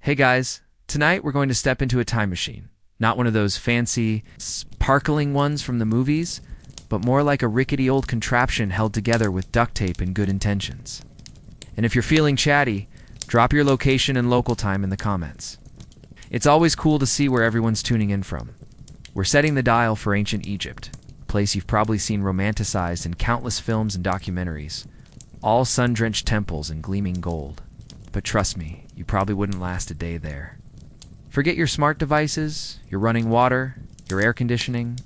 Hey guys, tonight we're going to step into a time machine. Not one of those fancy, sparkling ones from the movies, but more like a rickety old contraption held together with duct tape and good intentions. And if you're feeling chatty, drop your location and local time in the comments. It's always cool to see where everyone's tuning in from. We're setting the dial for ancient Egypt, a place you've probably seen romanticized in countless films and documentaries, all sun-drenched temples and gleaming gold. But trust me, you probably wouldn't last a day there. Forget your smart devices, your running water, your air conditioning,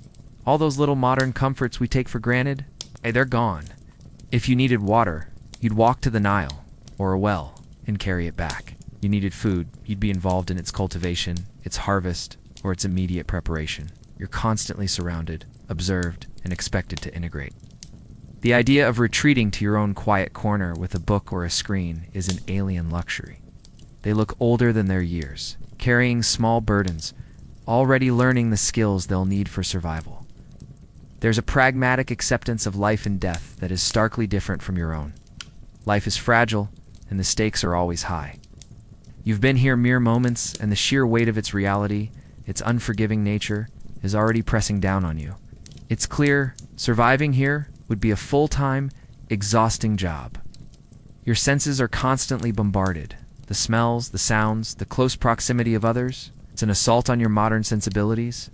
all those little modern comforts we take for granted. Hey, they're gone. If you needed water, you'd walk to the Nile or a well and carry it back. You needed food, you'd be involved in its cultivation, its harvest, or its immediate preparation. You're constantly surrounded, observed, and expected to integrate. The idea of retreating to your own quiet corner with a book or a screen is an alien luxury. They look older than their years, carrying small burdens, already learning the skills they'll need for survival. There's a pragmatic acceptance of life and death that is starkly different from your own. Life is fragile, and the stakes are always high. You've been here mere moments, and the sheer weight of its reality, its unforgiving nature, is already pressing down on you. It's clear, surviving here would be a full-time, exhausting job. Your senses are constantly bombarded. The smells, the sounds, the close proximity of others. It's an assault on your modern sensibilities.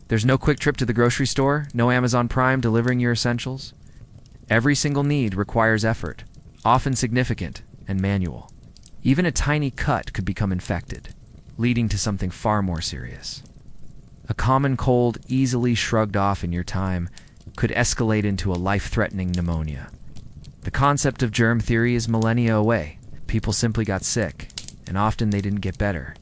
There's no quick trip to the grocery store, no Amazon Prime delivering your essentials. Every single need requires effort, often significant and manual. Even a tiny cut could become infected, leading to something far more serious. A common cold easily shrugged off in your time could escalate into a life-threatening pneumonia. The concept of germ theory is millennia away. People simply got sick, and often they didn't get better.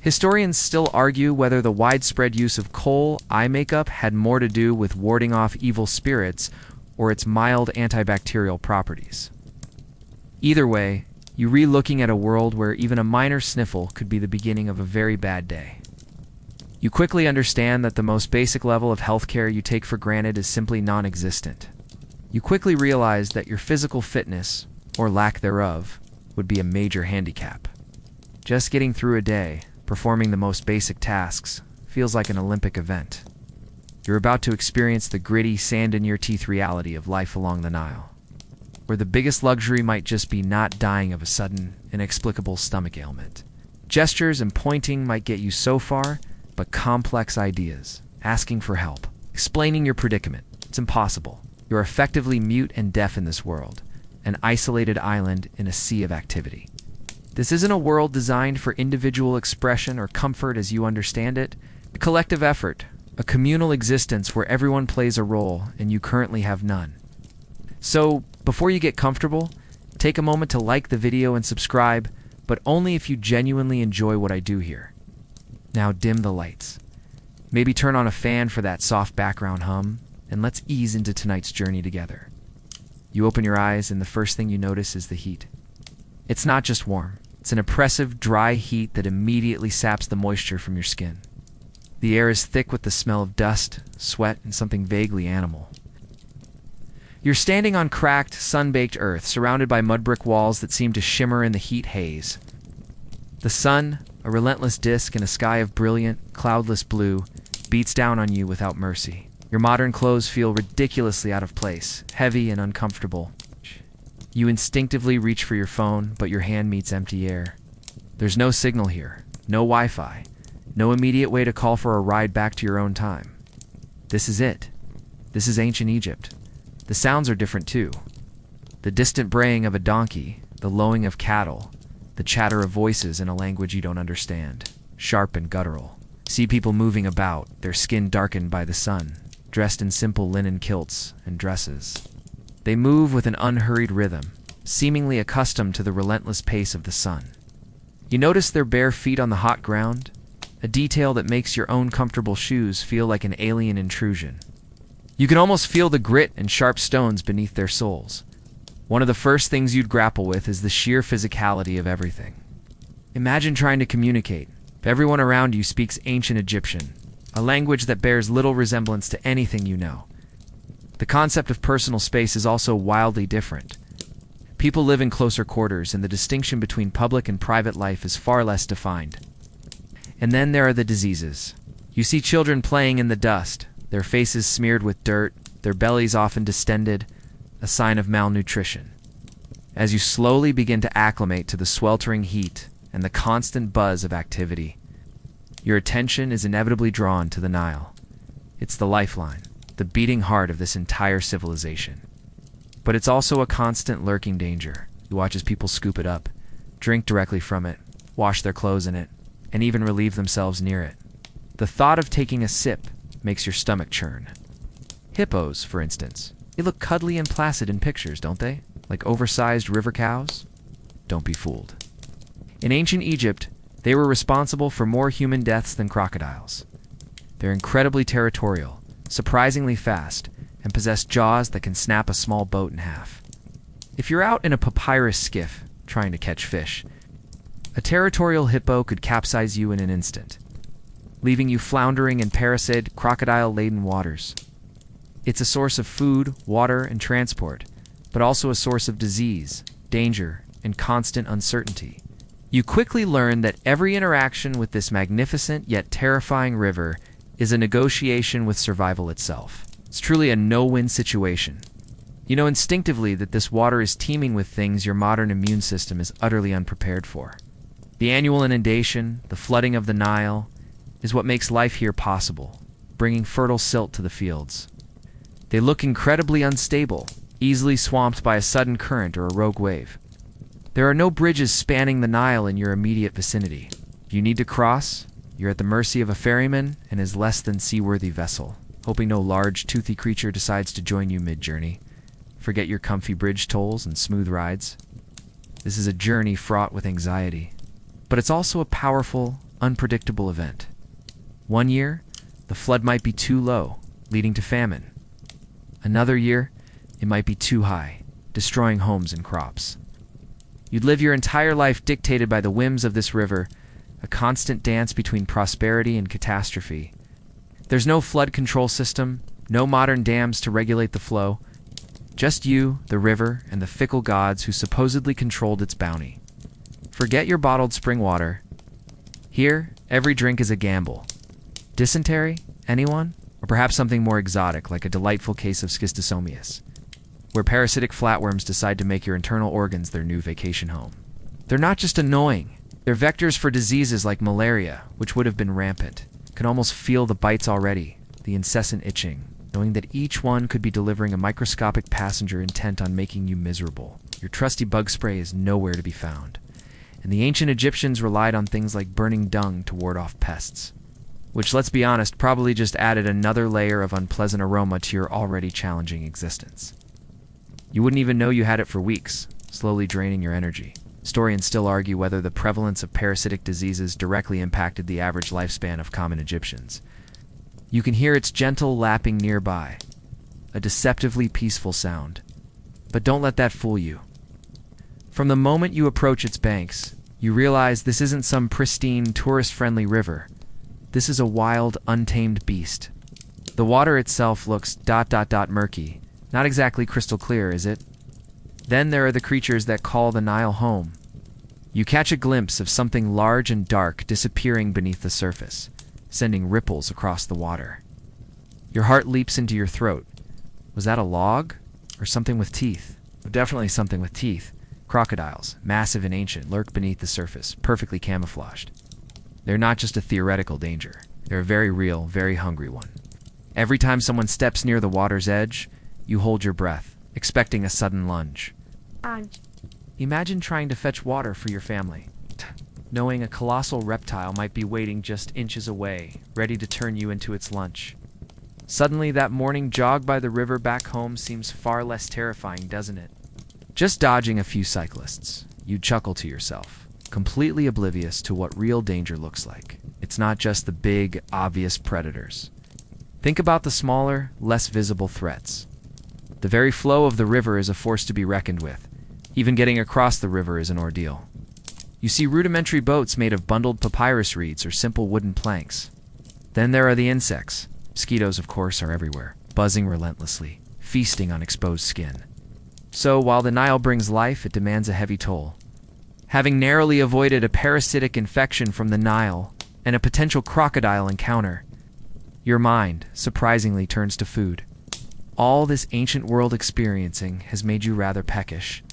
Historians still argue whether the widespread use of coal eye makeup had more to do with warding off evil spirits or its mild antibacterial properties. Either way, you're re-looking at a world where even a minor sniffle could be the beginning of a very bad day. You quickly understand that the most basic level of healthcare you take for granted is simply non-existent. You quickly realize that your physical fitness, or lack thereof, would be a major handicap. Just getting through a day, performing the most basic tasks, feels like an Olympic event. You're about to experience the gritty, sand-in-your-teeth reality of life along the Nile, where the biggest luxury might just be not dying of a sudden, inexplicable stomach ailment. Gestures and pointing might get you so far, but complex ideas, asking for help, explaining your predicament, it's impossible. You're effectively mute and deaf in this world, an isolated island in a sea of activity. This isn't a world designed for individual expression or comfort as you understand it. A collective effort, a communal existence where everyone plays a role and you currently have none. So, before you get comfortable, take a moment to like the video and subscribe, but only if you genuinely enjoy what I do here. Now dim the lights. Maybe turn on a fan for that soft background hum, and let's ease into tonight's journey together. You open your eyes and the first thing you notice is the heat. It's not just warm. It's an oppressive, dry heat that immediately saps the moisture from your skin. The air is thick with the smell of dust, sweat, and something vaguely animal. You're standing on cracked, sun-baked earth, surrounded by mud brick walls that seem to shimmer in the heat haze. The sun, a relentless disk in a sky of brilliant, cloudless blue, beats down on you without mercy. Your modern clothes feel ridiculously out of place, heavy and uncomfortable. You instinctively reach for your phone, but your hand meets empty air. There's no signal here, no Wi-Fi, no immediate way to call for a ride back to your own time. This is it. This is ancient Egypt. The sounds are different too. The distant braying of a donkey, the lowing of cattle, the chatter of voices in a language you don't understand, sharp and guttural. See people moving about, their skin darkened by the sun, dressed in simple linen kilts and dresses. They move with an unhurried rhythm, seemingly accustomed to the relentless pace of the sun. You notice their bare feet on the hot ground, a detail that makes your own comfortable shoes feel like an alien intrusion. You can almost feel the grit and sharp stones beneath their soles. One of the first things you'd grapple with is the sheer physicality of everything. Imagine trying to communicate. If everyone around you speaks ancient Egyptian, a language that bears little resemblance to anything you know. The concept of personal space is also wildly different. People live in closer quarters, and the distinction between public and private life is far less defined. And then there are the diseases. You see children playing in the dust, their faces smeared with dirt, their bellies often distended, a sign of malnutrition. As you slowly begin to acclimate to the sweltering heat and the constant buzz of activity, your attention is inevitably drawn to the Nile. It's the lifeline, the beating heart of this entire civilization. But it's also a constant lurking danger. You watch as people scoop it up, drink directly from it, wash their clothes in it, and even relieve themselves near it. The thought of taking a sip makes your stomach churn. Hippos, for instance, they look cuddly and placid in pictures, don't they? Like oversized river cows? Don't be fooled. In ancient Egypt, they were responsible for more human deaths than crocodiles. They're incredibly territorial, surprisingly fast, and possess jaws that can snap a small boat in half. If you're out in a papyrus skiff trying to catch fish, a territorial hippo could capsize you in an instant, leaving you floundering in parasite, crocodile-laden waters. It's a source of food, water, and transport, but also a source of disease, danger, and constant uncertainty. You quickly learn that every interaction with this magnificent yet terrifying river is a negotiation with survival itself. It's truly a no-win situation. You know instinctively that this water is teeming with things your modern immune system is utterly unprepared for. The annual inundation, the flooding of the Nile, is what makes life here possible, bringing fertile silt to the fields. They look incredibly unstable, easily swamped by a sudden current or a rogue wave. There are no bridges spanning the Nile in your immediate vicinity. If you need to cross, you're at the mercy of a ferryman and his less than seaworthy vessel, hoping no large, toothy creature decides to join you mid-journey. Forget your comfy bridge tolls and smooth rides. This is a journey fraught with anxiety, but it's also a powerful, unpredictable event. One year, the flood might be too low, leading to famine. Another year, it might be too high, destroying homes and crops. You'd live your entire life dictated by the whims of this river, a constant dance between prosperity and catastrophe. There's no flood control system, no modern dams to regulate the flow. Just you, the river, and the fickle gods who supposedly controlled its bounty. Forget your bottled spring water. Here, every drink is a gamble. Dysentery? Anyone? Or perhaps something more exotic, like a delightful case of schistosomiasis, where parasitic flatworms decide to make your internal organs their new vacation home. They're not just annoying. They're vectors for diseases like malaria, which would have been rampant. Can almost feel the bites already, the incessant itching, knowing that each one could be delivering a microscopic passenger intent on making you miserable. Your trusty bug spray is nowhere to be found, and the ancient Egyptians relied on things like burning dung to ward off pests, which, let's be honest, probably just added another layer of unpleasant aroma to your already challenging existence. You wouldn't even know you had it for weeks, slowly draining your energy. Historians still argue whether the prevalence of parasitic diseases directly impacted the average lifespan of common Egyptians. You can hear its gentle lapping nearby, a deceptively peaceful sound. But don't let that fool you. From the moment you approach its banks, you realize this isn't some pristine, tourist-friendly river. This is a wild, untamed beast. The water itself looks murky. Not exactly crystal clear, is it? Then there are the creatures that call the Nile home. You catch a glimpse of something large and dark disappearing beneath the surface, sending ripples across the water. Your heart leaps into your throat. Was that a log? Or something with teeth? Definitely something with teeth. Crocodiles, massive and ancient, lurk beneath the surface, perfectly camouflaged. They're not just a theoretical danger. They're a very real, very hungry one. Every time someone steps near the water's edge, you hold your breath, expecting a sudden lunge. Imagine trying to fetch water for your family, knowing a colossal reptile might be waiting just inches away, ready to turn you into its lunch. Suddenly, that morning jog by the river back home seems far less terrifying, doesn't it? Just dodging a few cyclists, you chuckle to yourself, completely oblivious to what real danger looks like. It's not just the big, obvious predators. Think about the smaller, less visible threats. The very flow of the river is a force to be reckoned with. Even getting across the river is an ordeal. You see rudimentary boats made of bundled papyrus reeds or simple wooden planks. Then there are the insects. Mosquitoes, of course, are everywhere, buzzing relentlessly, feasting on exposed skin. So, while the Nile brings life, it demands a heavy toll. Having narrowly avoided a parasitic infection from the Nile and a potential crocodile encounter, your mind surprisingly turns to food. All this ancient world experiencing has made you rather peckish.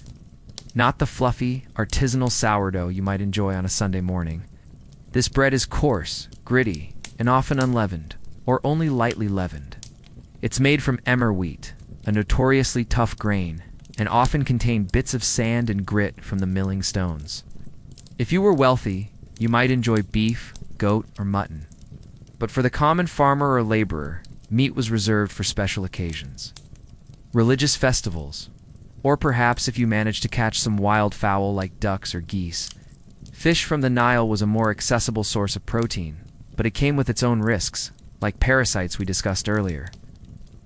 Not the fluffy, artisanal sourdough you might enjoy on a Sunday morning. This bread is coarse, gritty, and often unleavened, or only lightly leavened. It's made from emmer wheat, a notoriously tough grain, and often contain bits of sand and grit from the milling stones. If you were wealthy, you might enjoy beef, goat, or mutton. But for the common farmer or laborer, meat was reserved for special occasions. Religious festivals, or perhaps if you managed to catch some wild fowl like ducks or geese. Fish from the Nile was a more accessible source of protein, but it came with its own risks, like parasites we discussed earlier.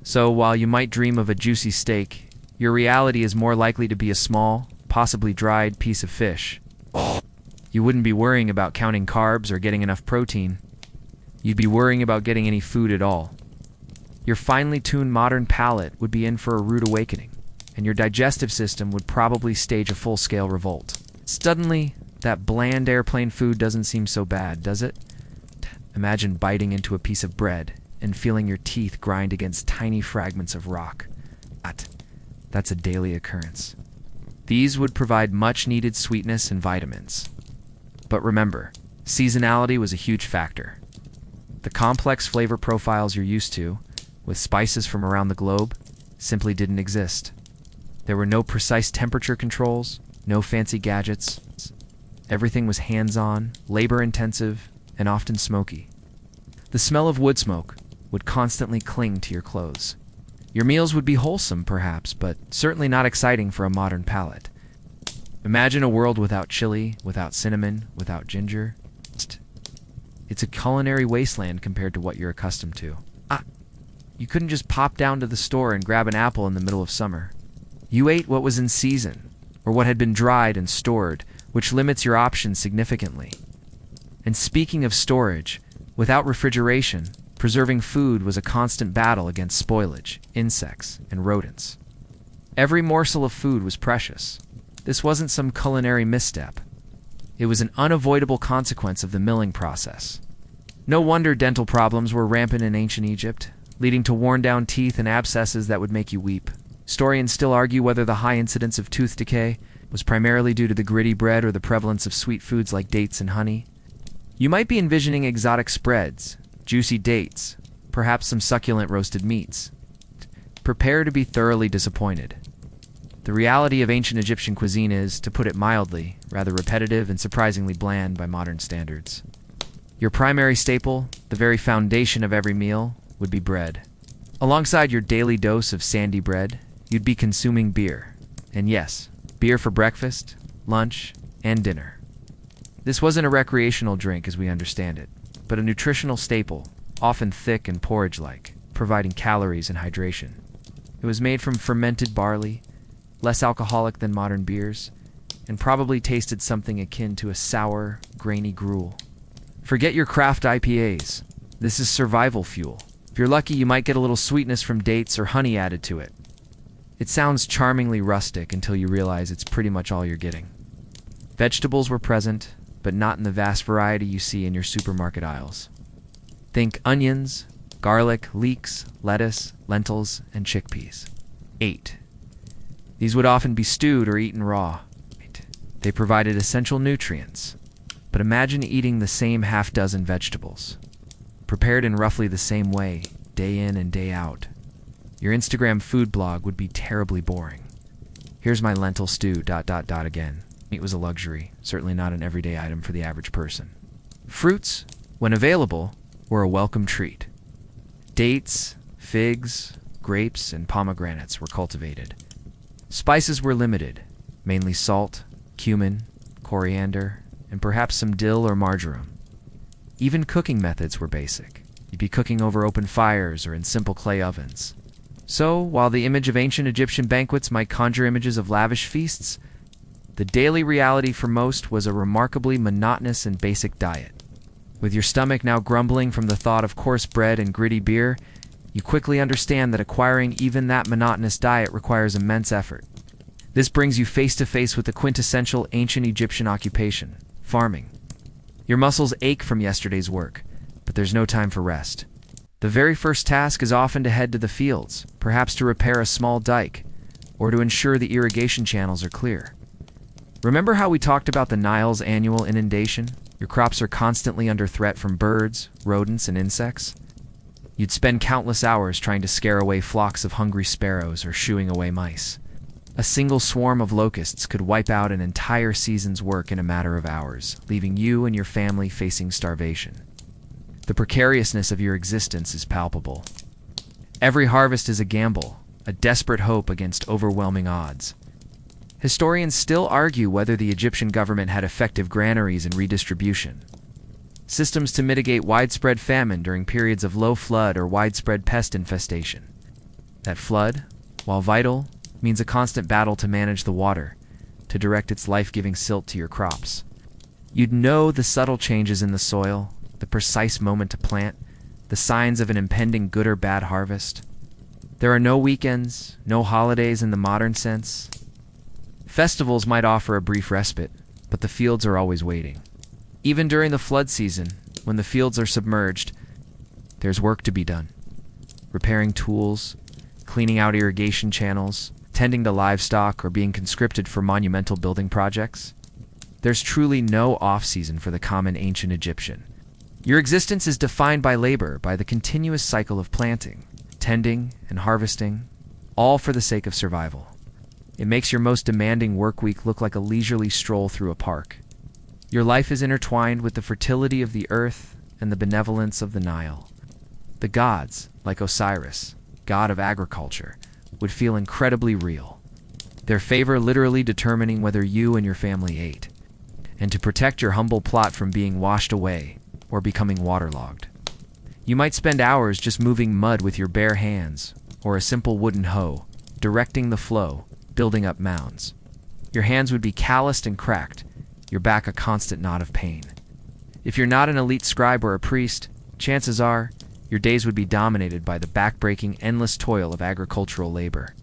So while you might dream of a juicy steak, your reality is more likely to be a small, possibly dried piece of fish. You wouldn't be worrying about counting carbs or getting enough protein. You'd be worrying about getting any food at all. Your finely tuned modern palate would be in for a rude awakening, and your digestive system would probably stage a full-scale revolt. Suddenly, that bland airplane food doesn't seem so bad, does it? Imagine biting into a piece of bread and feeling your teeth grind against tiny fragments of rock. That's a daily occurrence. These would provide much-needed sweetness and vitamins. But remember, seasonality was a huge factor. The complex flavor profiles you're used to, with spices from around the globe, simply didn't exist. There were no precise temperature controls, no fancy gadgets. Everything was hands-on, labor-intensive, and often smoky. The smell of wood smoke would constantly cling to your clothes. Your meals would be wholesome, perhaps, but certainly not exciting for a modern palate. Imagine a world without chili, without cinnamon, without ginger. It's a culinary wasteland compared to what you're accustomed to. You couldn't just pop down to the store and grab an apple in the middle of summer. You ate what was in season, or what had been dried and stored, which limits your options significantly. And speaking of storage, without refrigeration, preserving food was a constant battle against spoilage, insects, and rodents. Every morsel of food was precious. This wasn't some culinary misstep. It was an unavoidable consequence of the milling process. No wonder dental problems were rampant in ancient Egypt, leading to worn-down teeth and abscesses that would make you weep. Historians still argue whether the high incidence of tooth decay was primarily due to the gritty bread or the prevalence of sweet foods like dates and honey. You might be envisioning exotic spreads, juicy dates, perhaps some succulent roasted meats. Prepare to be thoroughly disappointed. The reality of ancient Egyptian cuisine is, to put it mildly, rather repetitive and surprisingly bland by modern standards. Your primary staple, the very foundation of every meal, would be bread. Alongside your daily dose of sandy bread, you'd be consuming beer. And yes, beer for breakfast, lunch, and dinner. This wasn't a recreational drink as we understand it, but a nutritional staple, often thick and porridge-like, providing calories and hydration. It was made from fermented barley, less alcoholic than modern beers, and probably tasted something akin to a sour, grainy gruel. Forget your craft IPAs. This is survival fuel. If you're lucky, you might get a little sweetness from dates or honey added to it. It sounds charmingly rustic until you realize it's pretty much all you're getting. Vegetables were present, but not in the vast variety you see in your supermarket aisles. Think onions, garlic, leeks, lettuce, lentils, and chickpeas. 8. These would often be stewed or eaten raw. They provided essential nutrients. But imagine eating the same half-dozen vegetables, prepared in roughly the same way, day in and day out. Your Instagram food blog would be terribly boring. Here's my lentil stew, ... again. Meat was a luxury, certainly not an everyday item for the average person. Fruits, when available, were a welcome treat. Dates, figs, grapes, and pomegranates were cultivated. Spices were limited, mainly salt, cumin, coriander, and perhaps some dill or marjoram. Even cooking methods were basic. You'd be cooking over open fires or in simple clay ovens. So, while the image of ancient Egyptian banquets might conjure images of lavish feasts, the daily reality for most was a remarkably monotonous and basic diet. With your stomach now grumbling from the thought of coarse bread and gritty beer, you quickly understand that acquiring even that monotonous diet requires immense effort. This brings you face to face with the quintessential ancient Egyptian occupation, farming. Your muscles ache from yesterday's work, but there's no time for rest. The very first task is often to head to the fields, perhaps to repair a small dike, or to ensure the irrigation channels are clear. Remember how we talked about the Nile's annual inundation? Your crops are constantly under threat from birds, rodents, and insects. You'd spend countless hours trying to scare away flocks of hungry sparrows or shooing away mice. A single swarm of locusts could wipe out an entire season's work in a matter of hours, leaving you and your family facing starvation. The precariousness of your existence is palpable. Every harvest is a gamble, a desperate hope against overwhelming odds. Historians still argue whether the Egyptian government had effective granaries and redistribution, systems to mitigate widespread famine during periods of low flood or widespread pest infestation. That flood, while vital, means a constant battle to manage the water, to direct its life-giving silt to your crops. You'd know the subtle changes in the soil, the precise moment to plant, the signs of an impending good or bad harvest. There are no weekends, no holidays in the modern sense. Festivals might offer a brief respite, but the fields are always waiting. Even during the flood season, when the fields are submerged, there's work to be done. Repairing tools, cleaning out irrigation channels, tending to livestock, or being conscripted for monumental building projects. There's truly no off-season for the common ancient Egyptian. Your existence is defined by labor, by the continuous cycle of planting, tending, and harvesting, all for the sake of survival. It makes your most demanding work week look like a leisurely stroll through a park. Your life is intertwined with the fertility of the earth and the benevolence of the Nile. The gods, like Osiris, god of agriculture, would feel incredibly real, their favor literally determining whether you and your family ate, and to protect your humble plot from being washed away or becoming waterlogged. You might spend hours just moving mud with your bare hands, or a simple wooden hoe, directing the flow, building up mounds. Your hands would be calloused and cracked, your back a constant knot of pain. If you're not an elite scribe or a priest, chances are your days would be dominated by the back-breaking, endless toil of agricultural labor.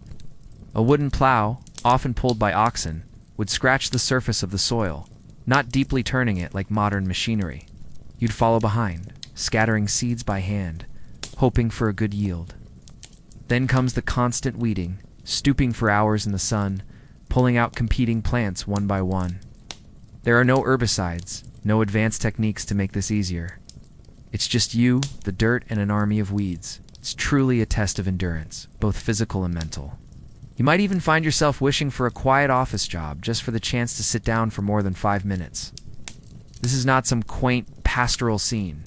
A wooden plow, often pulled by oxen, would scratch the surface of the soil, not deeply turning it like modern machinery. You'd follow behind, scattering seeds by hand, hoping for a good yield. Then comes the constant weeding, stooping for hours in the sun, pulling out competing plants one by one. There are no herbicides, no advanced techniques to make this easier. It's just you, the dirt, and an army of weeds. It's truly a test of endurance, both physical and mental. You might even find yourself wishing for a quiet office job just for the chance to sit down for more than 5 minutes. This is not some quaint, pastoral scene.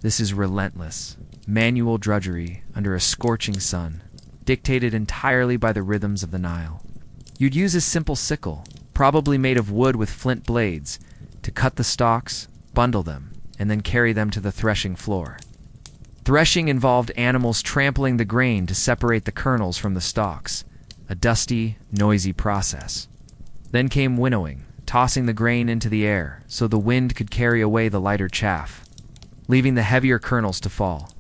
This is relentless, manual drudgery under a scorching sun, dictated entirely by the rhythms of the Nile. You'd use a simple sickle, probably made of wood with flint blades, to cut the stalks, bundle them, and then carry them to the threshing floor. Threshing involved animals trampling the grain to separate the kernels from the stalks, a dusty, noisy process. Then came winnowing, tossing the grain into the air so the wind could carry away the lighter chaff, leaving the heavier kernels to fall.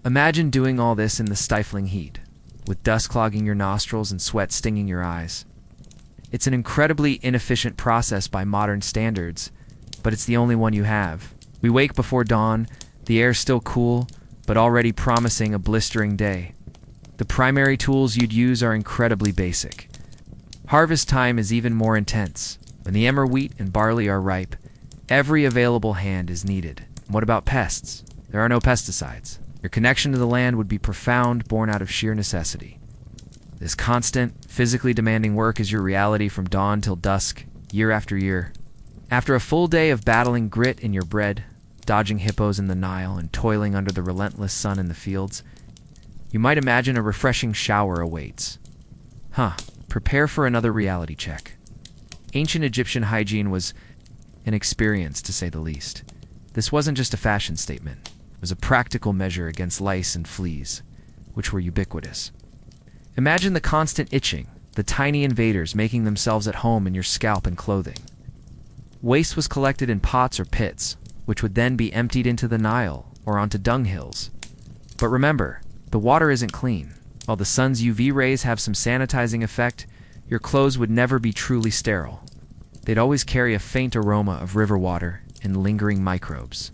Imagine doing all this in the stifling heat, with dust clogging your nostrils and sweat stinging your eyes. It's an incredibly inefficient process by modern standards, but it's the only one you have. We wake before dawn, the air's still cool, but already promising a blistering day. The primary tools you'd use are incredibly basic. Harvest time is even more intense. When the emmer wheat and barley are ripe, every available hand is needed. What about pests? There are no pesticides. Your connection to the land would be profound, born out of sheer necessity. This constant, physically demanding work is your reality from dawn till dusk, year after year. After a full day of battling grit in your bread, dodging hippos in the Nile, and toiling under the relentless sun in the fields, you might imagine a refreshing shower awaits. Prepare for another reality check. Ancient Egyptian hygiene was an experience, to say the least. This wasn't just a fashion statement. It was a practical measure against lice and fleas, which were ubiquitous. Imagine the constant itching, the tiny invaders making themselves at home in your scalp and clothing. Waste was collected in pots or pits, which would then be emptied into the Nile or onto dunghills. But remember, the water isn't clean. While the sun's UV rays have some sanitizing effect, your clothes would never be truly sterile. They'd always carry a faint aroma of river water and lingering microbes.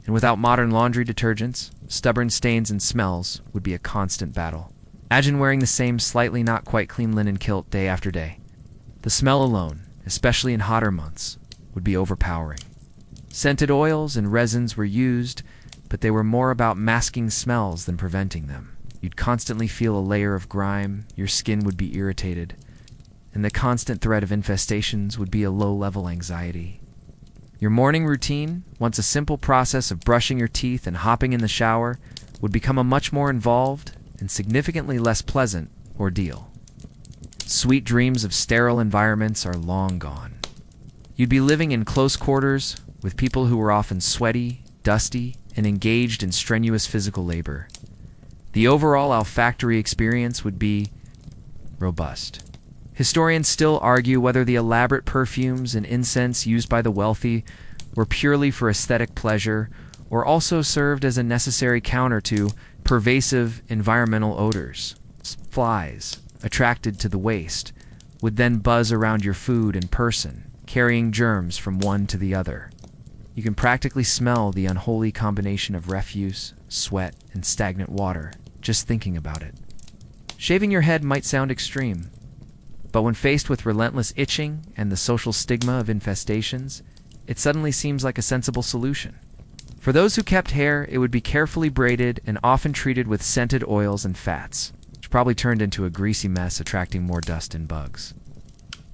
And without modern laundry detergents, stubborn stains and smells would be a constant battle. Imagine wearing the same slightly not quite clean linen kilt day after day. The smell alone, especially in hotter months, would be overpowering. Scented oils and resins were used, but they were more about masking smells than preventing them. You'd constantly feel a layer of grime, your skin would be irritated, and the constant threat of infestations would be a low-level anxiety. Your morning routine, once a simple process of brushing your teeth and hopping in the shower, would become a much more involved and significantly less pleasant ordeal. Sweet dreams of sterile environments are long gone. You'd be living in close quarters with people who were often sweaty, dusty, and engaged in strenuous physical labor. The overall olfactory experience would be robust. Historians still argue whether the elaborate perfumes and incense used by the wealthy were purely for aesthetic pleasure or also served as a necessary counter to pervasive environmental odors. Flies, attracted to the waste, would then buzz around your food and person, carrying germs from one to the other. You can practically smell the unholy combination of refuse, sweat, and stagnant water just thinking about it. Shaving your head might sound extreme, but when faced with relentless itching and the social stigma of infestations, it suddenly seems like a sensible solution. For those who kept hair, it would be carefully braided and often treated with scented oils and fats, which probably turned into a greasy mess attracting more dust and bugs.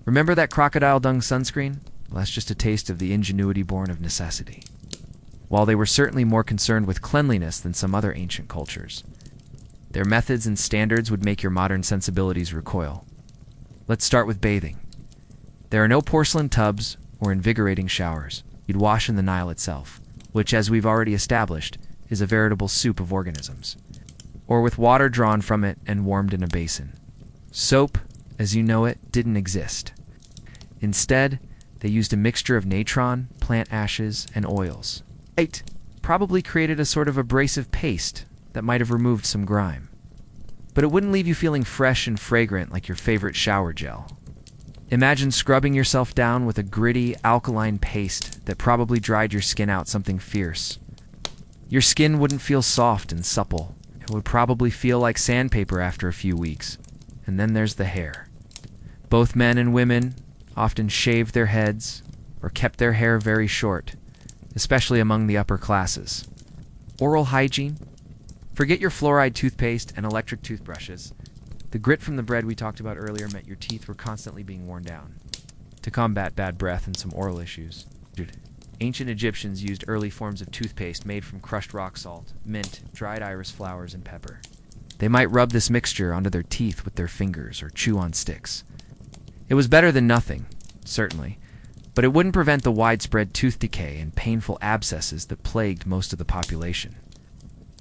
Remember that crocodile dung sunscreen? Well, that's just a taste of the ingenuity born of necessity. While they were certainly more concerned with cleanliness than some other ancient cultures, their methods and standards would make your modern sensibilities recoil. Let's start with bathing. There are no porcelain tubs or invigorating showers. You'd wash in the Nile itself, which, as we've already established, is a veritable soup of organisms, or with water drawn from it and warmed in a basin. Soap, as you know it, didn't exist. Instead, they used a mixture of natron, plant ashes, and oils. It probably created a sort of abrasive paste that might have removed some grime. But it wouldn't leave you feeling fresh and fragrant like your favorite shower gel. Imagine scrubbing yourself down with a gritty, alkaline paste that probably dried your skin out something fierce. Your skin wouldn't feel soft and supple. It would probably feel like sandpaper after a few weeks. And then there's the hair. Both men and women often shaved their heads or kept their hair very short, especially among the upper classes. Oral hygiene. Forget your fluoride toothpaste and electric toothbrushes. The grit from the bread we talked about earlier meant your teeth were constantly being worn down. To combat bad breath and some oral issues, ancient Egyptians used early forms of toothpaste made from crushed rock salt, mint, dried iris flowers, and pepper. They might rub this mixture onto their teeth with their fingers or chew on sticks. It was better than nothing, certainly, but it wouldn't prevent the widespread tooth decay and painful abscesses that plagued most of the population.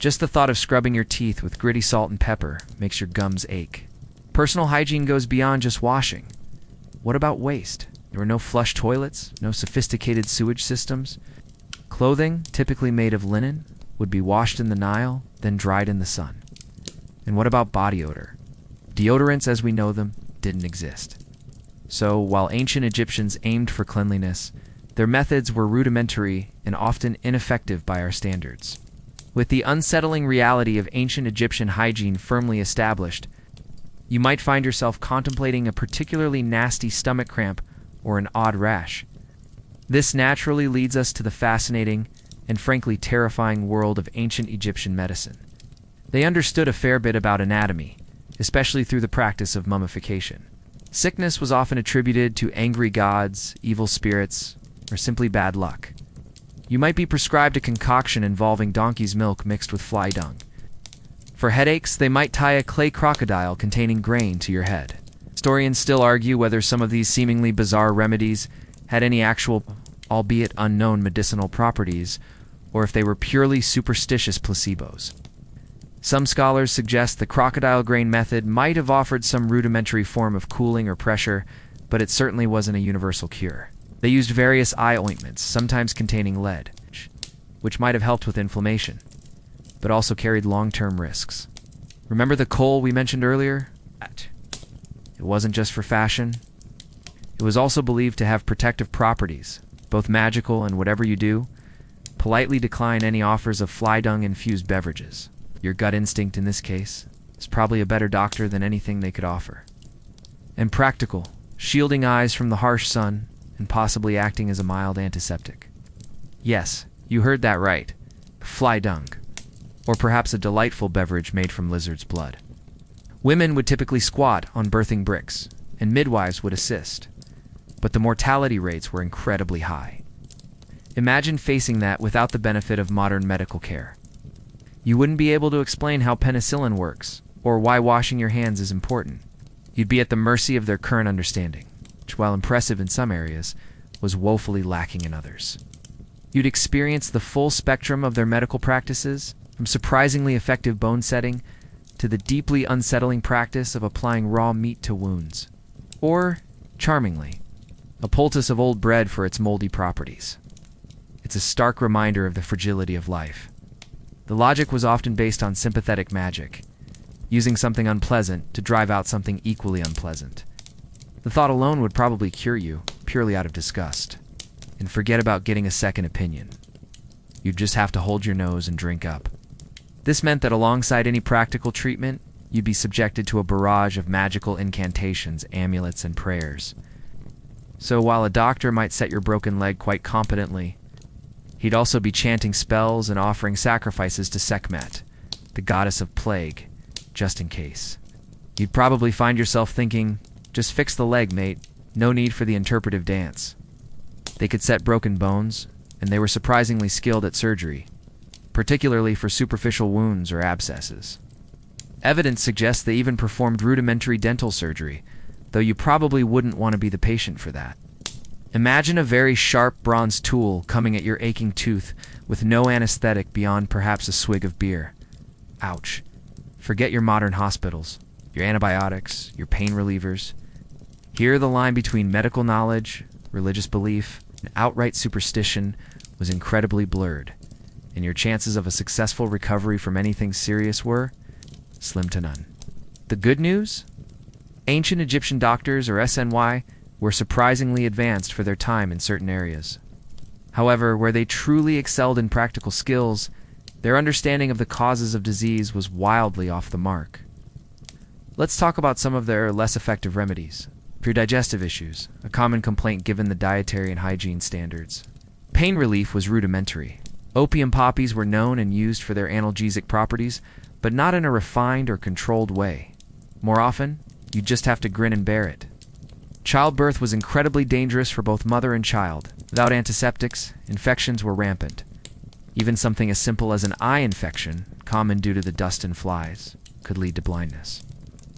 Just the thought of scrubbing your teeth with gritty salt and pepper makes your gums ache. Personal hygiene goes beyond just washing. What about waste? There were no flush toilets, no sophisticated sewage systems. Clothing, typically made of linen, would be washed in the Nile, then dried in the sun. And what about body odor? Deodorants as we know them didn't exist. So, while ancient Egyptians aimed for cleanliness, their methods were rudimentary and often ineffective by our standards. With the unsettling reality of ancient Egyptian hygiene firmly established, you might find yourself contemplating a particularly nasty stomach cramp or an odd rash. This naturally leads us to the fascinating and frankly terrifying world of ancient Egyptian medicine. They understood a fair bit about anatomy, especially through the practice of mummification. Sickness was often attributed to angry gods, evil spirits, or simply bad luck. You might be prescribed a concoction involving donkey's milk mixed with fly dung. For headaches, they might tie a clay crocodile containing grain to your head. Historians still argue whether some of these seemingly bizarre remedies had any actual, albeit unknown, medicinal properties, or if they were purely superstitious placebos. Some scholars suggest the crocodile grain method might have offered some rudimentary form of cooling or pressure, but it certainly wasn't a universal cure. They used various eye ointments, sometimes containing lead, which might have helped with inflammation, but also carried long-term risks. Remember the coal we mentioned earlier? It It wasn't just for fashion. It was also believed to have protective properties, both magical and whatever you do, politely decline any offers of fly dung-infused beverages. Your gut instinct in this case is probably a better doctor than anything they could offer. And practical, shielding eyes from the harsh sun and possibly acting as a mild antiseptic. Yes, you heard that right. Fly dung. Or perhaps a delightful beverage made from lizard's blood. Women would typically squat on birthing bricks, and midwives would assist. But the mortality rates were incredibly high. Imagine facing that without the benefit of modern medical care. You wouldn't be able to explain how penicillin works, or why washing your hands is important. You'd be at the mercy of their current understanding, which, while impressive in some areas, was woefully lacking in others. You'd experience the full spectrum of their medical practices, from surprisingly effective bone setting to the deeply unsettling practice of applying raw meat to wounds. Or, charmingly, a poultice of old bread for its moldy properties. It's a stark reminder of the fragility of life. The logic was often based on sympathetic magic, using something unpleasant to drive out something equally unpleasant. The thought alone would probably cure you, purely out of disgust. And forget about getting a second opinion. You'd just have to hold your nose and drink up. This meant that alongside any practical treatment, you'd be subjected to a barrage of magical incantations, amulets, and prayers. So while a doctor might set your broken leg quite competently, he'd also be chanting spells and offering sacrifices to Sekhmet, the goddess of plague, just in case. You'd probably find yourself thinking, just fix the leg, mate. No need for the interpretive dance. They could set broken bones, and they were surprisingly skilled at surgery, particularly for superficial wounds or abscesses. Evidence suggests they even performed rudimentary dental surgery, though you probably wouldn't want to be the patient for that. Imagine a very sharp bronze tool coming at your aching tooth with no anesthetic beyond perhaps a swig of beer. Ouch. Forget your modern hospitals, your antibiotics, your pain relievers. Here the line between medical knowledge, religious belief, and outright superstition was incredibly blurred, and your chances of a successful recovery from anything serious were slim to none. The good news? Ancient Egyptian doctors, or SNY, were surprisingly advanced for their time in certain areas. However, where they truly excelled in practical skills, their understanding of the causes of disease was wildly off the mark. Let's talk about some of their less effective remedies. For your digestive issues, a common complaint given the dietary and hygiene standards. Pain relief was rudimentary. Opium poppies were known and used for their analgesic properties, but not in a refined or controlled way. More often, you'd just have to grin and bear it. Childbirth was incredibly dangerous for both mother and child. Without antiseptics, infections were rampant. Even something as simple as an eye infection, common due to the dust and flies, could lead to blindness.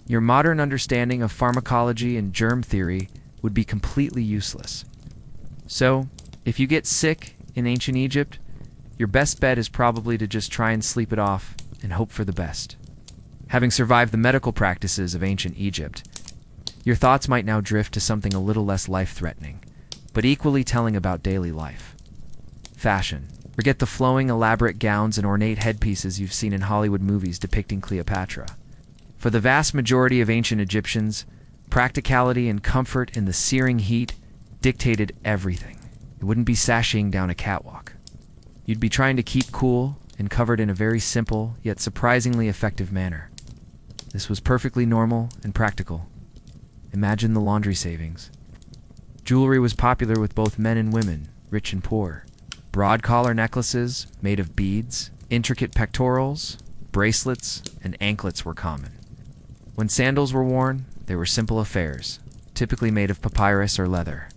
Your modern understanding of pharmacology and germ theory would be completely useless. So, if you get sick in ancient Egypt, your best bet is probably to just try and sleep it off and hope for the best. Having survived the medical practices of ancient Egypt, your thoughts might now drift to something a little less life-threatening, but equally telling about daily life. Fashion. Forget the flowing, elaborate gowns and ornate headpieces you've seen in Hollywood movies depicting Cleopatra. For the vast majority of ancient Egyptians, practicality and comfort in the searing heat dictated everything. You wouldn't be sashaying down a catwalk. You'd be trying to keep cool and covered in a very simple, yet surprisingly effective manner. This was perfectly normal and practical. Imagine the laundry savings. Jewelry was popular with both men and women, rich and poor. Broad collar necklaces made of beads, intricate pectorals, bracelets, and anklets were common. When sandals were worn, they were simple affairs, typically made of papyrus or leather.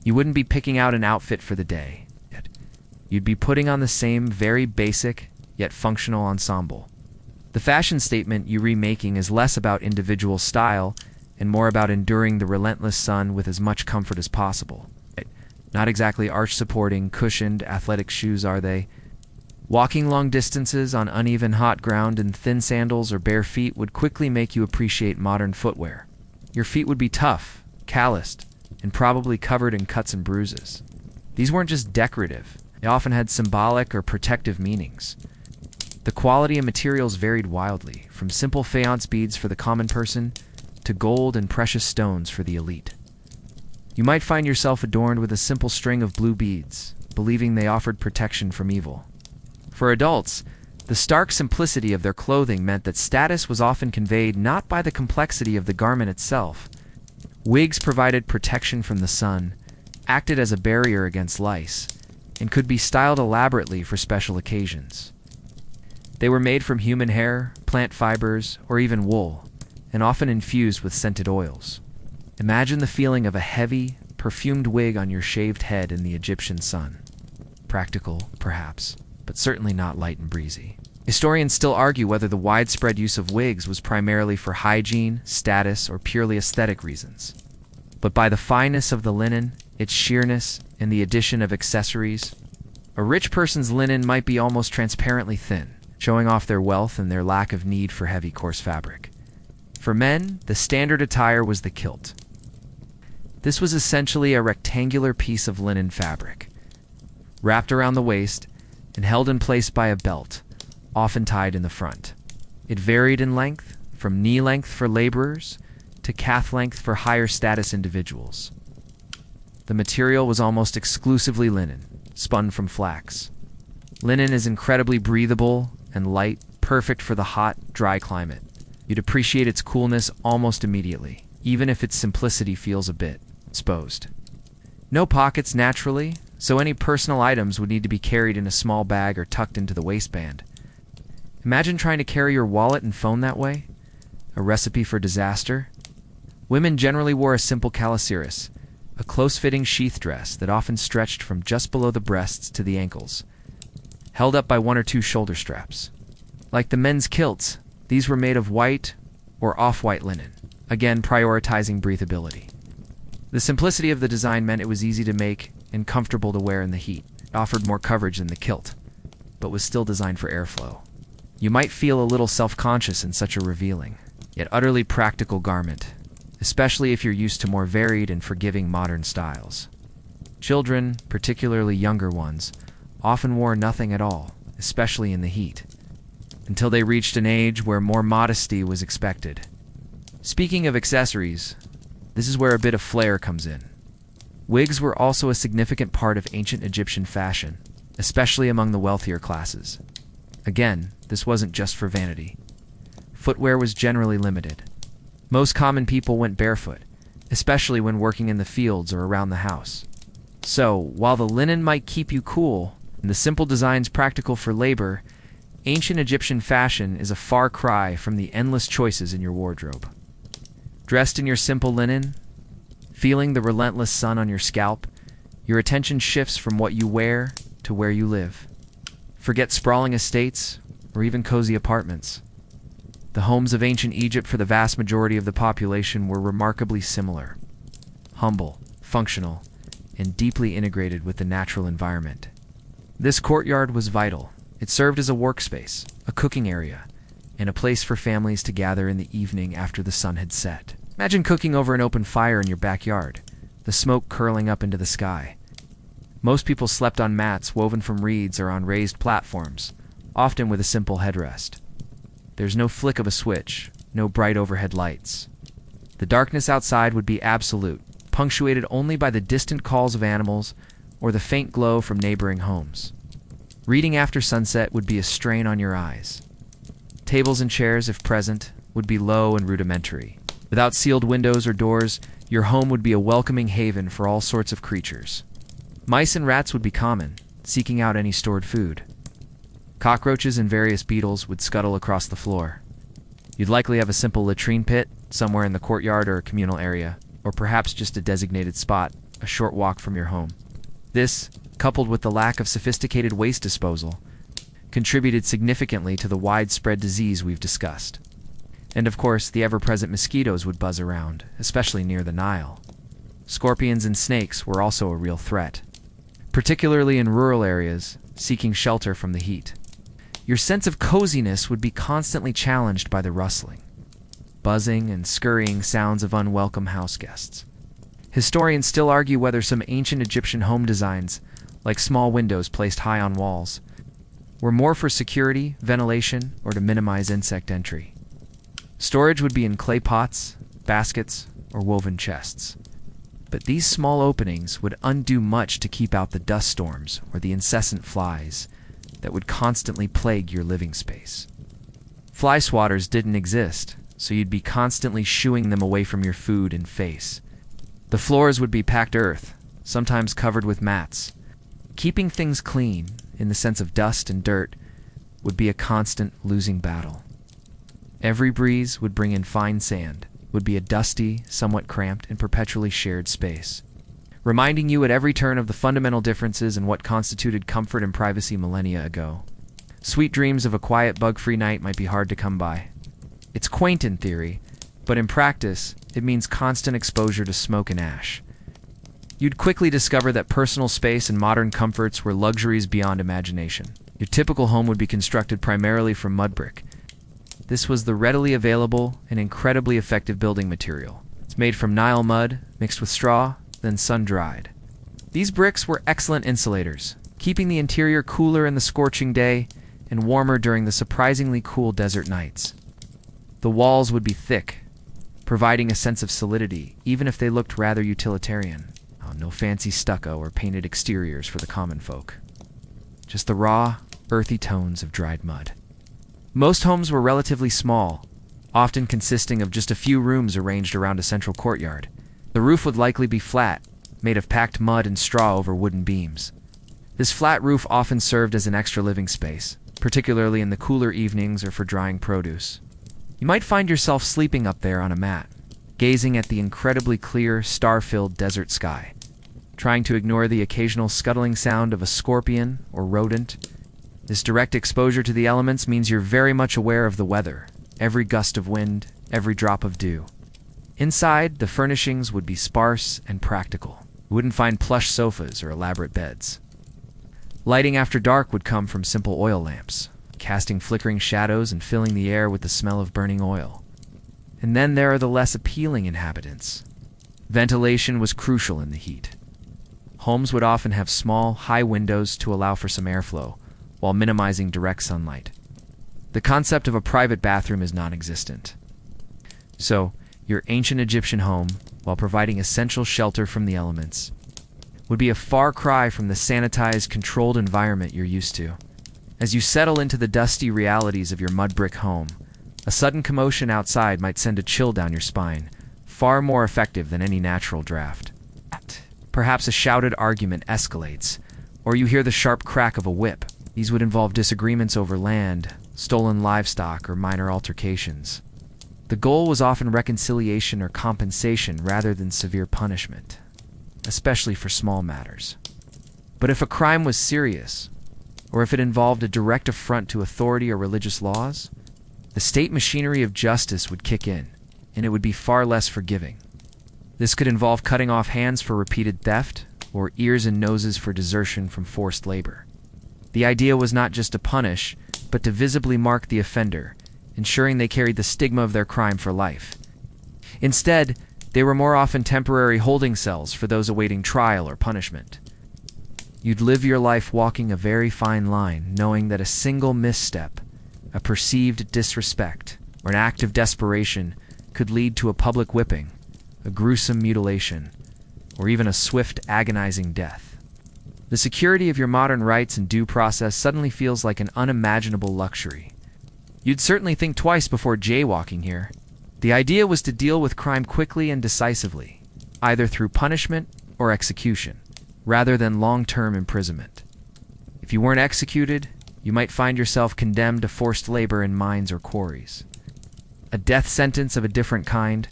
You wouldn't be picking out an outfit for the day. You'd be putting on the same very basic, yet functional ensemble. The fashion statement you're remaking is less about individual style and more about enduring the relentless sun with as much comfort as possible. Not exactly arch-supporting, cushioned, athletic shoes, are they? Walking long distances on uneven hot ground in thin sandals or bare feet would quickly make you appreciate modern footwear. Your feet would be tough, calloused, and probably covered in cuts and bruises. These weren't just decorative. They often had symbolic or protective meanings. The quality and materials varied wildly, from simple faience beads for the common person to gold and precious stones for the elite. You might find yourself adorned with a simple string of blue beads, believing they offered protection from evil. For adults, the stark simplicity of their clothing meant that status was often conveyed not by the complexity of the garment itself. Wigs provided protection from the sun, acted as a barrier against lice, and could be styled elaborately for special occasions. They were made from human hair, plant fibers, or even wool, and often infused with scented oils. Imagine the feeling of a heavy, perfumed wig on your shaved head in the Egyptian sun. Practical, perhaps, but certainly not light and breezy. Historians still argue whether the widespread use of wigs was primarily for hygiene, status, or purely aesthetic reasons. But by the fineness of the linen, its sheerness, and the addition of accessories, a rich person's linen might be almost transparently thin, showing off their wealth and their lack of need for heavy, coarse fabric. For men, the standard attire was the kilt. This was essentially a rectangular piece of linen fabric, wrapped around the waist and held in place by a belt, often tied in the front. It varied in length, from knee length for laborers to calf length for higher status individuals. The material was almost exclusively linen, spun from flax. Linen is incredibly breathable and light, perfect for the hot, dry climate. You'd appreciate its coolness almost immediately, even if its simplicity feels a bit exposed. No pockets naturally, so any personal items would need to be carried in a small bag or tucked into the waistband. Imagine trying to carry your wallet and phone that way. A recipe for disaster. Women generally wore a simple calasiris, a close-fitting sheath dress that often stretched from just below the breasts to the ankles, held up by one or two shoulder straps. Like the men's kilts, these were made of white or off-white linen, again prioritizing breathability. The simplicity of the design meant it was easy to make and comfortable to wear in the heat. It offered more coverage than the kilt, but was still designed for airflow. You might feel a little self-conscious in such a revealing, yet utterly practical garment, especially if you're used to more varied and forgiving modern styles. Children, particularly younger ones, often wore nothing at all, especially in the heat, until they reached an age where more modesty was expected. Speaking of accessories, this is where a bit of flair comes in. Wigs were also a significant part of ancient Egyptian fashion, especially among the wealthier classes. Again, this wasn't just for vanity. Footwear was generally limited. Most common people went barefoot, especially when working in the fields or around the house. So, while the linen might keep you cool, and the simple designs practical for labor, ancient Egyptian fashion is a far cry from the endless choices in your wardrobe. Dressed in your simple linen, feeling the relentless sun on your scalp, your attention shifts from what you wear to where you live. Forget sprawling estates or even cozy apartments. The homes of ancient Egypt for the vast majority of the population were remarkably similar. Humble, functional, and deeply integrated with the natural environment. This courtyard was vital. It served as a workspace, a cooking area, and a place for families to gather in the evening after the sun had set. Imagine cooking over an open fire in your backyard, the smoke curling up into the sky. Most people slept on mats woven from reeds or on raised platforms, often with a simple headrest. There's no flick of a switch, no bright overhead lights. The darkness outside would be absolute, punctuated only by the distant calls of animals or the faint glow from neighboring homes. Reading after sunset would be a strain on your eyes. Tables and chairs, if present, would be low and rudimentary. Without sealed windows or doors, your home would be a welcoming haven for all sorts of creatures. Mice and rats would be common, seeking out any stored food. Cockroaches and various beetles would scuttle across the floor. You'd likely have a simple latrine pit, somewhere in the courtyard or a communal area, or perhaps just a designated spot, a short walk from your home. This, coupled with the lack of sophisticated waste disposal, contributed significantly to the widespread disease we've discussed. And of course, the ever-present mosquitoes would buzz around, especially near the Nile. Scorpions and snakes were also a real threat, particularly in rural areas, seeking shelter from the heat. Your sense of coziness would be constantly challenged by the rustling, buzzing, and scurrying sounds of unwelcome house guests. Historians still argue whether some ancient Egyptian home designs, like small windows placed high on walls, were more for security, ventilation, or to minimize insect entry. Storage would be in clay pots, baskets, or woven chests. But these small openings would undo much to keep out the dust storms or the incessant flies that would constantly plague your living space. Fly swatters didn't exist, so you'd be constantly shooing them away from your food and face. The floors would be packed earth, sometimes covered with mats. Keeping things clean, in the sense of dust and dirt, would be a constant losing battle. Every breeze would bring in fine sand, would be a dusty, somewhat cramped, and perpetually shared space, reminding you at every turn of the fundamental differences in what constituted comfort and privacy millennia ago. Sweet dreams of a quiet, bug-free night might be hard to come by. It's quaint in theory, but in practice, it means constant exposure to smoke and ash. You'd quickly discover that personal space and modern comforts were luxuries beyond imagination. Your typical home would be constructed primarily from mud brick. This was the readily available and incredibly effective building material. It's made from Nile mud, mixed with straw, then sun-dried. These bricks were excellent insulators, keeping the interior cooler in the scorching day and warmer during the surprisingly cool desert nights. The walls would be thick, providing a sense of solidity, even if they looked rather utilitarian. No fancy stucco or painted exteriors for the common folk. Just the raw, earthy tones of dried mud. Most homes were relatively small, often consisting of just a few rooms arranged around a central courtyard. The roof would likely be flat, made of packed mud and straw over wooden beams. This flat roof often served as an extra living space, particularly in the cooler evenings or for drying produce. You might find yourself sleeping up there on a mat, gazing at the incredibly clear, star-filled desert sky, trying to ignore the occasional scuttling sound of a scorpion or rodent. This direct exposure to the elements means you're very much aware of the weather, every gust of wind, every drop of dew. Inside, the furnishings would be sparse and practical. You wouldn't find plush sofas or elaborate beds. Lighting after dark would come from simple oil lamps, casting flickering shadows and filling the air with the smell of burning oil. And then there are the less appealing inhabitants. Ventilation was crucial in the heat. Homes would often have small, high windows to allow for some airflow, while minimizing direct sunlight. The concept of a private bathroom is non-existent. So, your ancient Egyptian home, while providing essential shelter from the elements, would be a far cry from the sanitized, controlled environment you're used to. As you settle into the dusty realities of your mud brick home, a sudden commotion outside might send a chill down your spine, far more effective than any natural draft. Perhaps a shouted argument escalates, or you hear the sharp crack of a whip. These would involve disagreements over land, stolen livestock, or minor altercations. The goal was often reconciliation or compensation rather than severe punishment, especially for small matters. But if a crime was serious, or if it involved a direct affront to authority or religious laws, the state machinery of justice would kick in, and it would be far less forgiving. This could involve cutting off hands for repeated theft, or ears and noses for desertion from forced labor. The idea was not just to punish, but to visibly mark the offender, ensuring they carried the stigma of their crime for life. Instead, they were more often temporary holding cells for those awaiting trial or punishment. You'd live your life walking a very fine line, knowing that a single misstep, a perceived disrespect, or an act of desperation could lead to a public whipping, a gruesome mutilation, or even a swift, agonizing death. The security of your modern rights and due process suddenly feels like an unimaginable luxury. You'd certainly think twice before jaywalking here. The idea was to deal with crime quickly and decisively, either through punishment or execution, rather than long-term imprisonment. If you weren't executed, you might find yourself condemned to forced labor in mines or quarries. A death sentence of a different kind,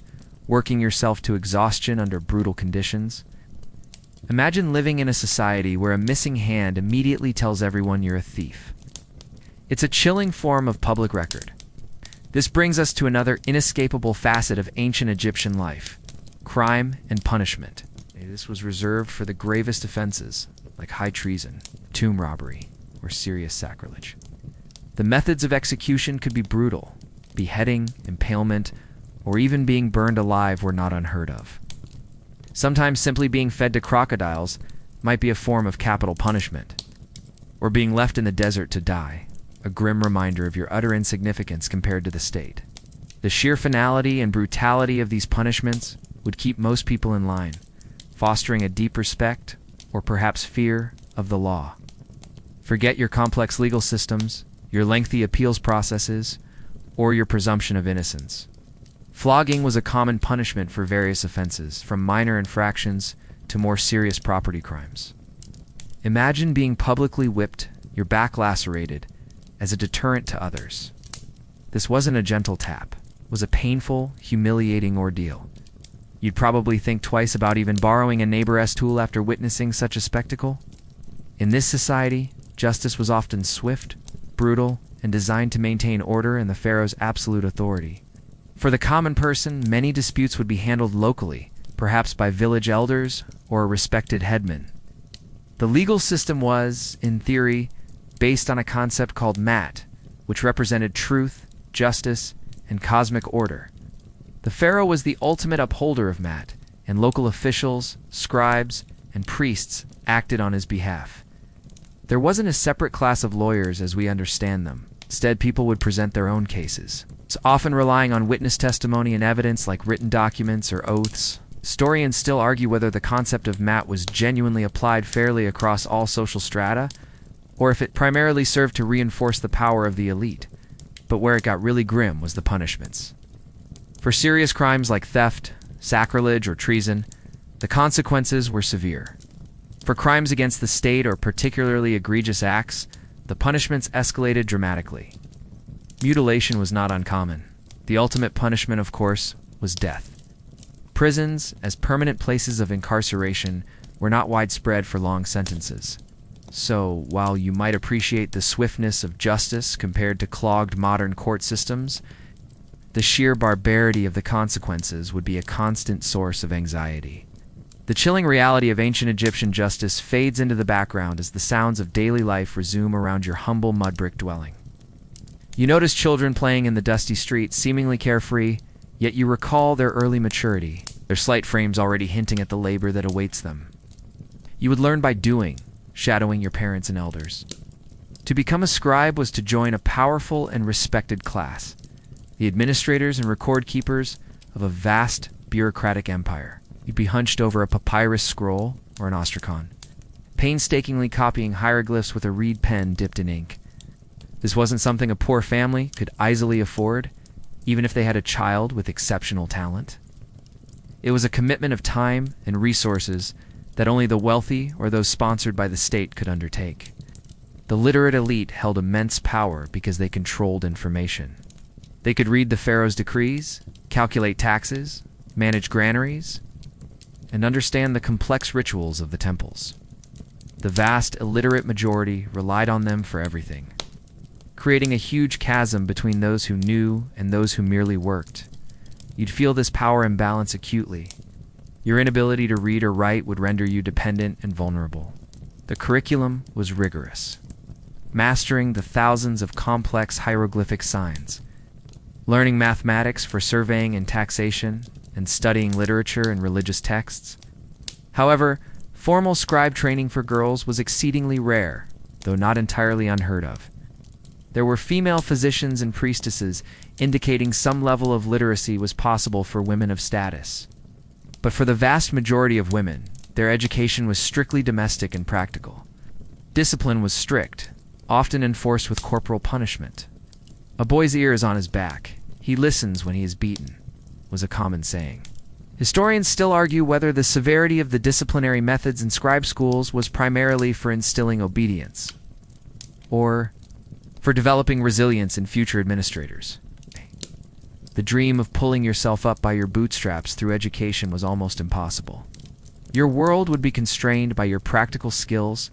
working yourself to exhaustion under brutal conditions. Imagine living in a society where a missing hand immediately tells everyone you're a thief. It's a chilling form of public record. This brings us to another inescapable facet of ancient Egyptian life: crime and punishment. This was reserved for the gravest offenses, like high treason, tomb robbery, or serious sacrilege. The methods of execution could be brutal. Beheading, impalement, or even being burned alive were not unheard of. Sometimes simply being fed to crocodiles might be a form of capital punishment, or being left in the desert to die, a grim reminder of your utter insignificance compared to the state. The sheer finality and brutality of these punishments would keep most people in line, fostering a deep respect, or perhaps fear, of the law. Forget your complex legal systems, your lengthy appeals processes, or your presumption of innocence. Flogging was a common punishment for various offenses, from minor infractions to more serious property crimes. Imagine being publicly whipped, your back lacerated, as a deterrent to others. This wasn't a gentle tap. It was a painful, humiliating ordeal. You'd probably think twice about even borrowing a neighbor's tool after witnessing such a spectacle. In this society, justice was often swift, brutal, and designed to maintain order and the pharaoh's absolute authority. For the common person, many disputes would be handled locally, perhaps by village elders or a respected headman. The legal system was, in theory, based on a concept called mat, which represented truth, justice, and cosmic order. The pharaoh was the ultimate upholder of mat, and local officials, scribes, and priests acted on his behalf. There wasn't a separate class of lawyers as we understand them. Instead, people would present their own cases, often relying on witness testimony and evidence like written documents or oaths. Historians still argue whether the concept of mat was genuinely applied fairly across all social strata, or if it primarily served to reinforce the power of the elite. But where it got really grim was the punishments. For serious crimes like theft, sacrilege, or treason, the consequences were severe. For crimes against the state or particularly egregious acts, the punishments escalated dramatically. Mutilation was not uncommon. The ultimate punishment, of course, was death. Prisons, as permanent places of incarceration, were not widespread for long sentences. So, while you might appreciate the swiftness of justice compared to clogged modern court systems, the sheer barbarity of the consequences would be a constant source of anxiety. The chilling reality of ancient Egyptian justice fades into the background as the sounds of daily life resume around your humble mud-brick dwelling. You notice children playing in the dusty streets, seemingly carefree, yet you recall their early maturity, their slight frames already hinting at the labor that awaits them. You would learn by doing, shadowing your parents and elders. To become a scribe was to join a powerful and respected class, the administrators and record keepers of a vast bureaucratic empire. You'd be hunched over a papyrus scroll or an ostracon, painstakingly copying hieroglyphs with a reed pen dipped in ink. This wasn't something a poor family could easily afford, even if they had a child with exceptional talent. It was a commitment of time and resources that only the wealthy or those sponsored by the state could undertake. The literate elite held immense power because they controlled information. They could read the pharaoh's decrees, calculate taxes, manage granaries, and understand the complex rituals of the temples. The vast, illiterate majority relied on them for everything, creating a huge chasm between those who knew and those who merely worked. You'd feel this power imbalance acutely. Your inability to read or write would render you dependent and vulnerable. The curriculum was rigorous, mastering the thousands of complex hieroglyphic signs, learning mathematics for surveying and taxation, and studying literature and religious texts. However, formal scribe training for girls was exceedingly rare, though not entirely unheard of. There were female physicians and priestesses, indicating some level of literacy was possible for women of status. But for the vast majority of women, their education was strictly domestic and practical. Discipline was strict, often enforced with corporal punishment. "A boy's ear is on his back. He listens when he is beaten," was a common saying. Historians still argue whether the severity of the disciplinary methods in scribe schools was primarily for instilling obedience, or for developing resilience in future administrators. The dream of pulling yourself up by your bootstraps through education was almost impossible. Your world would be constrained by your practical skills,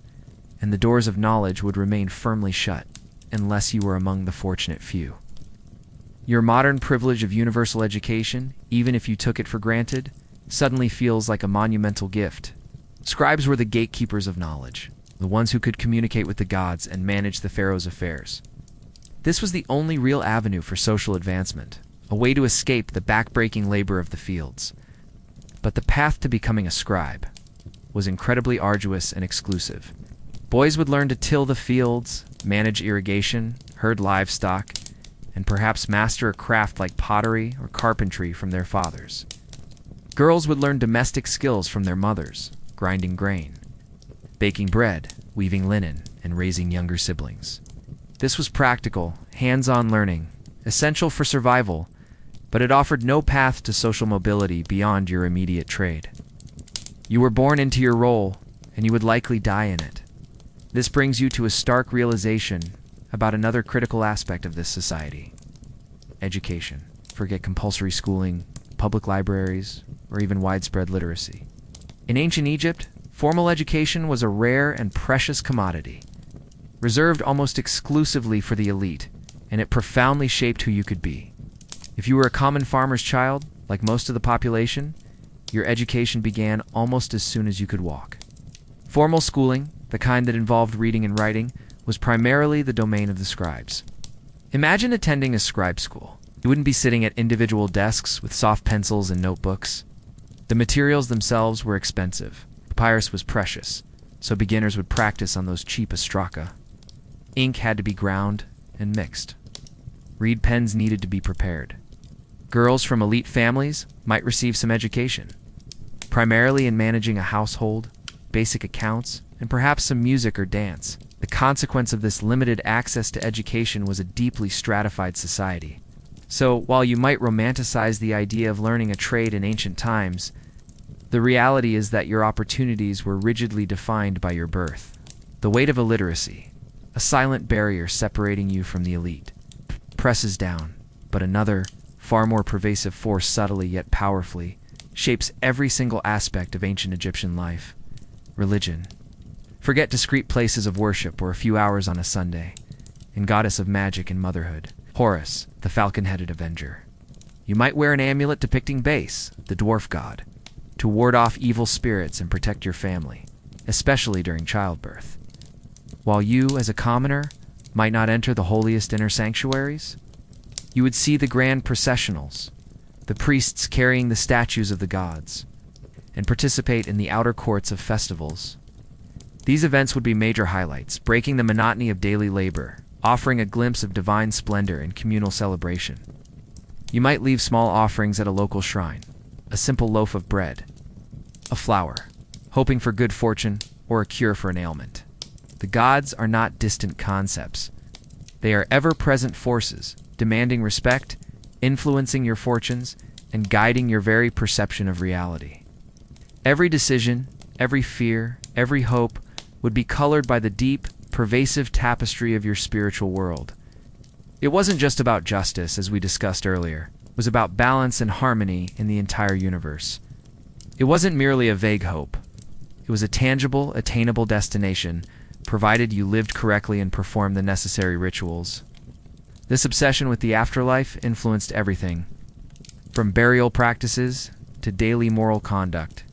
and the doors of knowledge would remain firmly shut, unless you were among the fortunate few. Your modern privilege of universal education, even if you took it for granted, suddenly feels like a monumental gift. Scribes were the gatekeepers of knowledge, the ones who could communicate with the gods and manage the pharaoh's affairs. This was the only real avenue for social advancement, a way to escape the backbreaking labor of the fields. But the path to becoming a scribe was incredibly arduous and exclusive. Boys would learn to till the fields, manage irrigation, herd livestock, and perhaps master a craft like pottery or carpentry from their fathers. Girls would learn domestic skills from their mothers, grinding grain, baking bread, weaving linen, and raising younger siblings. This was practical, hands-on learning, essential for survival, but it offered no path to social mobility beyond your immediate trade. You were born into your role, and you would likely die in it. This brings you to a stark realization about another critical aspect of this society: education. Forget compulsory schooling, public libraries, or even widespread literacy. In ancient Egypt, formal education was a rare and precious commodity, reserved almost exclusively for the elite, and it profoundly shaped who you could be. If you were a common farmer's child, like most of the population, your education began almost as soon as you could walk. Formal schooling, the kind that involved reading and writing, was primarily the domain of the scribes. Imagine attending a scribe school. You wouldn't be sitting at individual desks with soft pencils and notebooks. The materials themselves were expensive. Papyrus was precious, so beginners would practice on those cheap ostraka. Ink had to be ground and mixed. Reed pens needed to be prepared. Girls from elite families might receive some education, primarily in managing a household, basic accounts, and perhaps some music or dance. The consequence of this limited access to education was a deeply stratified society. So, while you might romanticize the idea of learning a trade in ancient times, the reality is that your opportunities were rigidly defined by your birth. The weight of illiteracy, a silent barrier separating you from the elite, presses down, but another, far more pervasive force subtly yet powerfully shapes every single aspect of ancient Egyptian life: religion. Forget discrete places of worship or a few hours on a Sunday, and goddess of magic and motherhood, Horus, the falcon-headed avenger. You might wear an amulet depicting Base, the dwarf god, to ward off evil spirits and protect your family, especially during childbirth. While you, as a commoner, might not enter the holiest inner sanctuaries, you would see the grand processionals, the priests carrying the statues of the gods, and participate in the outer courts of festivals. These events would be major highlights, breaking the monotony of daily labor, offering a glimpse of divine splendor and communal celebration. You might leave small offerings at a local shrine, a simple loaf of bread, a flower, hoping for good fortune or a cure for an ailment. The gods are not distant concepts. They are ever-present forces, demanding respect, influencing your fortunes, and guiding your very perception of reality. Every decision, every fear, every hope would be colored by the deep, pervasive tapestry of your spiritual world. It wasn't just about justice, as we discussed earlier. It was about balance and harmony in the entire universe. It wasn't merely a vague hope. It was a tangible, attainable destination, provided you lived correctly and performed the necessary rituals. This obsession with the afterlife influenced everything, from burial practices to daily moral conduct.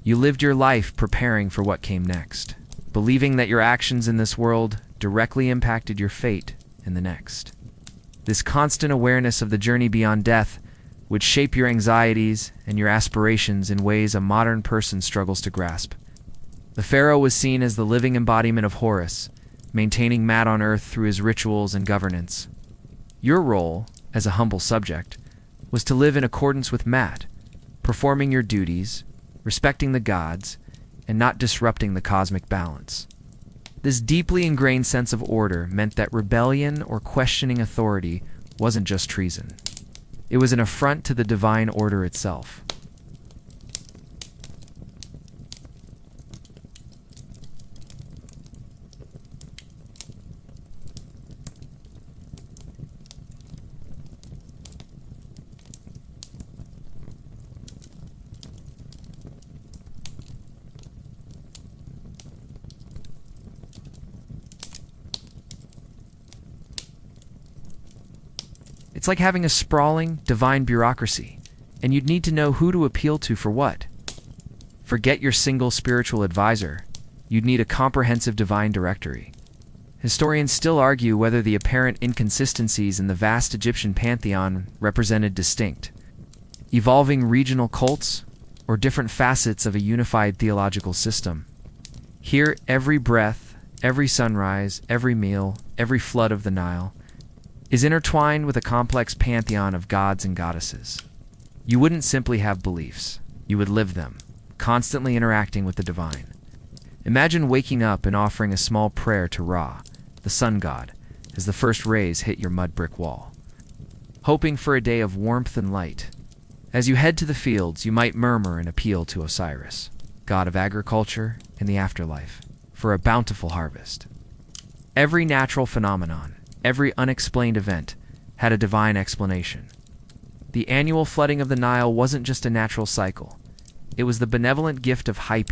You lived your life preparing for what came next, believing that your actions in this world directly impacted your fate in the next. This constant awareness of the journey beyond death would shape your anxieties and your aspirations in ways a modern person struggles to grasp. The pharaoh was seen as the living embodiment of Horus, maintaining Maat on earth through his rituals and governance. Your role, as a humble subject, was to live in accordance with Maat, performing your duties, respecting the gods, and not disrupting the cosmic balance. This deeply ingrained sense of order meant that rebellion or questioning authority wasn't just treason. It was an affront to the divine order itself. It's like having a sprawling, divine bureaucracy, and you'd need to know who to appeal to for what. Forget your single spiritual advisor. You'd need a comprehensive divine directory. Historians still argue whether the apparent inconsistencies in the vast Egyptian pantheon represented distinct, evolving regional cults or different facets of a unified theological system. Here, every breath, every sunrise, every meal, every flood of the Nile is intertwined with a complex pantheon of gods and goddesses. You wouldn't simply have beliefs, you would live them, constantly interacting with the divine. Imagine waking up and offering a small prayer to Ra, the sun god, as the first rays hit your mud brick wall, hoping for a day of warmth and light. As you head to the fields, you might murmur and appeal to Osiris, god of agriculture and the afterlife, for a bountiful harvest. Every natural phenomenon, every unexplained event, had a divine explanation. The annual flooding of the Nile wasn't just a natural cycle. It was the benevolent gift of Hype,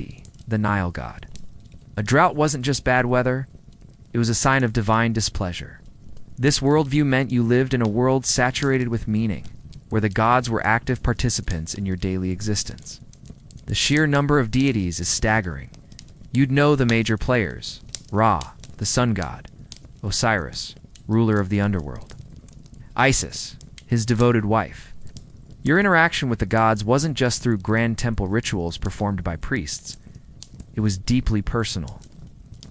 the Nile god. A drought wasn't just bad weather, it was a sign of divine displeasure. This worldview meant you lived in a world saturated with meaning, where the gods were active participants in your daily existence. The sheer number of deities is staggering. You'd know the major players: Ra, the sun god; Osiris, ruler of the underworld; Isis, his devoted wife. Your interaction with the gods wasn't just through grand temple rituals performed by priests. It was deeply personal.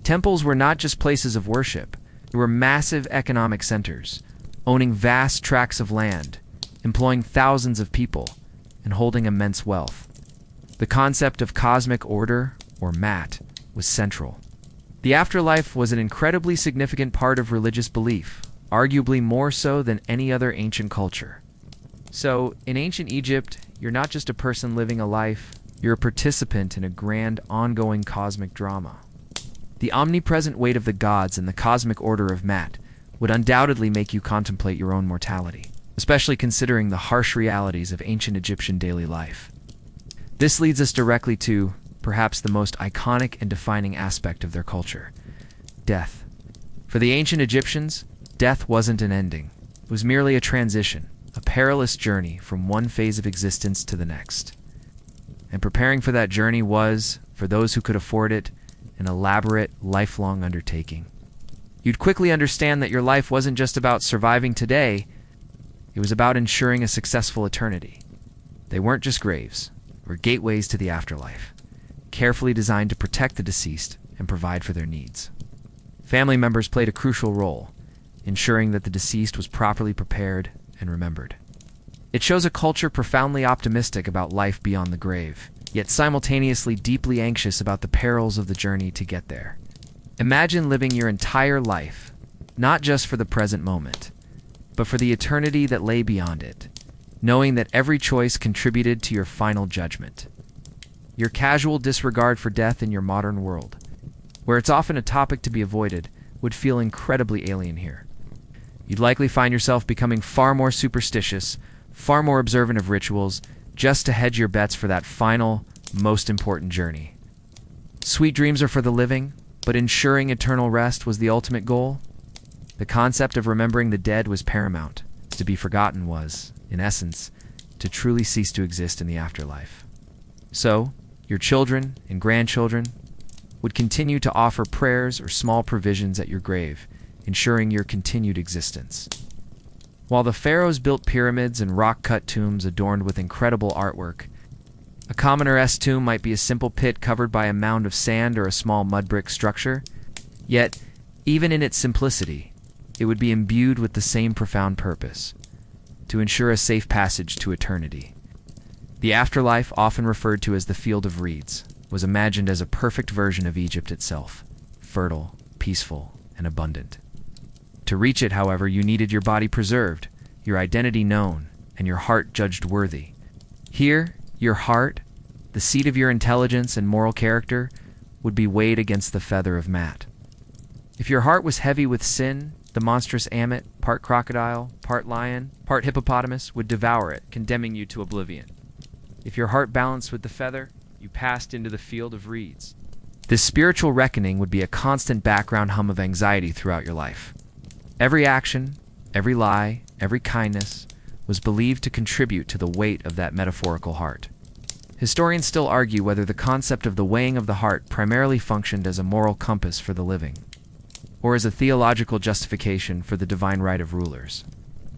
Temples were not just places of worship. They were massive economic centers, owning vast tracts of land, employing thousands of people, and holding immense wealth. The concept of cosmic order, or Mat, was central. The afterlife was an incredibly significant part of religious belief, arguably more so than any other ancient culture. So, in ancient Egypt, you're not just a person living a life, you're a participant in a grand, ongoing cosmic drama. The omnipresent weight of the gods and the cosmic order of Mat would undoubtedly make you contemplate your own mortality, especially considering the harsh realities of ancient Egyptian daily life. This leads us directly to, perhaps the most iconic and defining aspect of their culture: death. For the ancient Egyptians, death wasn't an ending. It was merely a transition, a perilous journey from one phase of existence to the next. And preparing for that journey was, for those who could afford it, an elaborate, lifelong undertaking. You'd quickly understand that your life wasn't just about surviving today, it was about ensuring a successful eternity. They weren't just graves, they were gateways to the afterlife, carefully designed to protect the deceased and provide for their needs. Family members played a crucial role, ensuring that the deceased was properly prepared and remembered. It shows a culture profoundly optimistic about life beyond the grave, yet simultaneously deeply anxious about the perils of the journey to get there. Imagine living your entire life, not just for the present moment, but for the eternity that lay beyond it, knowing that every choice contributed to your final judgment. Your casual disregard for death in your modern world, where it's often a topic to be avoided, would feel incredibly alien here. You'd likely find yourself becoming far more superstitious, far more observant of rituals, just to hedge your bets for that final, most important journey. Sweet dreams are for the living, but ensuring eternal rest was the ultimate goal. The concept of remembering the dead was paramount. To be forgotten was, in essence, to truly cease to exist in the afterlife. So, your children and grandchildren would continue to offer prayers or small provisions at your grave, ensuring your continued existence. While the pharaohs built pyramids and rock-cut tombs adorned with incredible artwork, a commoner-esque tomb might be a simple pit covered by a mound of sand or a small mud brick structure. Yet, even in its simplicity, it would be imbued with the same profound purpose: to ensure a safe passage to eternity. The afterlife, often referred to as the Field of Reeds, was imagined as a perfect version of Egypt itself, fertile, peaceful, and abundant. To reach it, however, you needed your body preserved, your identity known, and your heart judged worthy. Here, your heart, the seat of your intelligence and moral character, would be weighed against the feather of Mat. If your heart was heavy with sin, the monstrous Ammit, part crocodile, part lion, part hippopotamus, would devour it, condemning you to oblivion. If your heart balanced with the feather, you passed into the Field of Reeds. This spiritual reckoning would be a constant background hum of anxiety throughout your life. Every action, every lie, every kindness was believed to contribute to the weight of that metaphorical heart. Historians still argue whether the concept of the weighing of the heart primarily functioned as a moral compass for the living, or as a theological justification for the divine right of rulers.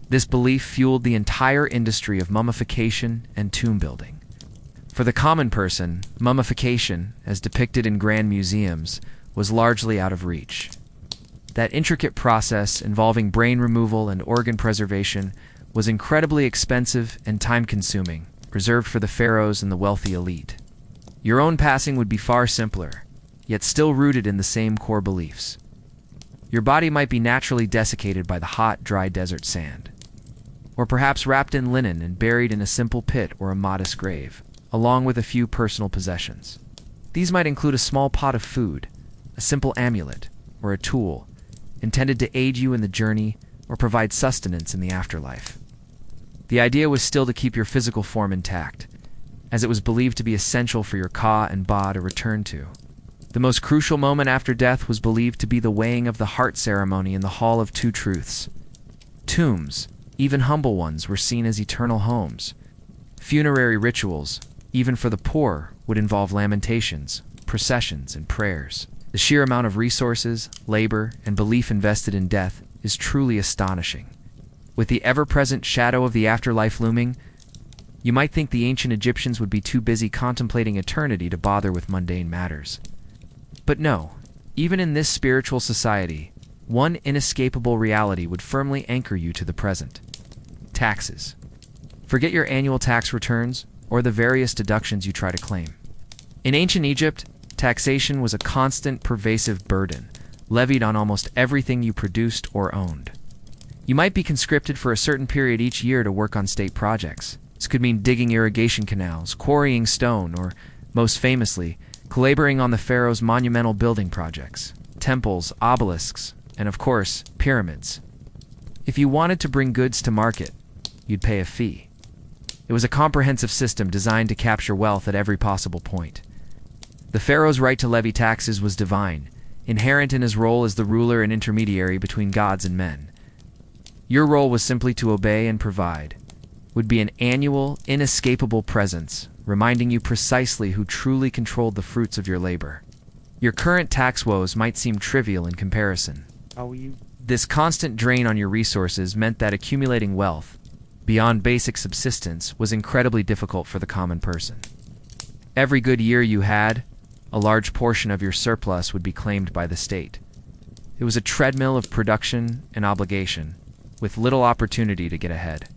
This belief fueled the entire industry of mummification and tomb building. For the common person, mummification, as depicted in grand museums, was largely out of reach. That intricate process involving brain removal and organ preservation was incredibly expensive and time-consuming, reserved for the pharaohs and the wealthy elite. Your own passing would be far simpler, yet still rooted in the same core beliefs. Your body might be naturally desiccated by the hot, dry desert sand, or perhaps wrapped in linen and buried in a simple pit or a modest grave, along with a few personal possessions. These might include a small pot of food, a simple amulet, or a tool, intended to aid you in the journey or provide sustenance in the afterlife. The idea was still to keep your physical form intact, as it was believed to be essential for your ka and ba to return to. The most crucial moment after death was believed to be the weighing of the heart ceremony in the Hall of Two Truths. Tombs, even humble ones, were seen as eternal homes. Funerary rituals, even for the poor, would involve lamentations, processions, and prayers. The sheer amount of resources, labor, and belief invested in death is truly astonishing. With the ever-present shadow of the afterlife looming, you might think the ancient Egyptians would be too busy contemplating eternity to bother with mundane matters. But no, even in this spiritual society, one inescapable reality would firmly anchor you to the present: taxes. Forget your annual tax returns or the various deductions you try to claim. In ancient Egypt, taxation was a constant, pervasive burden, levied on almost everything you produced or owned. You might be conscripted for a certain period each year to work on state projects. This could mean digging irrigation canals, quarrying stone, or, most famously, collaborating on the pharaoh's monumental building projects, temples, obelisks, and of course, pyramids. If you wanted to bring goods to market, you'd pay a fee. It was a comprehensive system designed to capture wealth at every possible point. The pharaoh's right to levy taxes was divine, inherent in his role as the ruler and intermediary between gods and men. Your role was simply to obey and provide, would be an annual, inescapable presence, reminding you precisely who truly controlled the fruits of your labor. Your current tax woes might seem trivial in comparison. This constant drain on your resources meant that accumulating wealth, beyond basic subsistence, was incredibly difficult for the common person. Every good year you had, a large portion of your surplus would be claimed by the state. It was a treadmill of production and obligation, with little opportunity to get ahead.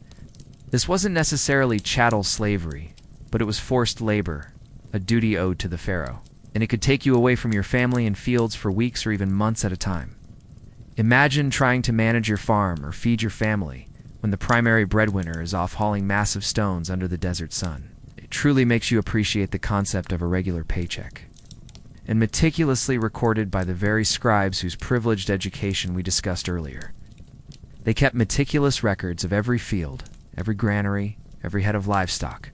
This wasn't necessarily chattel slavery, but it was forced labor, a duty owed to the pharaoh, and it could take you away from your family and fields for weeks or even months at a time. Imagine trying to manage your farm or feed your family when the primary breadwinner is off hauling massive stones under the desert sun. It truly makes you appreciate the concept of a regular paycheck. And meticulously recorded by the very scribes whose privileged education we discussed earlier. They kept meticulous records of every field, every granary, every head of livestock.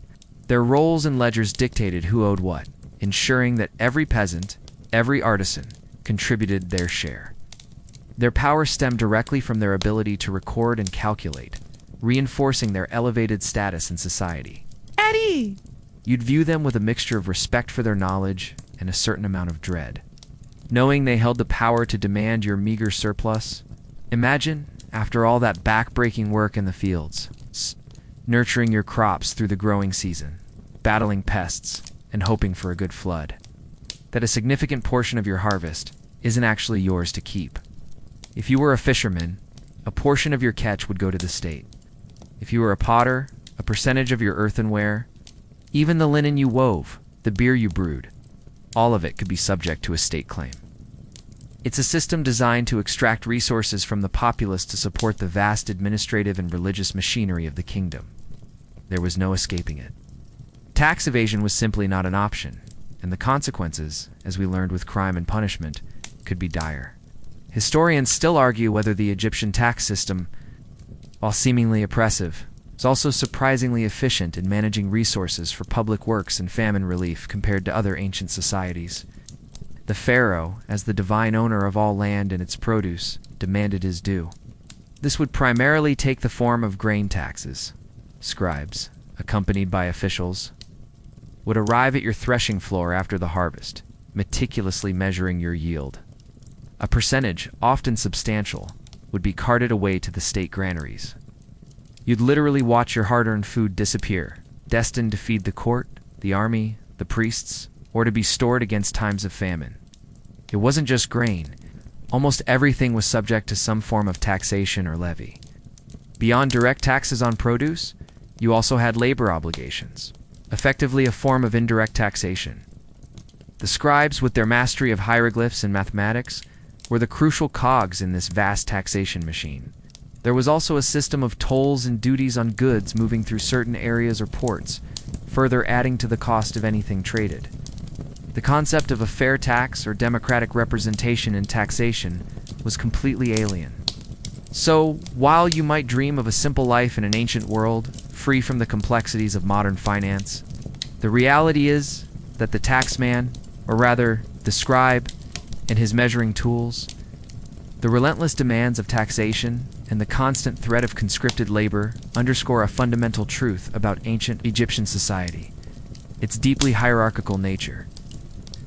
Their rolls and ledgers dictated who owed what, ensuring that every peasant, every artisan, contributed their share. Their power stemmed directly from their ability to record and calculate, reinforcing their elevated status in society. Eddie! You'd view them with a mixture of respect for their knowledge and a certain amount of dread. Knowing they held the power to demand your meager surplus, imagine, after all that back-breaking work in the fields, nurturing your crops through the growing season, battling pests, and hoping for a good flood, that a significant portion of your harvest isn't actually yours to keep. If you were a fisherman, a portion of your catch would go to the state. If you were a potter, a percentage of your earthenware, even the linen you wove, the beer you brewed, all of it could be subject to a state claim. It's a system designed to extract resources from the populace to support the vast administrative and religious machinery of the kingdom. There was no escaping it. Tax evasion was simply not an option, and the consequences, as we learned with crime and punishment, could be dire. Historians still argue whether the Egyptian tax system, while seemingly oppressive, was also surprisingly efficient in managing resources for public works and famine relief compared to other ancient societies. The pharaoh, as the divine owner of all land and its produce, demanded his due. This would primarily take the form of grain taxes. Scribes, accompanied by officials, would arrive at your threshing floor after the harvest, meticulously measuring your yield. A percentage, often substantial, would be carted away to the state granaries. You'd literally watch your hard-earned food disappear, destined to feed the court, the army, the priests, or to be stored against times of famine. It wasn't just grain. Almost everything was subject to some form of taxation or levy. Beyond direct taxes on produce, you also had labor obligations, effectively a form of indirect taxation. The scribes, with their mastery of hieroglyphs and mathematics, were the crucial cogs in this vast taxation machine. There was also a system of tolls and duties on goods moving through certain areas or ports, further adding to the cost of anything traded. The concept of a fair tax or democratic representation in taxation was completely alien. So, while you might dream of a simple life in an ancient world, free from the complexities of modern finance, the reality is that the taxman, or rather, the scribe, and his measuring tools, the relentless demands of taxation, and the constant threat of conscripted labor underscore a fundamental truth about ancient Egyptian society, its deeply hierarchical nature.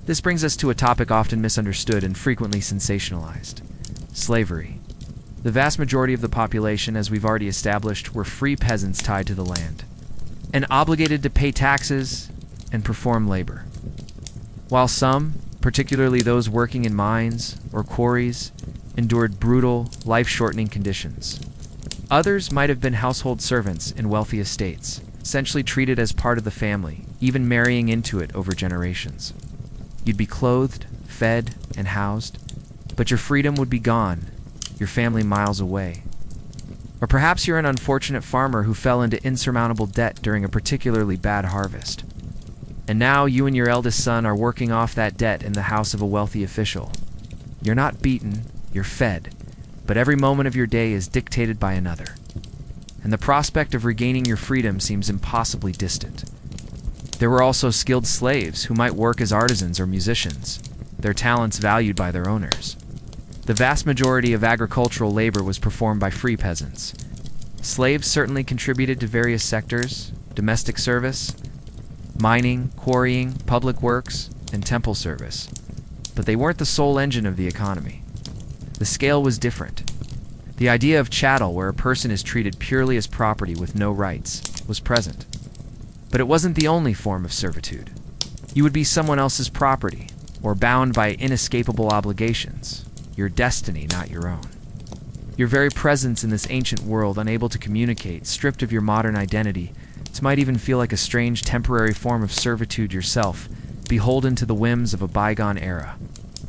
This brings us to a topic often misunderstood and frequently sensationalized: slavery. The vast majority of the population, as we've already established, were free peasants tied to the land, and obligated to pay taxes and perform labor. While some, particularly those working in mines or quarries, endured brutal, life-shortening conditions, others might have been household servants in wealthy estates, essentially treated as part of the family, even marrying into it over generations. You'd be clothed, fed, and housed, but your freedom would be gone, your family miles away. Or perhaps you're an unfortunate farmer who fell into insurmountable debt during a particularly bad harvest. And now you and your eldest son are working off that debt in the house of a wealthy official. You're not beaten, you're fed, but every moment of your day is dictated by another. And the prospect of regaining your freedom seems impossibly distant. There were also skilled slaves who might work as artisans or musicians, their talents valued by their owners. The vast majority of agricultural labor was performed by free peasants. Slaves certainly contributed to various sectors: domestic service, mining, quarrying, public works, and temple service. But they weren't the sole engine of the economy. The scale was different. The idea of chattel, where a person is treated purely as property with no rights, was present. But it wasn't the only form of servitude. You would be someone else's property, or bound by inescapable obligations, your destiny, not your own. Your very presence in this ancient world, unable to communicate, stripped of your modern identity, this might even feel like a strange temporary form of servitude yourself, beholden to the whims of a bygone era.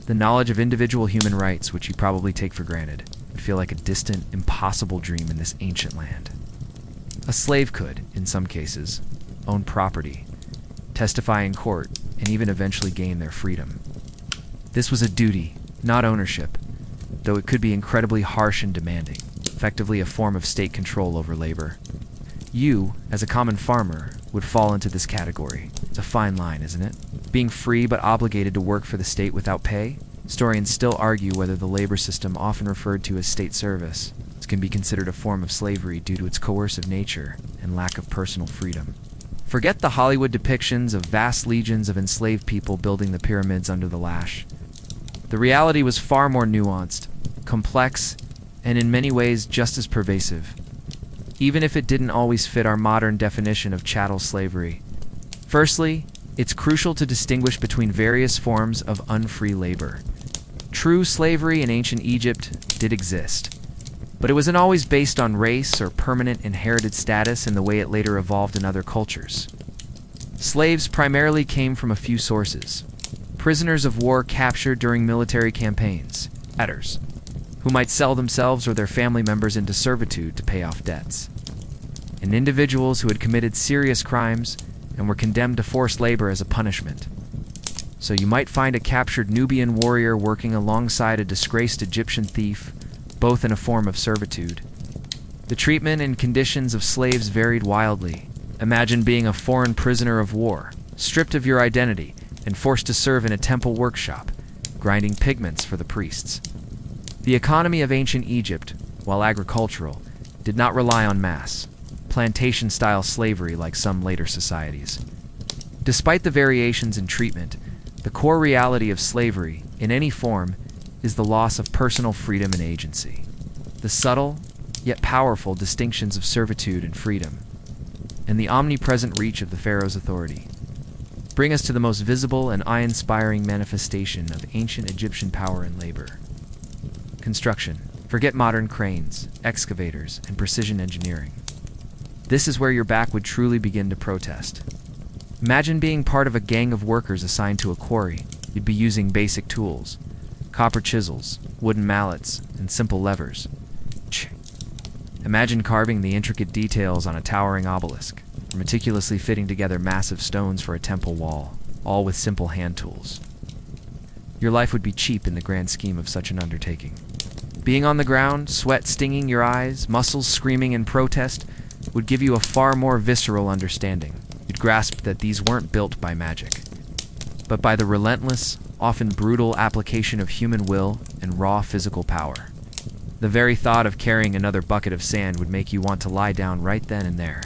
The knowledge of individual human rights, which you probably take for granted, would feel like a distant, impossible dream in this ancient land. A slave could, in some cases, own property, testify in court, and even eventually gain their freedom. This was a duty, not ownership, though it could be incredibly harsh and demanding, effectively a form of state control over labor. You, as a common farmer, would fall into this category. It's a fine line, isn't it? Being free but obligated to work for the state without pay? Historians still argue whether the labor system, often referred to as state service, can be considered a form of slavery due to its coercive nature and lack of personal freedom. Forget the Hollywood depictions of vast legions of enslaved people building the pyramids under the lash. The reality was far more nuanced, complex, and in many ways just as pervasive, even if it didn't always fit our modern definition of chattel slavery. Firstly, it's crucial to distinguish between various forms of unfree labor. True slavery in ancient Egypt did exist, but it wasn't always based on race or permanent inherited status in the way it later evolved in other cultures. Slaves primarily came from a few sources: prisoners of war captured during military campaigns, debtors, who might sell themselves or their family members into servitude to pay off debts, and individuals who had committed serious crimes and were condemned to forced labor as a punishment. So you might find a captured Nubian warrior working alongside a disgraced Egyptian thief, both in a form of servitude. The treatment and conditions of slaves varied wildly. Imagine being a foreign prisoner of war, stripped of your identity, and forced to serve in a temple workshop, grinding pigments for the priests. The economy of ancient Egypt, while agricultural, did not rely on mass, plantation-style slavery like some later societies. Despite the variations in treatment, the core reality of slavery, in any form, is the loss of personal freedom and agency. The subtle, yet powerful distinctions of servitude and freedom, and the omnipresent reach of the pharaoh's authority, bring us to the most visible and awe-inspiring manifestation of ancient Egyptian power and labor: Construction. Forget modern cranes, excavators, and precision engineering. This is where your back would truly begin to protest. Imagine being part of a gang of workers assigned to a quarry. You'd be using basic tools: copper chisels, wooden mallets, and simple levers. Imagine carving the intricate details on a towering obelisk, or meticulously fitting together massive stones for a temple wall, all with simple hand tools. Your life would be cheap in the grand scheme of such an undertaking. Being on the ground, sweat stinging your eyes, muscles screaming in protest, would give you a far more visceral understanding. You'd grasp that these weren't built by magic, but by the relentless, often brutal application of human will and raw physical power. The very thought of carrying another bucket of sand would make you want to lie down right then and there.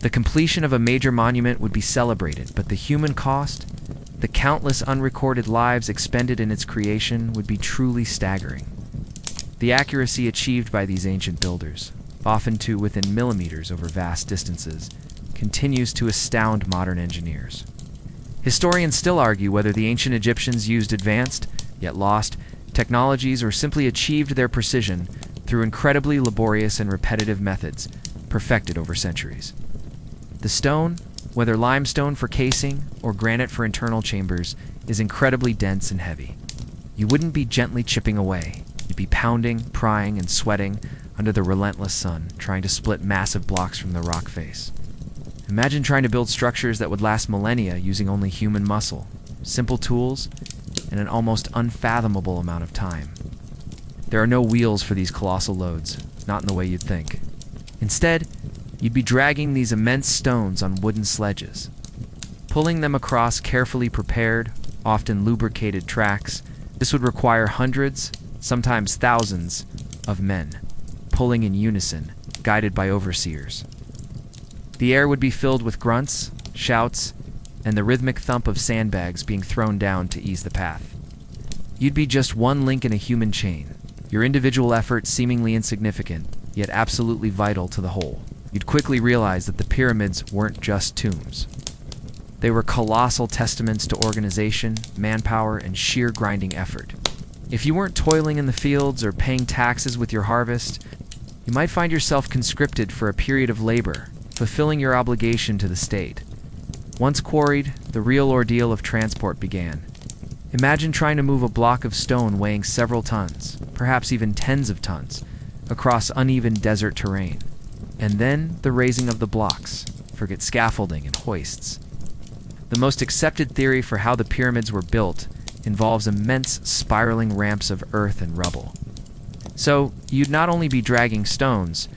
The completion of a major monument would be celebrated, but the human cost, the countless unrecorded lives expended in its creation, would be truly staggering. The accuracy achieved by these ancient builders, often to within millimeters over vast distances, continues to astound modern engineers. Historians still argue whether the ancient Egyptians used advanced, yet lost, technologies or simply achieved their precision through incredibly laborious and repetitive methods, perfected over centuries. The stone, whether limestone for casing or granite for internal chambers, is incredibly dense and heavy. You wouldn't be gently chipping away. You'd be pounding, prying, and sweating under the relentless sun, trying to split massive blocks from the rock face. Imagine trying to build structures that would last millennia using only human muscle, simple tools, and an almost unfathomable amount of time. There are no wheels for these colossal loads, not in the way you'd think. Instead, you'd be dragging these immense stones on wooden sledges, pulling them across carefully prepared, often lubricated tracks. This would require hundreds, sometimes thousands, of men, pulling in unison, guided by overseers. The air would be filled with grunts, shouts, and the rhythmic thump of sandbags being thrown down to ease the path. You'd be just one link in a human chain, your individual effort seemingly insignificant, yet absolutely vital to the whole. You'd quickly realize that the pyramids weren't just tombs. They were colossal testaments to organization, manpower, and sheer grinding effort. If you weren't toiling in the fields or paying taxes with your harvest, you might find yourself conscripted for a period of labor, fulfilling your obligation to the state. Once quarried, the real ordeal of transport began. Imagine trying to move a block of stone weighing several tons, perhaps even tens of tons, across uneven desert terrain. And then the raising of the blocks. Forget scaffolding and hoists. The most accepted theory for how the pyramids were built involves immense spiraling ramps of earth and rubble. So you'd not only be dragging stones,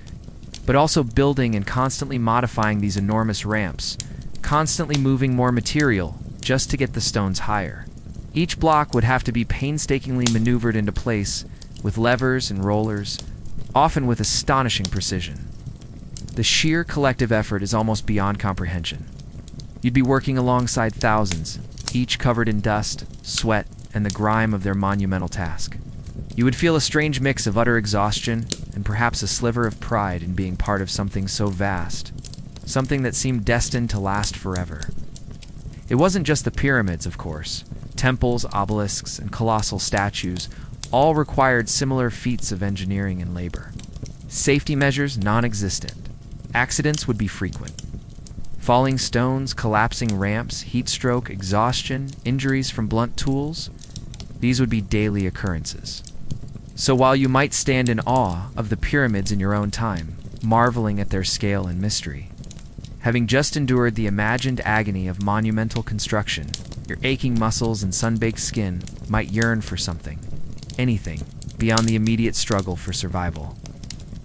but also building and constantly modifying these enormous ramps, constantly moving more material just to get the stones higher. Each block would have to be painstakingly maneuvered into place with levers and rollers, often with astonishing precision. The sheer collective effort is almost beyond comprehension. You'd be working alongside thousands, each covered in dust, sweat, and the grime of their monumental task. You would feel a strange mix of utter exhaustion and perhaps a sliver of pride in being part of something so vast, something that seemed destined to last forever. It wasn't just the pyramids, of course. Temples, obelisks, and colossal statues all required similar feats of engineering and labor. Safety measures non-existent. Accidents would be frequent. Falling stones, collapsing ramps, heat stroke, exhaustion, injuries from blunt tools, these would be daily occurrences. So while you might stand in awe of the pyramids in your own time, marveling at their scale and mystery, having just endured the imagined agony of monumental construction, your aching muscles and sun-baked skin might yearn for something, anything, beyond the immediate struggle for survival.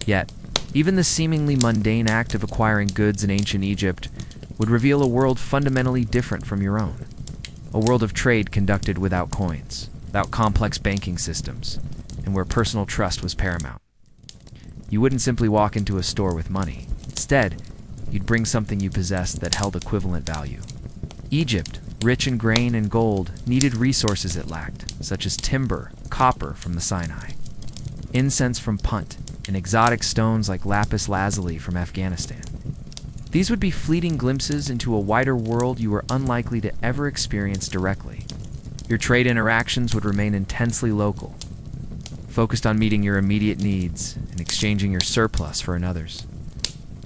Yet, even the seemingly mundane act of acquiring goods in ancient Egypt would reveal a world fundamentally different from your own. A world of trade conducted without coins, without complex banking systems, and where personal trust was paramount. You wouldn't simply walk into a store with money. Instead, you'd bring something you possessed that held equivalent value. Egypt, rich in grain and gold, needed resources it lacked, such as timber, copper from the Sinai, incense from Punt, and exotic stones like lapis lazuli from Afghanistan. These would be fleeting glimpses into a wider world you were unlikely to ever experience directly. Your trade interactions would remain intensely local. focused on meeting your immediate needs and exchanging your surplus for another's.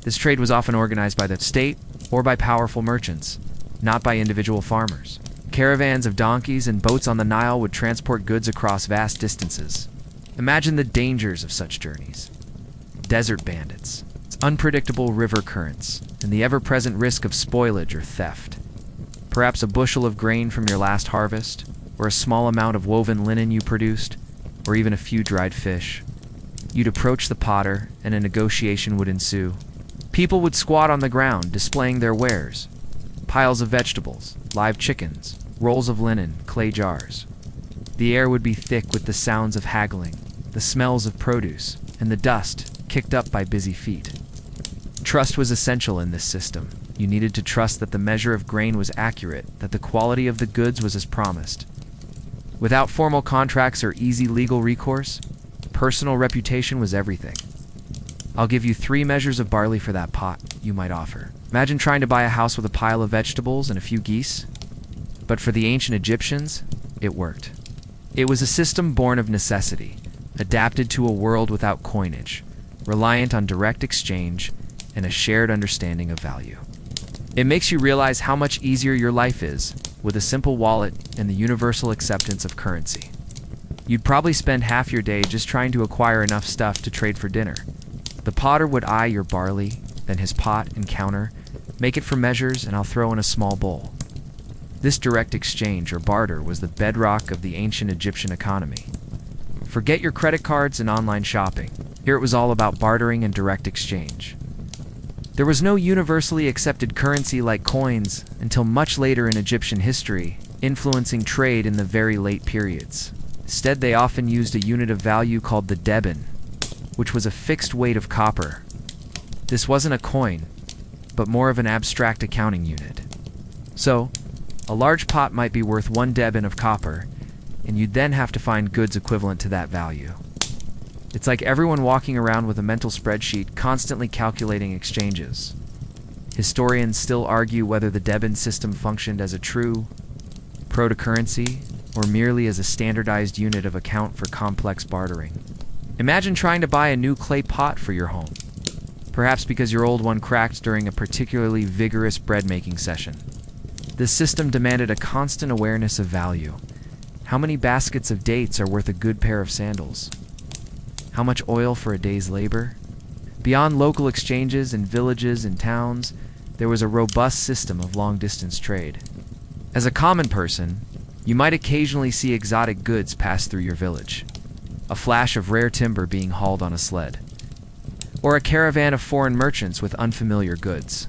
This trade was often organized by the state or by powerful merchants, not by individual farmers. Caravans of donkeys and boats on the Nile would transport goods across vast distances. Imagine the dangers of such journeys. Desert bandits, unpredictable river currents, and the ever-present risk of spoilage or theft. Perhaps a bushel of grain from your last harvest, or a small amount of woven linen you produced, or even a few dried fish. You'd approach the potter, and a negotiation would ensue. People would squat on the ground, displaying their wares. Piles of vegetables, live chickens, rolls of linen, clay jars. The air would be thick with the sounds of haggling, the smells of produce, and the dust kicked up by busy feet. Trust was essential in this system. You needed to trust that the measure of grain was accurate, that the quality of the goods was as promised. Without formal contracts or easy legal recourse, personal reputation was everything. I'll give you 3 measures of barley for that pot, you might offer. Imagine trying to buy a house with a pile of vegetables and a few geese. But for the ancient Egyptians, it worked. It was a system born of necessity, adapted to a world without coinage, reliant on direct exchange and a shared understanding of value. It makes you realize how much easier your life is with a simple wallet and the universal acceptance of currency. You'd probably spend half your day just trying to acquire enough stuff to trade for dinner. The potter would eye your barley, then his pot and counter, make it for measures, and I'll throw in a small bowl. This direct exchange or barter was the bedrock of the ancient Egyptian economy. Forget your credit cards and online shopping. Here it was all about bartering and direct exchange. There was no universally accepted currency like coins until much later in Egyptian history, influencing trade in the very late periods. Instead, they often used a unit of value called the deben, which was a fixed weight of copper. This wasn't a coin, but more of an abstract accounting unit. So, a large pot might be worth 1 deben of copper, and you'd then have to find goods equivalent to that value. It's like everyone walking around with a mental spreadsheet, constantly calculating exchanges. Historians still argue whether the deben system functioned as a true proto-currency or merely as a standardized unit of account for complex bartering. Imagine trying to buy a new clay pot for your home, perhaps because your old one cracked during a particularly vigorous bread-making session. This system demanded a constant awareness of value. How many baskets of dates are worth a good pair of sandals? How much oil for a day's labor? Beyond local exchanges in villages and towns, there was a robust system of long-distance trade. As a common person, you might occasionally see exotic goods pass through your village. A flash of rare timber being hauled on a sled, or a caravan of foreign merchants with unfamiliar goods.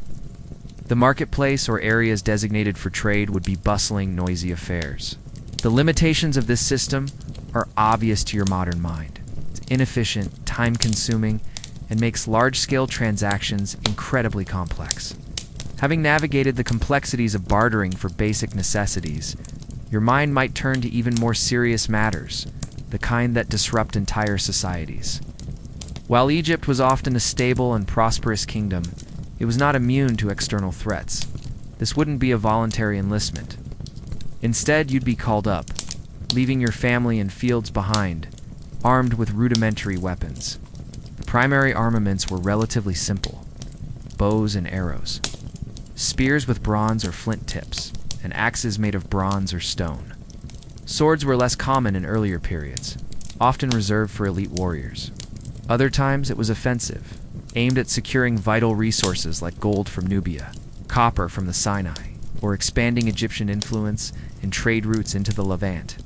The marketplace or areas designated for trade would be bustling, noisy affairs. The limitations of this system are obvious to your modern mind. It's inefficient, time-consuming, and makes large-scale transactions incredibly complex. Having navigated the complexities of bartering for basic necessities, your mind might turn to even more serious matters, the kind that disrupt entire societies. While Egypt was often a stable and prosperous kingdom, it was not immune to external threats. This wouldn't be a voluntary enlistment. Instead, you'd be called up, leaving your family and fields behind, armed with rudimentary weapons. The primary armaments were relatively simple: bows and arrows, spears with bronze or flint tips, and axes made of bronze or stone. Swords were less common in earlier periods, often reserved for elite warriors. Other times it was offensive, aimed at securing vital resources like gold from Nubia, copper from the Sinai, or expanding Egyptian influence and trade routes into the Levant.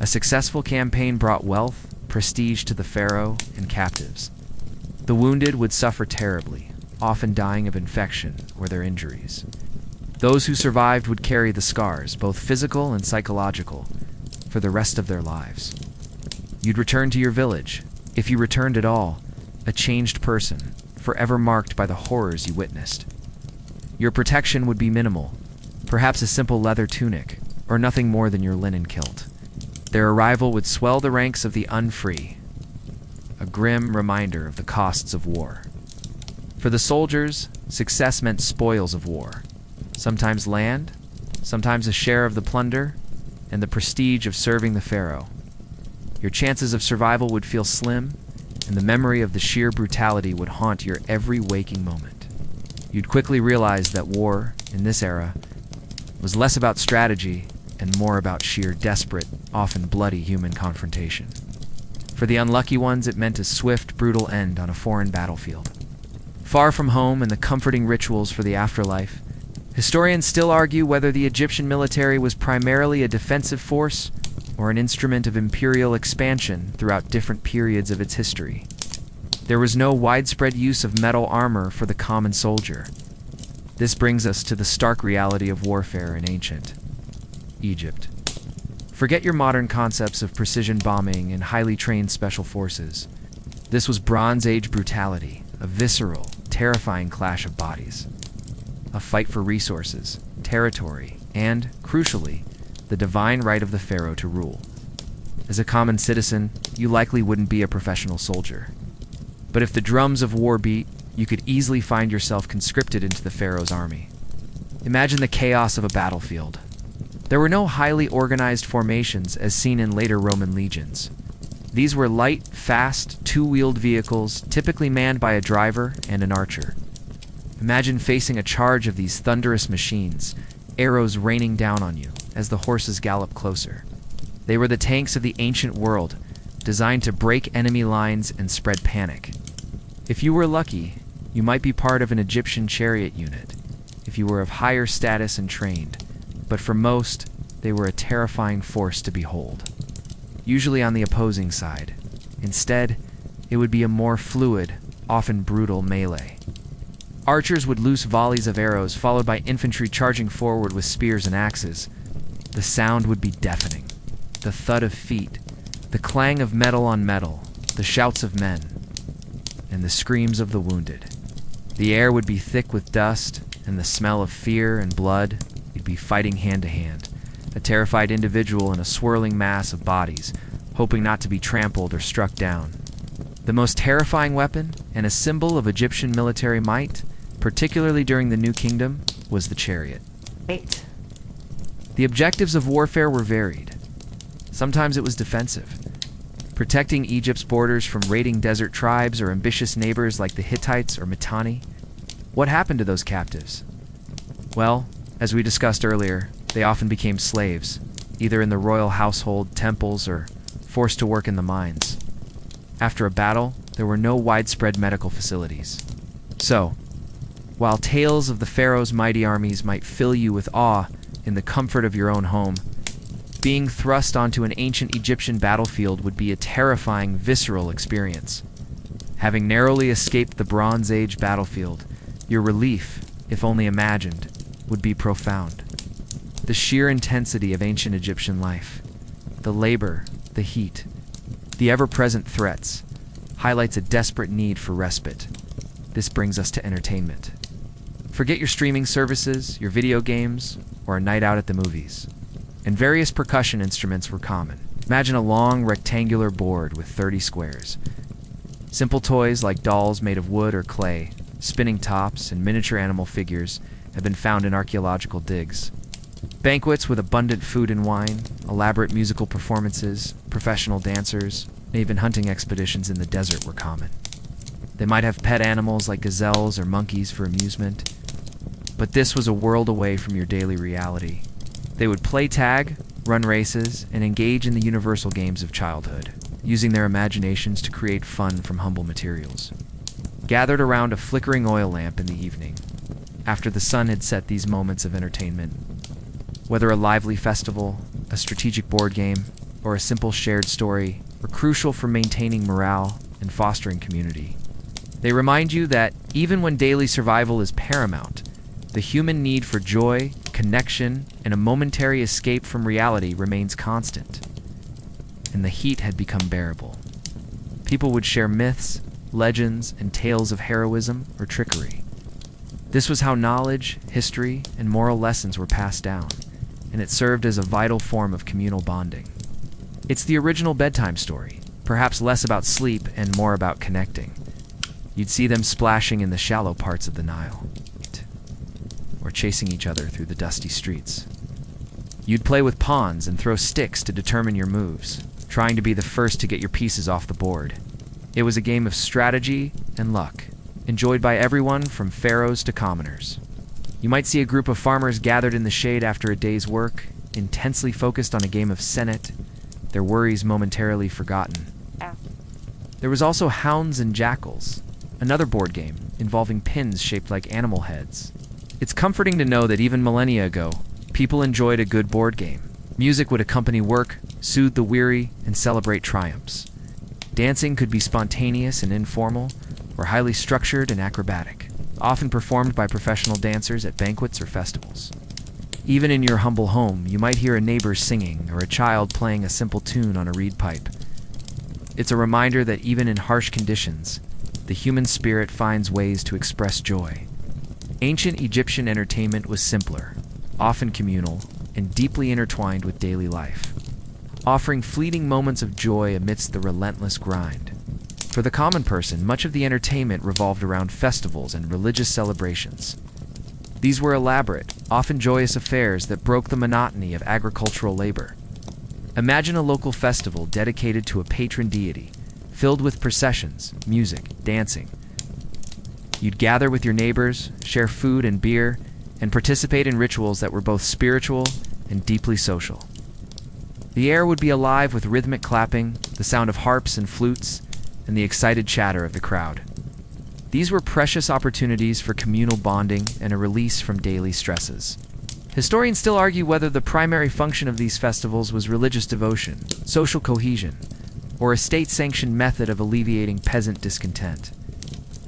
A successful campaign brought wealth, prestige to the pharaoh, and captives. The wounded would suffer terribly, often dying of infection or their injuries. Those who survived would carry the scars, both physical and psychological, for the rest of their lives. You'd return to your village, if you returned at all, a changed person, forever marked by the horrors you witnessed. Your protection would be minimal, perhaps a simple leather tunic, or nothing more than your linen kilt. Their arrival would swell the ranks of the unfree, a grim reminder of the costs of war. For the soldiers, success meant spoils of war, sometimes land, sometimes a share of the plunder, and the prestige of serving the pharaoh. Your chances of survival would feel slim, and the memory of the sheer brutality would haunt your every waking moment. You'd quickly realize that war, in this era, was less about strategy and more about sheer desperate, often bloody human confrontation. For the unlucky ones, it meant a swift, brutal end on a foreign battlefield. Far from home and the comforting rituals for the afterlife, historians still argue whether the Egyptian military was primarily a defensive force or an instrument of imperial expansion throughout different periods of its history. There was no widespread use of metal armor for the common soldier. This brings us to the stark reality of warfare in ancient Egypt. Forget your modern concepts of precision bombing and highly trained special forces. This was Bronze Age brutality, a visceral, terrifying clash of bodies. A fight for resources, territory, and, crucially, the divine right of the pharaoh to rule. As a common citizen, you likely wouldn't be a professional soldier. But if the drums of war beat, you could easily find yourself conscripted into the pharaoh's army. Imagine the chaos of a battlefield. There were no highly organized formations as seen in later Roman legions. These were light, fast, two-wheeled vehicles, typically manned by a driver and an archer. Imagine facing a charge of these thunderous machines, arrows raining down on you as the horses gallop closer. They were the tanks of the ancient world, designed to break enemy lines and spread panic. If you were lucky, you might be part of an Egyptian chariot unit, if you were of higher status and trained, but for most, they were a terrifying force to behold. Usually on the opposing side. Instead, it would be a more fluid, often brutal melee. Archers would loose volleys of arrows, followed by infantry charging forward with spears and axes. The sound would be deafening. The thud of feet, the clang of metal on metal, the shouts of men, and the screams of the wounded. The air would be thick with dust and the smell of fear and blood. You'd be fighting hand to hand, a terrified individual in a swirling mass of bodies, hoping not to be trampled or struck down. The most terrifying weapon, and a symbol of Egyptian military might, particularly during the New Kingdom, was the chariot. Wait. The objectives of warfare were varied. Sometimes it was defensive, protecting Egypt's borders from raiding desert tribes or ambitious neighbors like the Hittites or Mitanni. What happened to those captives? Well, as we discussed earlier, they often became slaves, either in the royal household, temples, or forced to work in the mines. After a battle, there were no widespread medical facilities. So, while tales of the pharaoh's mighty armies might fill you with awe in the comfort of your own home, being thrust onto an ancient Egyptian battlefield would be a terrifying, visceral experience. Having narrowly escaped the Bronze Age battlefield, your relief, if only imagined, would be profound. The sheer intensity of ancient Egyptian life, the labor, the heat, the ever-present threats, highlights a desperate need for respite. This brings us to entertainment. Forget your streaming services, your video games, or a night out at the movies. And various percussion instruments were common. Imagine a long rectangular board with 30 squares. Simple toys like dolls made of wood or clay, spinning tops, and miniature animal figures have been found in archaeological digs. Banquets with abundant food and wine, elaborate musical performances, professional dancers, and even hunting expeditions in the desert were common. They might have pet animals like gazelles or monkeys for amusement, but this was a world away from your daily reality. They would play tag, run races, and engage in the universal games of childhood, using their imaginations to create fun from humble materials. Gathered around a flickering oil lamp in the evening, after the sun had set, these moments of entertainment, whether a lively festival, a strategic board game, or a simple shared story, were crucial for maintaining morale and fostering community. They remind you that even when daily survival is paramount, the human need for joy, connection, and a momentary escape from reality remains constant. And the heat had become bearable. People would share myths, legends, and tales of heroism or trickery. This was how knowledge, history, and moral lessons were passed down, and it served as a vital form of communal bonding. It's the original bedtime story, perhaps less about sleep and more about connecting. You'd see them splashing in the shallow parts of the Nile, or chasing each other through the dusty streets. You'd play with pawns and throw sticks to determine your moves, trying to be the first to get your pieces off the board. It was a game of strategy and luck, enjoyed by everyone from pharaohs to commoners. You might see a group of farmers gathered in the shade after a day's work, intensely focused on a game of senet, their worries momentarily forgotten. There was also Hounds and Jackals, another board game involving pins shaped like animal heads. It's comforting to know that even millennia ago, people enjoyed a good board game. Music would accompany work, soothe the weary, and celebrate triumphs. Dancing could be spontaneous and informal, or highly structured and acrobatic, often performed by professional dancers at banquets or festivals. Even in your humble home, you might hear a neighbor singing or a child playing a simple tune on a reed pipe. It's a reminder that even in harsh conditions, the human spirit finds ways to express joy. Ancient Egyptian entertainment was simpler, often communal, and deeply intertwined with daily life, offering fleeting moments of joy amidst the relentless grind. For the common person, much of the entertainment revolved around festivals and religious celebrations. These were elaborate, often joyous affairs that broke the monotony of agricultural labor. Imagine a local festival dedicated to a patron deity, filled with processions, music, dancing. You'd gather with your neighbors, share food and beer, and participate in rituals that were both spiritual and deeply social. The air would be alive with rhythmic clapping, the sound of harps and flutes, and the excited chatter of the crowd. These were precious opportunities for communal bonding and a release from daily stresses. Historians still argue whether the primary function of these festivals was religious devotion, social cohesion, or a state-sanctioned method of alleviating peasant discontent.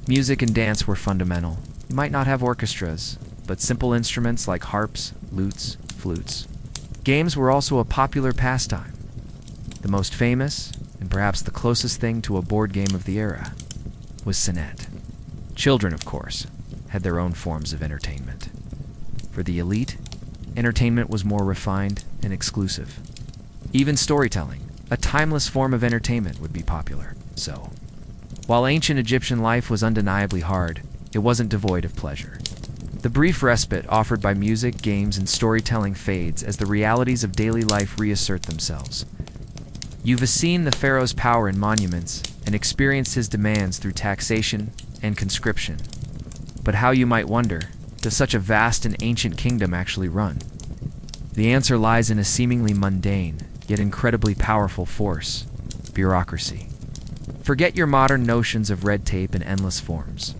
Music and dance were fundamental. You might not have orchestras, but simple instruments like harps, lutes, flutes. Games were also a popular pastime. The most famous, and perhaps the closest thing to a board game of the era, was senet. Children, of course, had their own forms of entertainment. For the elite, entertainment was more refined and exclusive. Even storytelling, a timeless form of entertainment, would be popular. So, while ancient Egyptian life was undeniably hard, it wasn't devoid of pleasure. The brief respite offered by music, games, and storytelling fades as the realities of daily life reassert themselves. You've seen the pharaoh's power in monuments and experienced his demands through taxation and conscription. But how, you might wonder, does such a vast and ancient kingdom actually run? The answer lies in a seemingly mundane, yet incredibly powerful force: bureaucracy. Forget your modern notions of red tape and endless forms.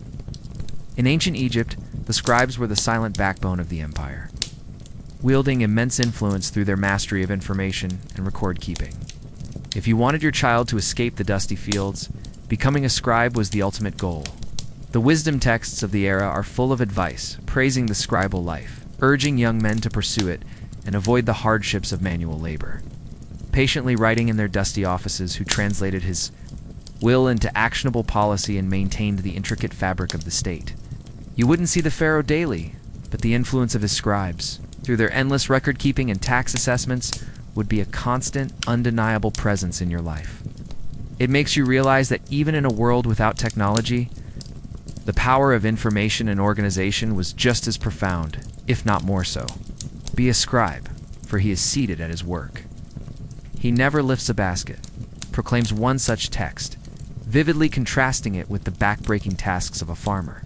In ancient Egypt, the scribes were the silent backbone of the empire, wielding immense influence through their mastery of information and record-keeping. If you wanted your child to escape the dusty fields, becoming a scribe was the ultimate goal. The wisdom texts of the era are full of advice, praising the scribal life, urging young men to pursue it and avoid the hardships of manual labor. Patiently writing in their dusty offices, who translated his will into actionable policy and maintained the intricate fabric of the state. You wouldn't see the pharaoh daily, but the influence of his scribes, through their endless record-keeping and tax assessments, would be a constant, undeniable presence in your life. It makes you realize that even in a world without technology, the power of information and organization was just as profound, if not more so. Be a scribe, for he is seated at his work. He never lifts a basket, proclaims one such text, vividly contrasting it with the back-breaking tasks of a farmer.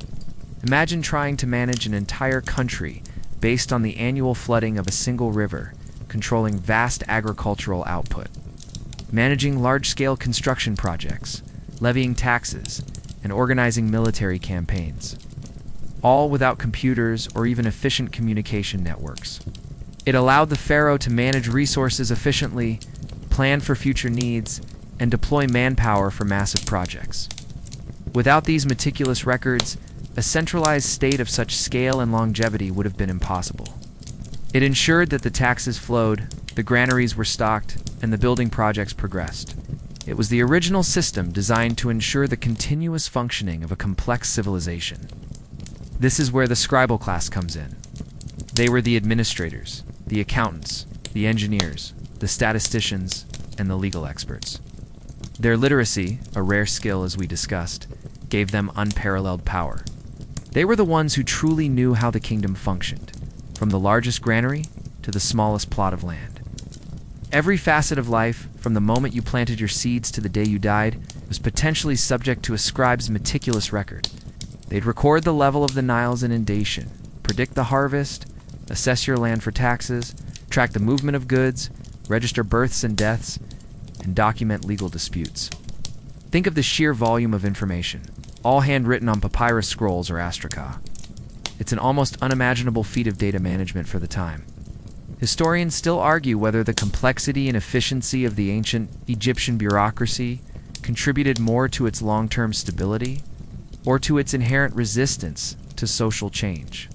Imagine trying to manage an entire country based on the annual flooding of a single river, controlling vast agricultural output, managing large-scale construction projects, levying taxes, and organizing military campaigns, all without computers or even efficient communication networks. It allowed the pharaoh to manage resources efficiently, plan for future needs, and deploy manpower for massive projects. Without these meticulous records, a centralized state of such scale and longevity would have been impossible. It ensured that the taxes flowed, the granaries were stocked, and the building projects progressed. It was the original system designed to ensure the continuous functioning of a complex civilization. This is where the scribal class comes in. They were the administrators, the accountants, the engineers, the statisticians, and the legal experts. Their literacy, a rare skill as we discussed, gave them unparalleled power. They were the ones who truly knew how the kingdom functioned, from the largest granary to the smallest plot of land. Every facet of life, from the moment you planted your seeds to the day you died, was potentially subject to a scribe's meticulous record. They'd record the level of the Nile's inundation, predict the harvest, assess your land for taxes, track the movement of goods, register births and deaths, and document legal disputes. Think of the sheer volume of information, all handwritten on papyrus scrolls or astraca. It's an almost unimaginable feat of data management for the time. Historians still argue whether the complexity and efficiency of the ancient Egyptian bureaucracy contributed more to its long-term stability or to its inherent resistance to social change.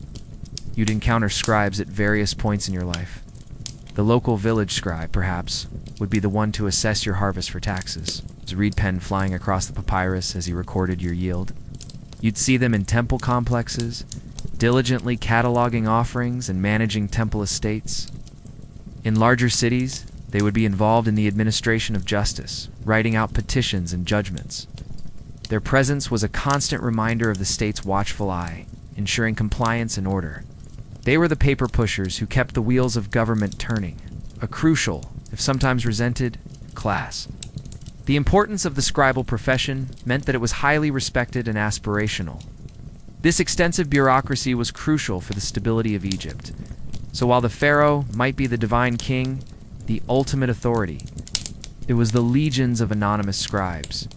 You'd encounter scribes at various points in your life. The local village scribe, perhaps, would be the one to assess your harvest for taxes, his reed pen flying across the papyrus as he recorded your yield. You'd see them in temple complexes, diligently cataloging offerings and managing temple estates. In larger cities, they would be involved in the administration of justice, writing out petitions and judgments. Their presence was a constant reminder of the state's watchful eye, ensuring compliance and order. They were the paper pushers who kept the wheels of government turning, a crucial, if sometimes resented, class. The importance of the scribal profession meant that it was highly respected and aspirational. This extensive bureaucracy was crucial for the stability of Egypt. So while the pharaoh might be the divine king, the ultimate authority, it was the legions of anonymous scribes.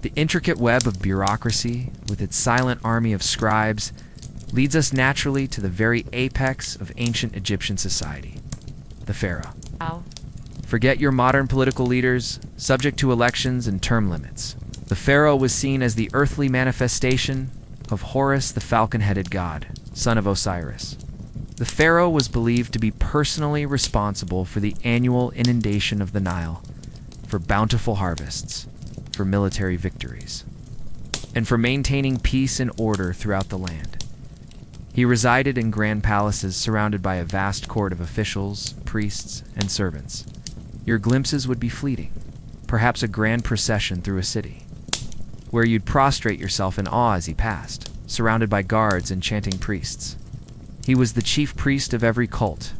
The intricate web of bureaucracy, with its silent army of scribes, leads us naturally to the very apex of ancient Egyptian society, the pharaoh. Wow. Forget your modern political leaders, subject to elections and term limits. The pharaoh was seen as the earthly manifestation of Horus, the falcon-headed god, son of Osiris. The pharaoh was believed to be personally responsible for the annual inundation of the Nile, for bountiful harvests, for military victories, and for maintaining peace and order throughout the land. He resided in grand palaces surrounded by a vast court of officials, priests, and servants. Your glimpses would be fleeting, perhaps a grand procession through a city, where you'd prostrate yourself in awe as he passed, surrounded by guards and chanting priests. He was the chief priest of every cult,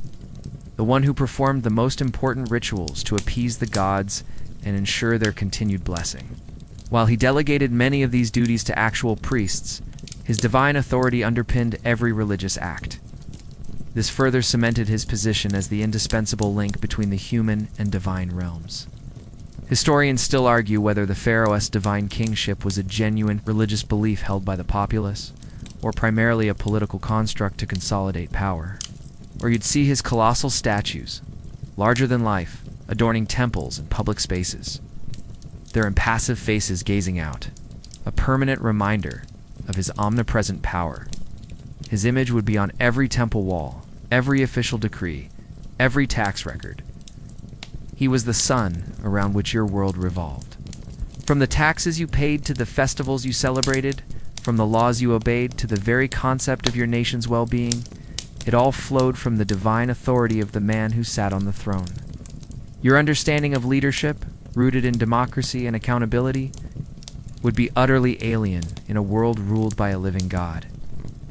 the one who performed the most important rituals to appease the gods and ensure their continued blessing. While he delegated many of these duties to actual priests, his divine authority underpinned every religious act. This further cemented his position as the indispensable link between the human and divine realms. Historians still argue whether the pharaoh's divine kingship was a genuine religious belief held by the populace, or primarily a political construct to consolidate power. Or you'd see his colossal statues, larger than life, adorning temples and public spaces, their impassive faces gazing out, a permanent reminder of his omnipresent power. His image would be on every temple wall, every official decree, every tax record. He was the sun around which your world revolved. From the taxes you paid to the festivals you celebrated, from the laws you obeyed to the very concept of your nation's well-being, it all flowed from the divine authority of the man who sat on the throne. Your understanding of leadership, rooted in democracy and accountability, would be utterly alien in a world ruled by a living God.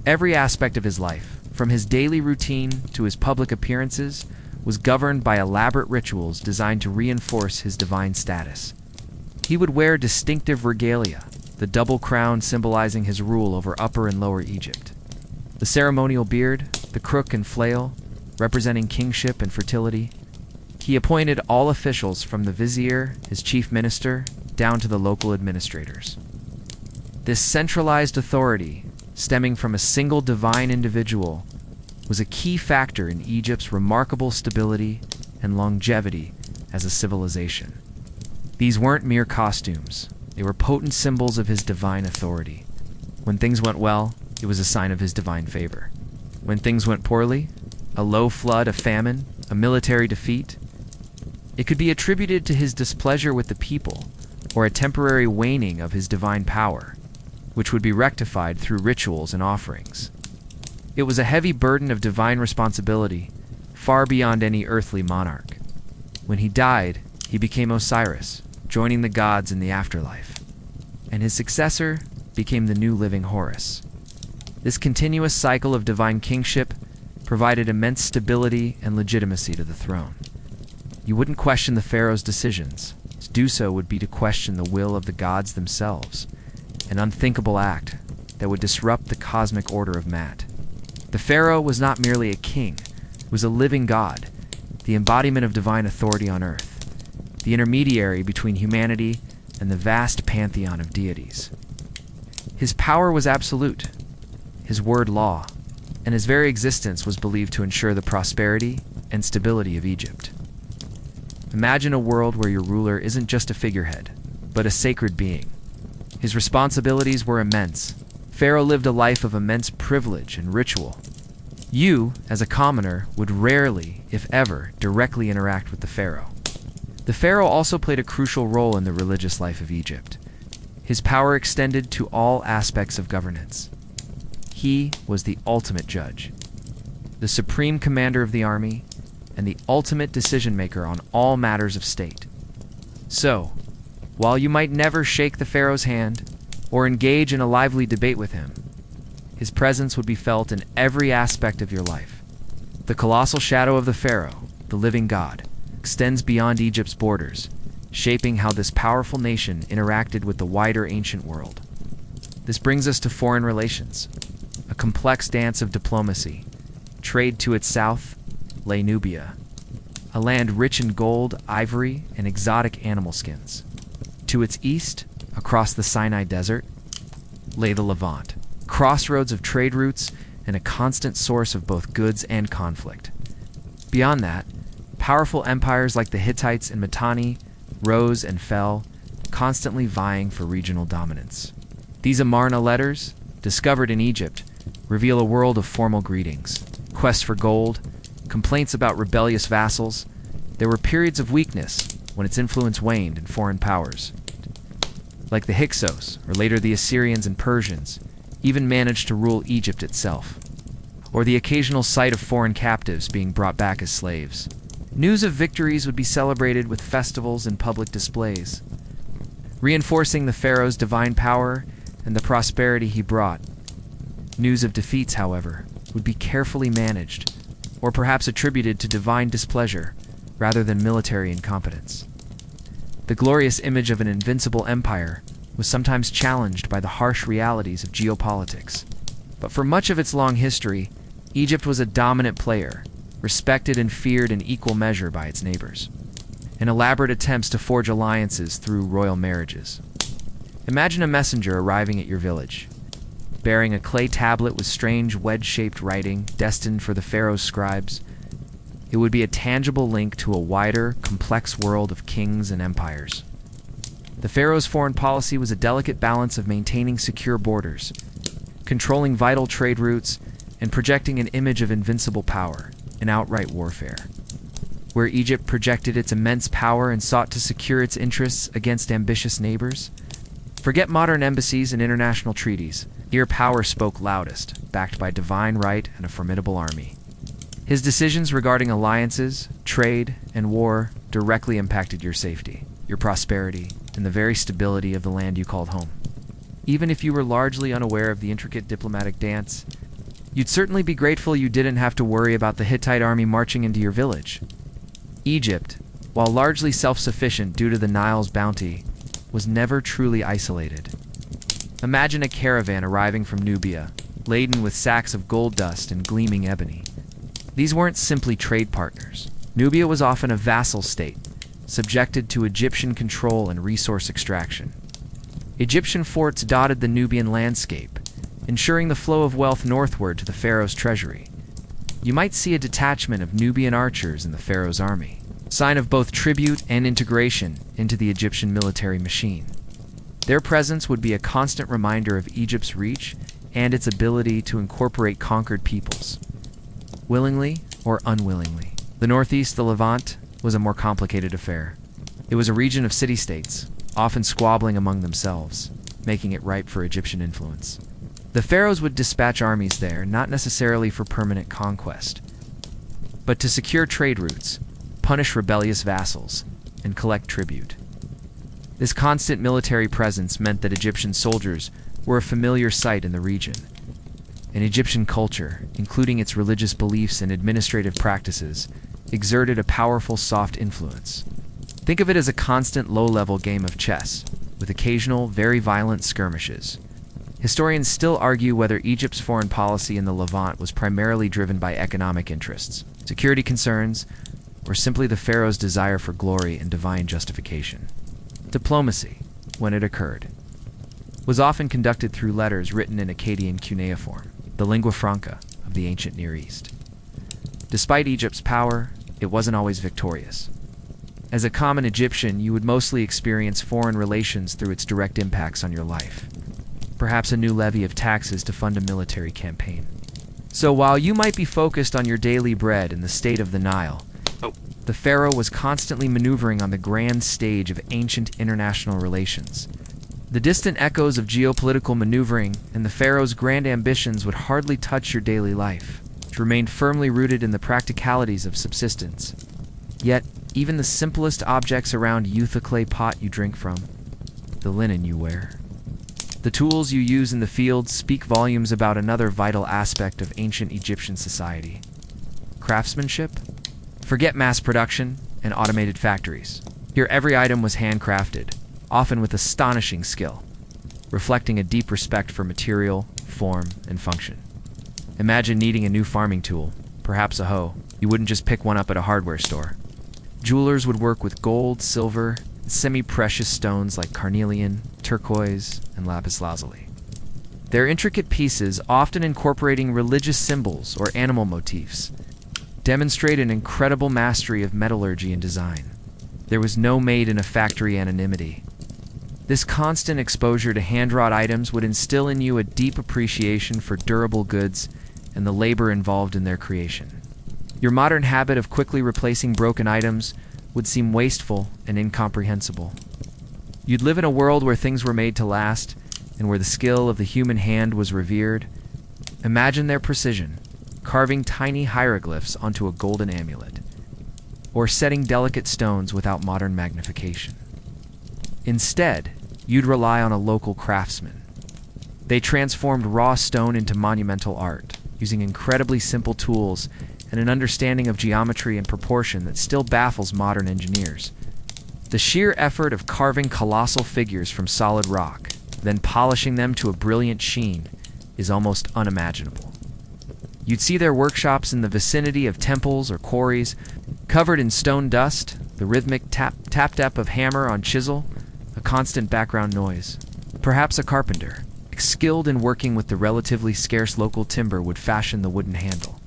Every aspect of his life, from his daily routine to his public appearances, was governed by elaborate rituals designed to reinforce his divine status. He would wear distinctive regalia, the double crown symbolizing his rule over Upper and Lower Egypt. The ceremonial beard, the crook and flail, representing kingship and fertility. He appointed all officials from the vizier, his chief minister, down to the local administrators. This centralized authority, stemming from a single divine individual, was a key factor in Egypt's remarkable stability and longevity as a civilization. These weren't mere costumes. They were potent symbols of his divine authority. When things went well, it was a sign of his divine favor. When things went poorly, a low flood, a famine, a military defeat, it could be attributed to his displeasure with the people or a temporary waning of his divine power, which would be rectified through rituals and offerings. It was a heavy burden of divine responsibility, far beyond any earthly monarch. When he died, he became Osiris, joining the gods in the afterlife, and his successor became the new living Horus. This continuous cycle of divine kingship provided immense stability and legitimacy to the throne. You wouldn't question the pharaoh's decisions. To do so would be to question the will of the gods themselves, an unthinkable act that would disrupt the cosmic order of Maat. The pharaoh was not merely a king, he was a living god, the embodiment of divine authority on earth, the intermediary between humanity and the vast pantheon of deities. His power was absolute, his word law, and his very existence was believed to ensure the prosperity and stability of Egypt. Imagine a world where your ruler isn't just a figurehead, but a sacred being. His responsibilities were immense. Pharaoh lived a life of immense privilege and ritual. You, as a commoner, would rarely, if ever, directly interact with the pharaoh. The pharaoh also played a crucial role in the religious life of Egypt. His power extended to all aspects of governance. He was the ultimate judge, the supreme commander of the army, and the ultimate decision-maker on all matters of state. So, while you might never shake the pharaoh's hand or engage in a lively debate with him, his presence would be felt in every aspect of your life. The colossal shadow of the pharaoh, the living god, extends beyond Egypt's borders, shaping how this powerful nation interacted with the wider ancient world. This brings us to foreign relations, a complex dance of diplomacy. Trade to its south lay Nubia, a land rich in gold, ivory, and exotic animal skins. To its east, across the Sinai Desert, lay the Levant, crossroads of trade routes and a constant source of both goods and conflict. Beyond that, powerful empires like the Hittites and Mitanni rose and fell, constantly vying for regional dominance. These Amarna letters, discovered in Egypt, reveal a world of formal greetings, quests for gold, complaints about rebellious vassals. There were periods of weakness when its influence waned in foreign powers. Like the Hyksos, or later the Assyrians and Persians, even managed to rule Egypt itself, or the occasional sight of foreign captives being brought back as slaves. News of victories would be celebrated with festivals and public displays, reinforcing the pharaoh's divine power and the prosperity he brought. News of defeats, however, would be carefully managed, or perhaps attributed to divine displeasure rather than military incompetence. The glorious image of an invincible empire was sometimes challenged by the harsh realities of geopolitics. But for much of its long history, Egypt was a dominant player, respected and feared in equal measure by its neighbors, and elaborate attempts to forge alliances through royal marriages. Imagine a messenger arriving at your village, bearing a clay tablet with strange wedge-shaped writing destined for the pharaoh's scribes. It would be a tangible link to a wider, complex world of kings and empires. The pharaoh's foreign policy was a delicate balance of maintaining secure borders, controlling vital trade routes, and projecting an image of invincible power in outright warfare. Where Egypt projected its immense power and sought to secure its interests against ambitious neighbors, forget modern embassies and international treaties. Here power spoke loudest, backed by divine right and a formidable army. His decisions regarding alliances, trade, and war directly impacted your safety, your prosperity, and the very stability of the land you called home. Even if you were largely unaware of the intricate diplomatic dance, you'd certainly be grateful you didn't have to worry about the Hittite army marching into your village. Egypt, while largely self-sufficient due to the Nile's bounty, was never truly isolated. Imagine a caravan arriving from Nubia, laden with sacks of gold dust and gleaming ebony. These weren't simply trade partners. Nubia was often a vassal state, subjected to Egyptian control and resource extraction. Egyptian forts dotted the Nubian landscape, ensuring the flow of wealth northward to the pharaoh's treasury. You might see a detachment of Nubian archers in the pharaoh's army, sign of both tribute and integration into the Egyptian military machine. Their presence would be a constant reminder of Egypt's reach and its ability to incorporate conquered peoples, willingly or unwillingly. The northeast, the Levant, was a more complicated affair. It was a region of city-states, often squabbling among themselves, making it ripe for Egyptian influence. The pharaohs would dispatch armies there, not necessarily for permanent conquest, but to secure trade routes, punish rebellious vassals, and collect tribute. This constant military presence meant that Egyptian soldiers were a familiar sight in the region. And Egyptian culture, including its religious beliefs and administrative practices, exerted a powerful soft influence. Think of it as a constant low-level game of chess, with occasional, very violent skirmishes. Historians still argue whether Egypt's foreign policy in the Levant was primarily driven by economic interests, security concerns, or simply the pharaoh's desire for glory and divine justification. Diplomacy, when it occurred, was often conducted through letters written in Akkadian cuneiform, the lingua franca of the ancient Near East. Despite Egypt's power, it wasn't always victorious. As a common Egyptian, you would mostly experience foreign relations through its direct impacts on your life. Perhaps a new levy of taxes to fund a military campaign. So while you might be focused on your daily bread in the state of the Nile, the pharaoh was constantly maneuvering on the grand stage of ancient international relations. The distant echoes of geopolitical maneuvering and the pharaoh's grand ambitions would hardly touch your daily life, which remained firmly rooted in the practicalities of subsistence. Yet, even the simplest objects around you, the clay pot you drink from, the linen you wear, the tools you use in the field speak volumes about another vital aspect of ancient Egyptian society: craftsmanship. Forget mass production and automated factories. Here every item was handcrafted, often with astonishing skill, reflecting a deep respect for material, form, and function. Imagine needing a new farming tool, perhaps a hoe. You wouldn't just pick one up at a hardware store. Jewelers would work with gold, silver, and semi-precious stones like carnelian, turquoise, and lapis lazuli. Their intricate pieces, often incorporating religious symbols or animal motifs, demonstrate an incredible mastery of metallurgy and design. There was no made-in-a-factory anonymity. This constant exposure to hand-wrought items would instill in you a deep appreciation for durable goods and the labor involved in their creation. Your modern habit of quickly replacing broken items would seem wasteful and incomprehensible. You'd live in a world where things were made to last and where the skill of the human hand was revered. Imagine their precision, carving tiny hieroglyphs onto a golden amulet, or setting delicate stones without modern magnification. Instead, you'd rely on a local craftsman. They transformed raw stone into monumental art, using incredibly simple tools and an understanding of geometry and proportion that still baffles modern engineers. The sheer effort of carving colossal figures from solid rock, then polishing them to a brilliant sheen, is almost unimaginable. You'd see their workshops in the vicinity of temples or quarries, covered in stone dust, the rhythmic tap-tap of hammer on chisel, a constant background noise. Perhaps a carpenter, skilled in working with the relatively scarce local timber, would fashion the wooden handle.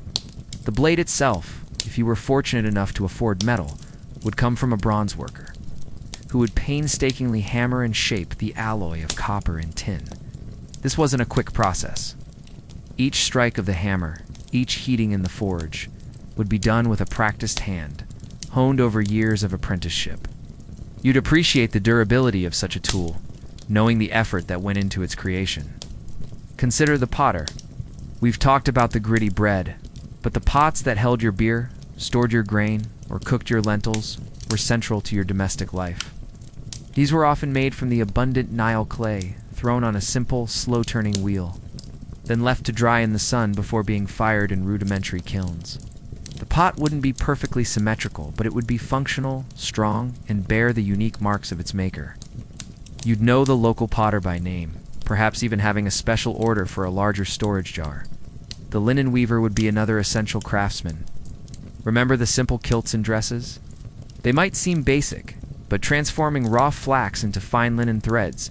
The blade itself, if you were fortunate enough to afford metal, would come from a bronze worker, who would painstakingly hammer and shape the alloy of copper and tin. This wasn't a quick process. Each strike of the hammer, each heating in the forge, would be done with a practiced hand, honed over years of apprenticeship. You'd appreciate the durability of such a tool, knowing the effort that went into its creation. Consider the potter. We've talked about the gritty bread, but the pots that held your beer, stored your grain, or cooked your lentils were central to your domestic life. These were often made from the abundant Nile clay, thrown on a simple, slow-turning wheel, then left to dry in the sun before being fired in rudimentary kilns. The pot wouldn't be perfectly symmetrical, but it would be functional, strong, and bear the unique marks of its maker. You'd know the local potter by name, perhaps even having a special order for a larger storage jar. The linen weaver would be another essential craftsman. Remember the simple kilts and dresses? They might seem basic, but transforming raw flax into fine linen threads,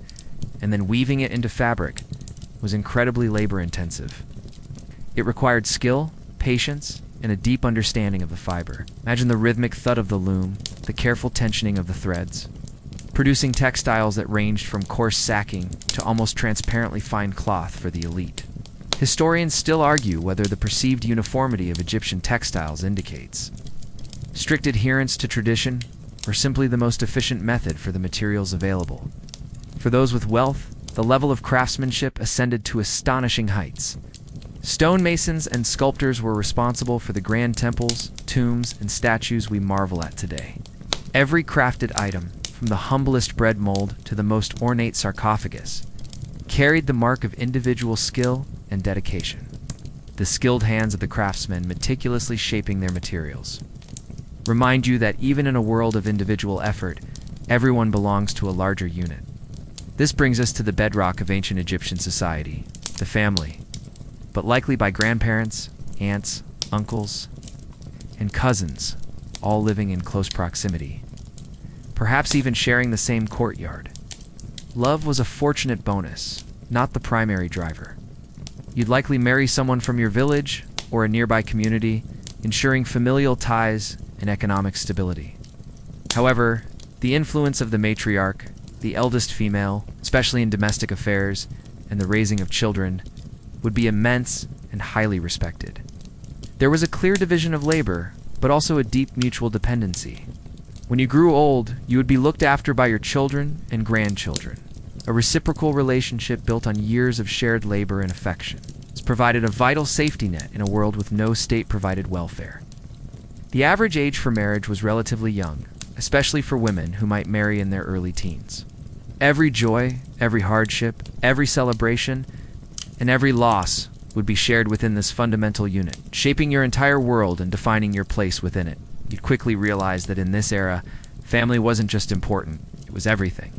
and then weaving it into fabric, was incredibly labor-intensive. It required skill, patience, and a deep understanding of the fiber. Imagine the rhythmic thud of the loom, the careful tensioning of the threads, producing textiles that ranged from coarse sacking to almost transparently fine cloth for the elite. Historians still argue whether the perceived uniformity of Egyptian textiles indicates strict adherence to tradition or simply the most efficient method for the materials available. For those with wealth, the level of craftsmanship ascended to astonishing heights. Stonemasons and sculptors were responsible for the grand temples, tombs, and statues we marvel at today. Every crafted item, from the humblest bread mold to the most ornate sarcophagus, carried the mark of individual skill and dedication. The skilled hands of the craftsmen meticulously shaping their materials. remind you that even in a world of individual effort, everyone belongs to a larger unit. This brings us to the bedrock of ancient Egyptian society, the family, but likely by grandparents, aunts, uncles, and cousins, all living in close proximity, perhaps even sharing the same courtyard. Love was a fortunate bonus, not the primary driver. You'd likely marry someone from your village or a nearby community, ensuring familial ties and economic stability. However, the influence of the matriarch, the eldest female, especially in domestic affairs and the raising of children, would be immense and highly respected. There was a clear division of labor, but also a deep mutual dependency. When you grew old, you would be looked after by your children and grandchildren. A reciprocal relationship built on years of shared labor and affection. This provided a vital safety net in a world with no state-provided welfare. The average age for marriage was relatively young, especially for women who might marry in their early teens. Every joy, every hardship, every celebration, and every loss would be shared within this fundamental unit, shaping your entire world and defining your place within it. You'd quickly realize that in this era, family wasn't just important, it was everything.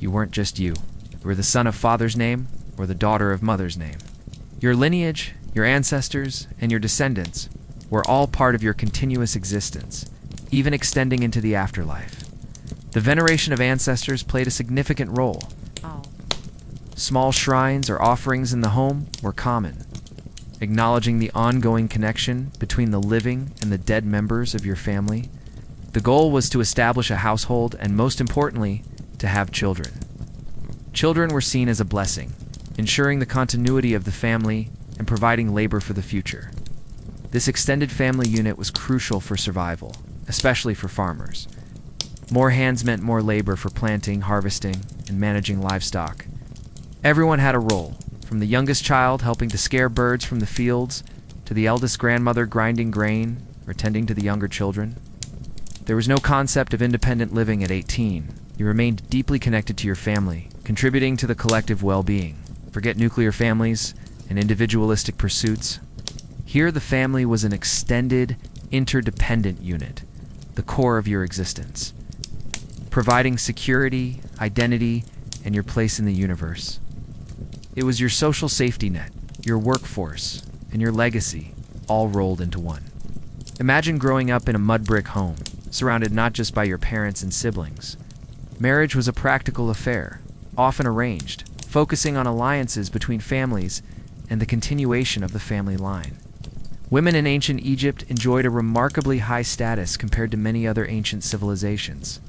You weren't just you. You were the son of father's name or the daughter of mother's name. Your lineage, your ancestors, and your descendants were all part of your continuous existence, even extending into the afterlife. The veneration of ancestors played a significant role. Small shrines or offerings in the home were common, acknowledging the ongoing connection between the living and the dead members of your family. The goal was to establish a household and, most importantly, to have children. Children were seen as a blessing, ensuring the continuity of the family and providing labor for the future. This extended family unit was crucial for survival, especially for farmers. More hands meant more labor for planting, harvesting, and managing livestock. Everyone had a role, from the youngest child helping to scare birds from the fields, to the eldest grandmother grinding grain or tending to the younger children. There was no concept of independent living at 18. You remained deeply connected to your family, contributing to the collective well-being. Forget nuclear families and individualistic pursuits. Here the family was an extended, interdependent unit, the core of your existence, providing security, identity, and your place in the universe. It was your social safety net, your workforce, and your legacy, all rolled into one. Imagine growing up in a mud brick home, surrounded not just by your parents and siblings. Marriage was a practical affair, often arranged, focusing on alliances between families and the continuation of the family line. Women in ancient Egypt enjoyed a remarkably high status compared to many other ancient civilizations.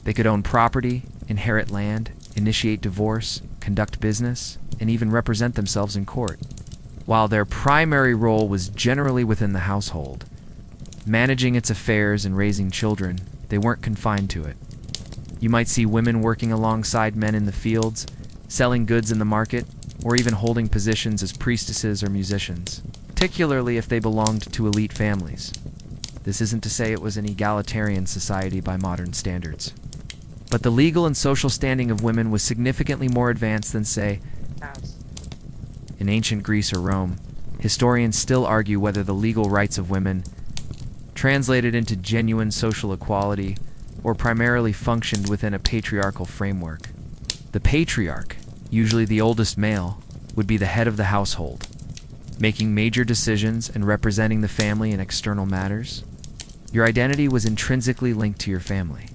They could own property, inherit land, initiate divorce, conduct business, and even represent themselves in court. While their primary role was generally within the household, managing its affairs and raising children, they weren't confined to it. You might see women working alongside men in the fields, selling goods in the market, or even holding positions as priestesses or musicians, particularly if they belonged to elite families. This isn't to say it was an egalitarian society by modern standards. But the legal and social standing of women was significantly more advanced than, say, in ancient Greece or Rome. Historians still argue whether the legal rights of women translated into genuine social equality or primarily functioned within a patriarchal framework. The patriarch, usually the oldest male, would be the head of the household, making major decisions and representing the family in external matters. Your identity was intrinsically linked to your family.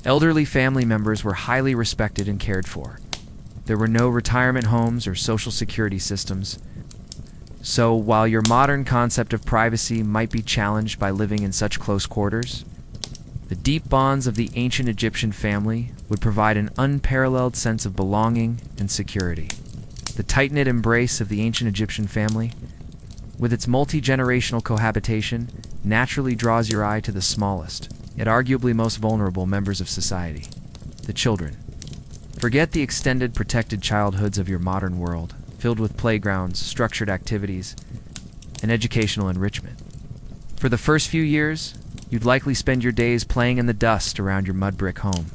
Elderly family members were highly respected and cared for. There were no retirement homes or social security systems. So, while your modern concept of privacy might be challenged by living in such close quarters, the deep bonds of the ancient Egyptian family would provide an unparalleled sense of belonging and security. The tight-knit embrace of the ancient Egyptian family, with its multi-generational cohabitation, naturally draws your eye to the smallest, yet arguably most vulnerable members of society, the children. Forget the extended protected childhoods of your modern world, filled with playgrounds, structured activities, and educational enrichment. For the first few years, you'd likely spend your days playing in the dust around your mud brick home,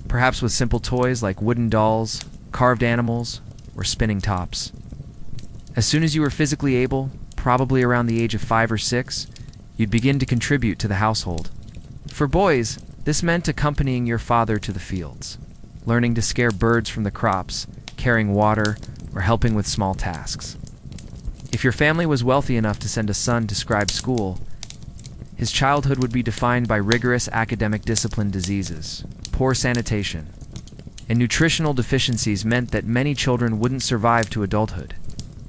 perhaps with simple toys like wooden dolls, carved animals, or spinning tops. As soon as you were physically able, probably around the age of 5 or 6, You'd begin to contribute to the household. For boys, this meant accompanying your father to the fields, learning to scare birds from the crops, carrying water, or helping with small tasks. If your family was wealthy enough to send a son to scribe school, his childhood would be defined by rigorous academic discipline diseases, poor sanitation, and nutritional deficiencies meant that many children wouldn't survive to adulthood.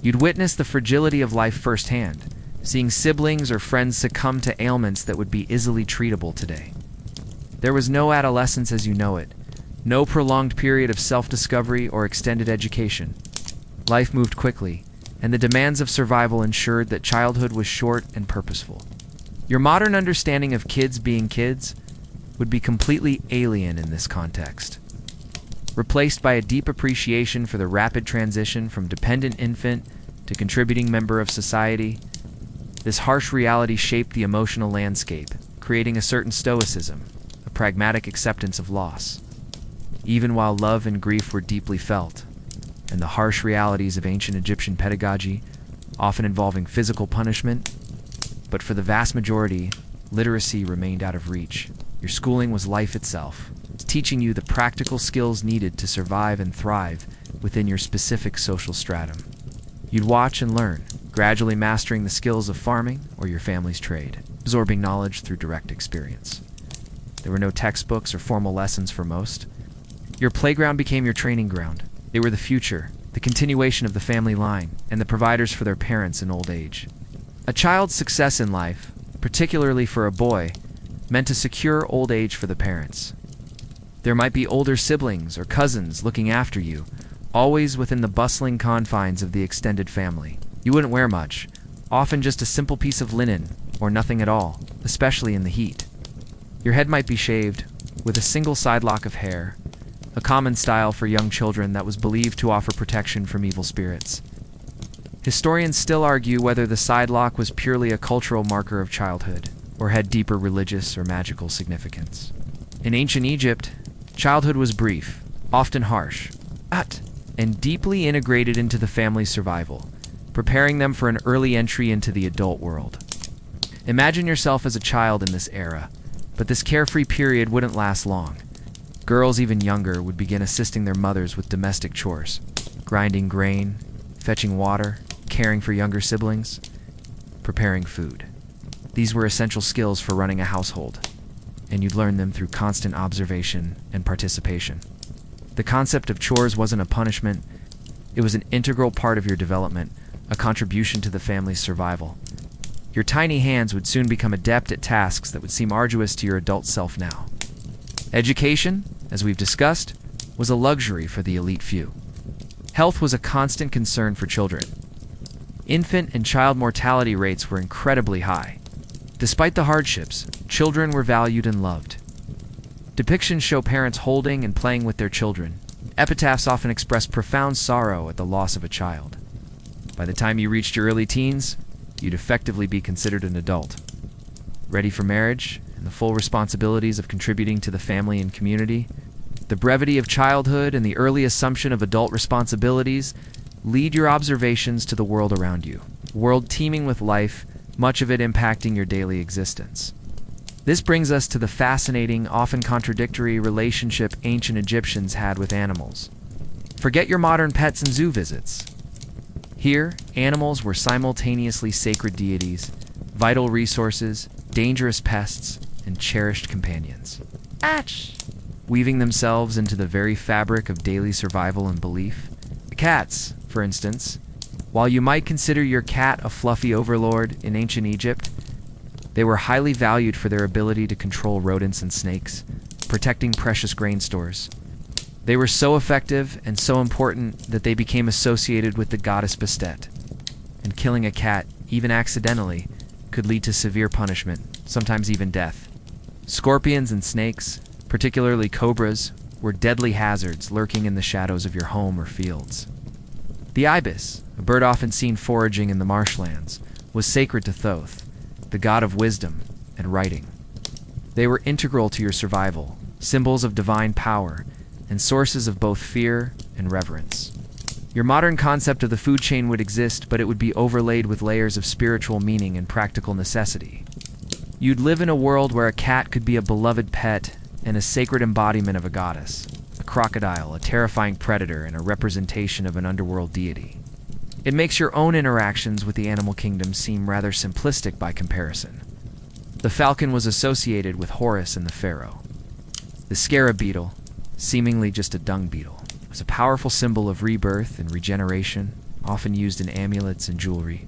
You'd witness the fragility of life firsthand, seeing siblings or friends succumb to ailments that would be easily treatable today. There was no adolescence as you know it, no prolonged period of self-discovery or extended education. Life moved quickly, and the demands of survival ensured that childhood was short and purposeful. Your modern understanding of kids being kids would be completely alien in this context, replaced by a deep appreciation for the rapid transition from dependent infant to contributing member of society. This harsh reality shaped the emotional landscape, creating a certain stoicism, a pragmatic acceptance of loss. Even while love and grief were deeply felt, and the harsh realities of ancient Egyptian pedagogy, often involving physical punishment, but for the vast majority, literacy remained out of reach. Your schooling was life itself, teaching you the practical skills needed to survive and thrive within your specific social stratum. You'd watch and learn, gradually mastering the skills of farming or your family's trade, absorbing knowledge through direct experience. There were no textbooks or formal lessons for most. Your playground became your training ground. They were the future, the continuation of the family line, and the providers for their parents in old age. A child's success in life, particularly for a boy, meant a secure old age for the parents. There might be older siblings or cousins looking after you, always within the bustling confines of the extended family. You wouldn't wear much, often just a simple piece of linen or nothing at all, especially in the heat. Your head might be shaved, with a single side lock of hair, a common style for young children that was believed to offer protection from evil spirits. Historians still argue whether the side lock was purely a cultural marker of childhood, or had deeper religious or magical significance. In ancient Egypt, childhood was brief, often harsh, and deeply integrated into the family's survival, preparing them for an early entry into the adult world. Imagine yourself as a child in this era, but this carefree period wouldn't last long. Girls even younger would begin assisting their mothers with domestic chores, grinding grain, fetching water, caring for younger siblings, preparing food. These were essential skills for running a household, and you'd learn them through constant observation and participation. The concept of chores wasn't a punishment, it was an integral part of your development, a contribution to the family's survival. Your tiny hands would soon become adept at tasks that would seem arduous to your adult self now. Education, as we've discussed, was a luxury for the elite few. Health was a constant concern for children. Infant and child mortality rates were incredibly high. Despite the hardships, children were valued and loved. Depictions show parents holding and playing with their children. Epitaphs often express profound sorrow at the loss of a child. By the time you reached your early teens, you'd effectively be considered an adult, ready for marriage and the full responsibilities of contributing to the family and community. The brevity of childhood and the early assumption of adult responsibilities lead your observations to the world around you, a world teeming with life, much of it impacting your daily existence. This brings us to the fascinating, often contradictory relationship ancient Egyptians had with animals. Forget your modern pets and zoo visits. Here, animals were simultaneously sacred deities, vital resources, dangerous pests, and cherished companions. Weaving themselves into the very fabric of daily survival and belief. Cats, for instance, while you might consider your cat a fluffy overlord in ancient Egypt, they were highly valued for their ability to control rodents and snakes, protecting precious grain stores. They were so effective and so important that they became associated with the goddess Bastet, and killing a cat, even accidentally, could lead to severe punishment, sometimes even death. Scorpions and snakes, particularly cobras, were deadly hazards lurking in the shadows of your home or fields. The ibis, a bird often seen foraging in the marshlands, was sacred to Thoth, the god of wisdom and writing. They were integral to your survival, symbols of divine power, and sources of both fear and reverence. Your modern concept of the food chain would exist, but it would be overlaid with layers of spiritual meaning and practical necessity. You'd live in a world where a cat could be a beloved pet and a sacred embodiment of a goddess, a crocodile, a terrifying predator, and a representation of an underworld deity. It makes your own interactions with the animal kingdom seem rather simplistic by comparison. The falcon was associated with Horus and the pharaoh. The scarab beetle, seemingly just a dung beetle, was a powerful symbol of rebirth and regeneration, often used in amulets and jewelry.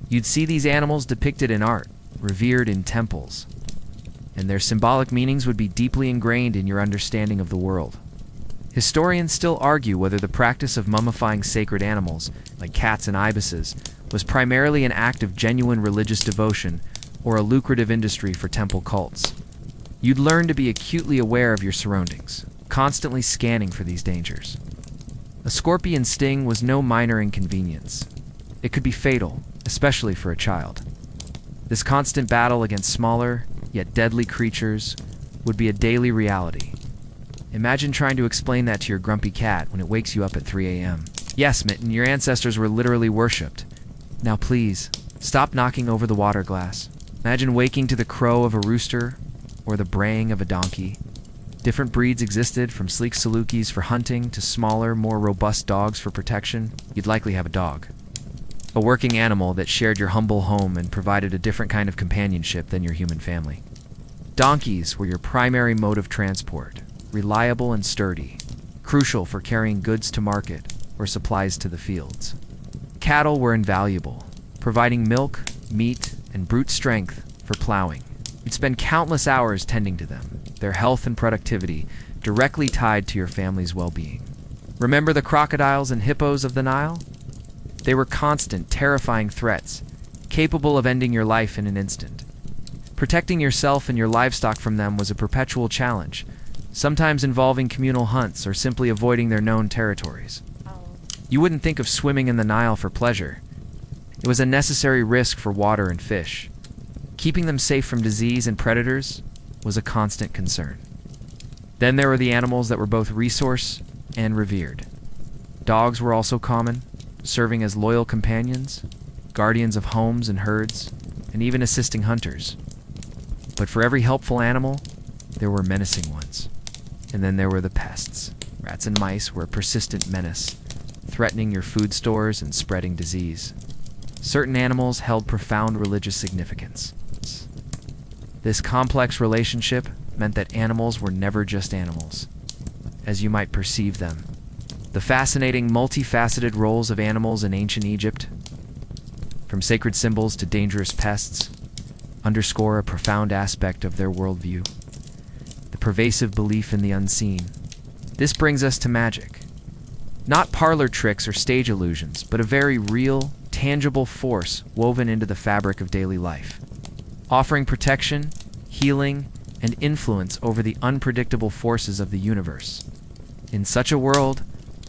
You'd see these animals depicted in art, revered in temples, and their symbolic meanings would be deeply ingrained in your understanding of the world. Historians still argue whether the practice of mummifying sacred animals, like cats and ibises, was primarily an act of genuine religious devotion or a lucrative industry for temple cults. You'd learn to be acutely aware of your surroundings, constantly scanning for these dangers. A scorpion sting was no minor inconvenience. It could be fatal, especially for a child. This constant battle against smaller, yet deadly creatures would be a daily reality. Imagine trying to explain that to your grumpy cat when it wakes you up at 3 a.m. Yes, Mitten, your ancestors were literally worshipped. Now please, stop knocking over the water glass. Imagine waking to the crow of a rooster or the braying of a donkey. Different breeds existed, from sleek Salukis for hunting to smaller, more robust dogs for protection. You'd likely have a dog. A working animal that shared your humble home and provided a different kind of companionship than your human family. Donkeys were your primary mode of transport, reliable and sturdy, crucial for carrying goods to market or supplies to the fields. Cattle were invaluable, providing milk, meat, and brute strength for plowing. You'd spend countless hours tending to them, their health and productivity directly tied to your family's well-being. Remember the crocodiles and hippos of the Nile? They were constant, terrifying threats, capable of ending your life in an instant. Protecting yourself and your livestock from them was a perpetual challenge, sometimes involving communal hunts or simply avoiding their known territories. You wouldn't think of swimming in the Nile for pleasure. It was a necessary risk for water and fish. Keeping them safe from disease and predators was a constant concern. Then there were the animals that were both resource and revered. Dogs were also common, serving as loyal companions, guardians of homes and herds, and even assisting hunters. But for every helpful animal, there were menacing ones. And then there were the pests. Rats and mice were a persistent menace, threatening your food stores and spreading disease. Certain animals held profound religious significance. This complex relationship meant that animals were never just animals, as you might perceive them. The fascinating, multifaceted roles of animals in ancient Egypt, from sacred symbols to dangerous pests, underscore a profound aspect of their worldview. The pervasive belief in the unseen. This brings us to magic. Not parlor tricks or stage illusions, but a very real, tangible force woven into the fabric of daily life, offering protection, healing, and influence over the unpredictable forces of the universe. In such a world,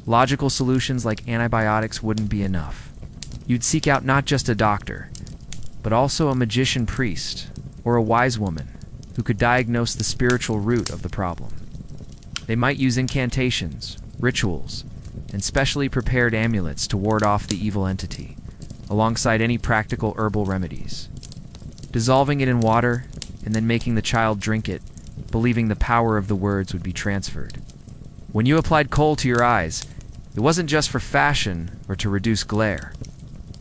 logical solutions like antibiotics wouldn't be enough. You'd seek out not just a doctor, but also a magician priest or a wise woman who could diagnose the spiritual root of the problem. They might use incantations, rituals, and specially prepared amulets to ward off the evil entity, alongside any practical herbal remedies. Dissolving it in water and then making the child drink it, believing the power of the words would be transferred. When you applied kohl to your eyes, it wasn't just for fashion or to reduce glare.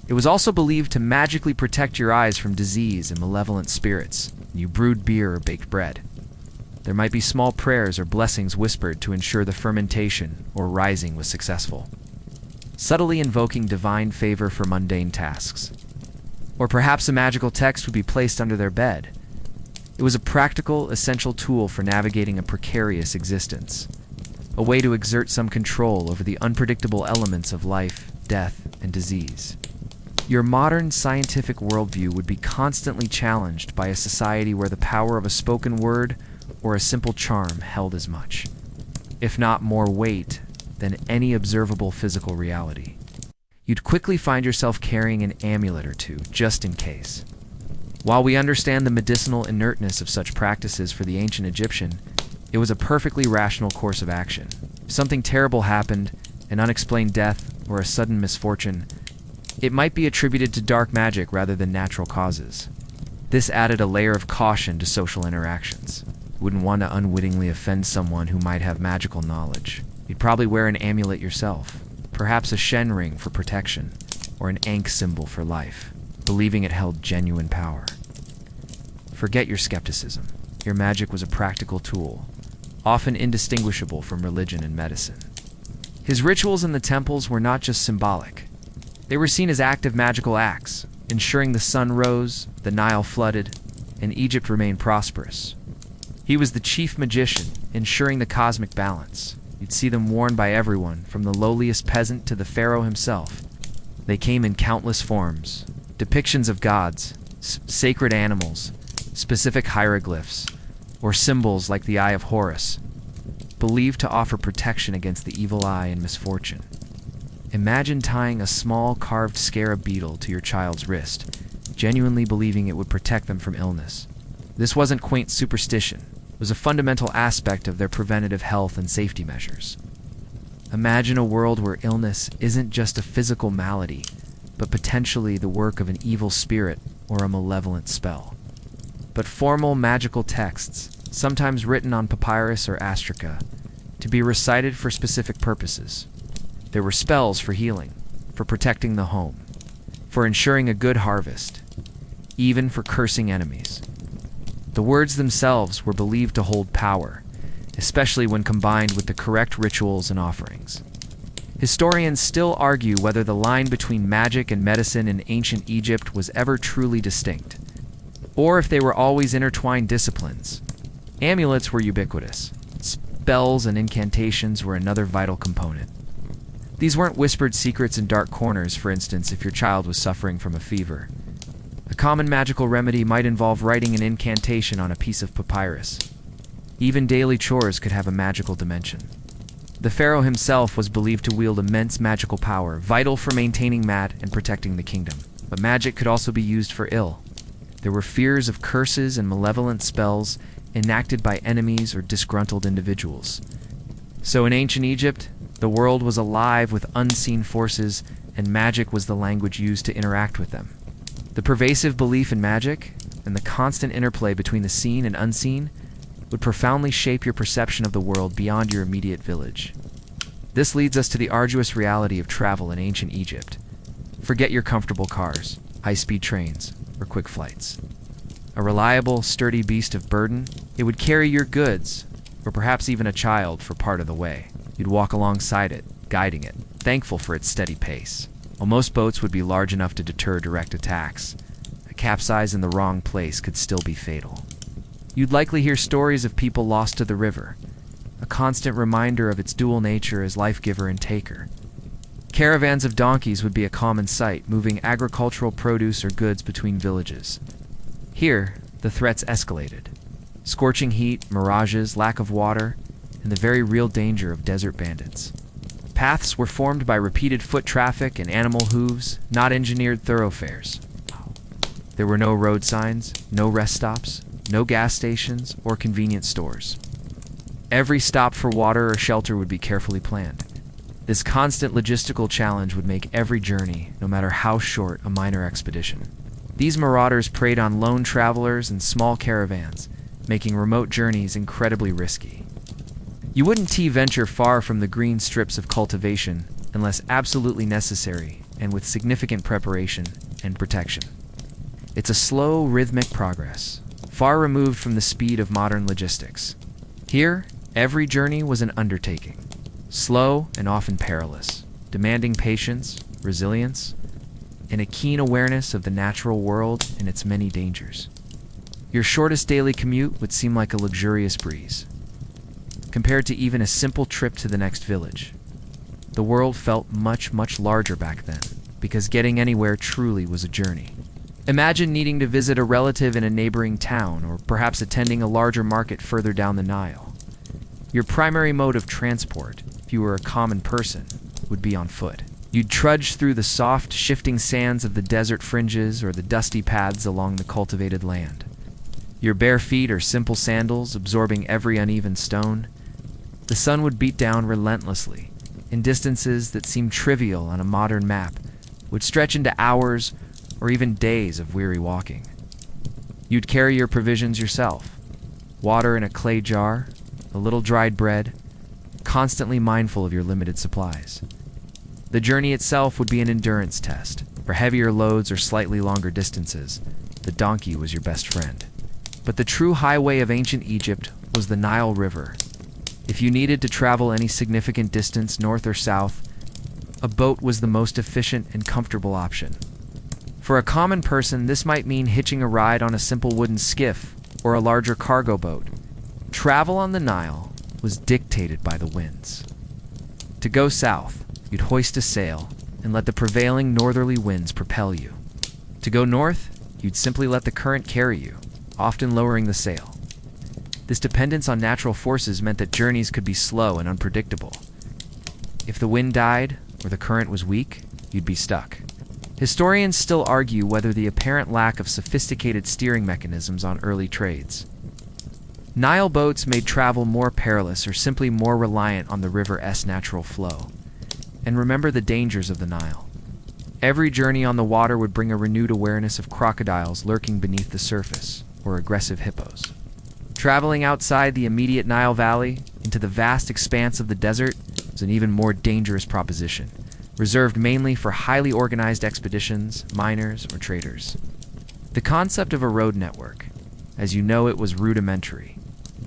It was also believed to magically protect your eyes from disease and malevolent spirits when you brewed beer or baked bread. There might be small prayers or blessings whispered to ensure the fermentation or rising was successful, subtly invoking divine favor for mundane tasks. Or perhaps a magical text would be placed under their bed. It was a practical, essential tool for navigating a precarious existence, a way to exert some control over the unpredictable elements of life, death, and disease. Your modern scientific worldview would be constantly challenged by a society where the power of a spoken word or a simple charm held as much, if not more weight, than any observable physical reality. You'd quickly find yourself carrying an amulet or two, just in case. While we understand the medicinal inertness of such practices for the ancient Egyptian, it was a perfectly rational course of action. If something terrible happened, an unexplained death, or a sudden misfortune, it might be attributed to dark magic rather than natural causes. This added a layer of caution to social interactions. You wouldn't want to unwittingly offend someone who might have magical knowledge. You'd probably wear an amulet yourself, perhaps a Shen ring for protection, or an Ankh symbol for life, believing it held genuine power. Forget your skepticism. Your magic was a practical tool, often indistinguishable from religion and medicine. His rituals in the temples were not just symbolic. They were seen as active magical acts, ensuring the sun rose, the Nile flooded, and Egypt remained prosperous. He was the chief magician, ensuring the cosmic balance. You'd see them worn by everyone, from the lowliest peasant to the pharaoh himself. They came in countless forms, depictions of gods, sacred animals, specific hieroglyphs, or symbols like the Eye of Horus, believed to offer protection against the evil eye and misfortune. Imagine tying a small carved scarab beetle to your child's wrist, genuinely believing it would protect them from illness. This wasn't quaint superstition. It was a fundamental aspect of their preventative health and safety measures. Imagine a world where illness isn't just a physical malady, but potentially the work of an evil spirit or a malevolent spell. But formal magical texts, sometimes written on papyrus or astraca, to be recited for specific purposes. There were spells for healing, for protecting the home, for ensuring a good harvest, even for cursing enemies. The words themselves were believed to hold power, especially when combined with the correct rituals and offerings. Historians still argue whether the line between magic and medicine in ancient Egypt was ever truly distinct, or if they were always intertwined disciplines. Amulets were ubiquitous. Spells and incantations were another vital component. These weren't whispered secrets in dark corners, for instance, if your child was suffering from a fever. A common magical remedy might involve writing an incantation on a piece of papyrus. Even daily chores could have a magical dimension. The pharaoh himself was believed to wield immense magical power, vital for maintaining and protecting the kingdom. But magic could also be used for ill. There were fears of curses and malevolent spells enacted by enemies or disgruntled individuals. So in ancient Egypt, the world was alive with unseen forces, and magic was the language used to interact with them. The pervasive belief in magic, and the constant interplay between the seen and unseen, would profoundly shape your perception of the world beyond your immediate village. This leads us to the arduous reality of travel in ancient Egypt. Forget your comfortable cars, high-speed trains, or quick flights. A reliable, sturdy beast of burden, it would carry your goods, or perhaps even a child, for part of the way. You'd walk alongside it, guiding it, thankful for its steady pace. While most boats would be large enough to deter direct attacks, a capsize in the wrong place could still be fatal. You'd likely hear stories of people lost to the river, a constant reminder of its dual nature as life-giver and taker. Caravans of donkeys would be a common sight, moving agricultural produce or goods between villages. Here, the threats escalated. Scorching heat, mirages, lack of water, and the very real danger of desert bandits. Paths were formed by repeated foot traffic and animal hooves, not engineered thoroughfares. There were no road signs, no rest stops, no gas stations, or convenience stores. Every stop for water or shelter would be carefully planned. This constant logistical challenge would make every journey, no matter how short, a minor expedition. These marauders preyed on lone travelers and small caravans, making remote journeys incredibly risky. You wouldn't venture far from the green strips of cultivation unless absolutely necessary and with significant preparation and protection. It's a slow, rhythmic progress, far removed from the speed of modern logistics. Here, every journey was an undertaking, slow and often perilous, demanding patience, resilience, and a keen awareness of the natural world and its many dangers. Your shortest daily commute would seem like a luxurious breeze, compared to even a simple trip to the next village. The world felt much, much larger back then, because getting anywhere truly was a journey. Imagine needing to visit a relative in a neighboring town, or perhaps attending a larger market further down the Nile. Your primary mode of transport, if you were a common person, would be on foot. You'd trudge through the soft, shifting sands of the desert fringes or the dusty paths along the cultivated land. Your bare feet or simple sandals absorbing every uneven stone. The sun would beat down relentlessly, in distances that seemed trivial on a modern map, would stretch into hours or even days of weary walking. You'd carry your provisions yourself. Water in a clay jar, a little dried bread, constantly mindful of your limited supplies. The journey itself would be an endurance test. For heavier loads or slightly longer distances, the donkey was your best friend. But the true highway of ancient Egypt was the Nile River. If you needed to travel any significant distance north or south, a boat was the most efficient and comfortable option. For a common person, this might mean hitching a ride on a simple wooden skiff or a larger cargo boat. Travel on the Nile was dictated by the winds. To go south, you'd hoist a sail and let the prevailing northerly winds propel you. To go north, you'd simply let the current carry you, often lowering the sail. This dependence on natural forces meant that journeys could be slow and unpredictable. If the wind died or the current was weak, you'd be stuck. Historians still argue whether the apparent lack of sophisticated steering mechanisms on early trades. Nile boats made travel more perilous or simply more reliant on the river's natural flow. And remember the dangers of the Nile. Every journey on the water would bring a renewed awareness of crocodiles lurking beneath the surface, or aggressive hippos. Traveling outside the immediate Nile Valley into the vast expanse of the desert was an even more dangerous proposition, reserved mainly for highly organized expeditions, miners, or traders. The concept of a road network, as you know it, was rudimentary.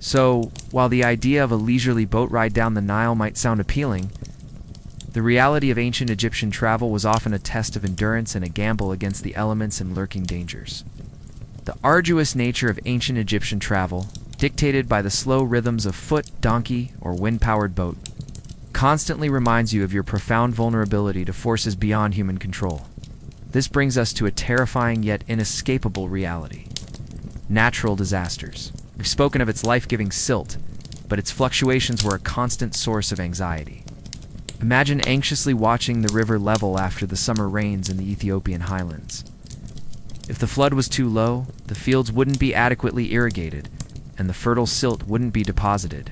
So, while the idea of a leisurely boat ride down the Nile might sound appealing, the reality of ancient Egyptian travel was often a test of endurance and a gamble against the elements and lurking dangers. The arduous nature of ancient Egyptian travel, dictated by the slow rhythms of foot, donkey, or wind-powered boat, constantly reminds you of your profound vulnerability to forces beyond human control. This brings us to a terrifying yet inescapable reality: natural disasters. We've spoken of its life-giving silt, but its fluctuations were a constant source of anxiety. Imagine anxiously watching the river level after the summer rains in the Ethiopian highlands. If the flood was too low, the fields wouldn't be adequately irrigated, and the fertile silt wouldn't be deposited.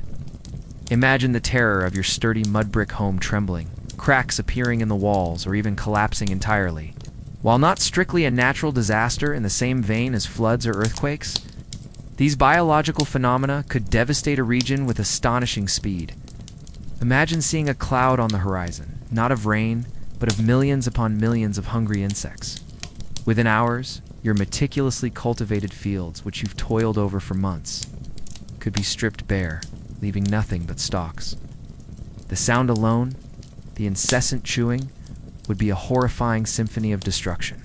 Imagine the terror of your sturdy mud brick home trembling, cracks appearing in the walls, or even collapsing entirely. While not strictly a natural disaster in the same vein as floods or earthquakes, these biological phenomena could devastate a region with astonishing speed. Imagine seeing a cloud on the horizon, not of rain, but of millions upon millions of hungry insects. Within hours, your meticulously cultivated fields, which you've toiled over for months, could be stripped bare, leaving nothing but stalks. The sound alone, the incessant chewing, would be a horrifying symphony of destruction.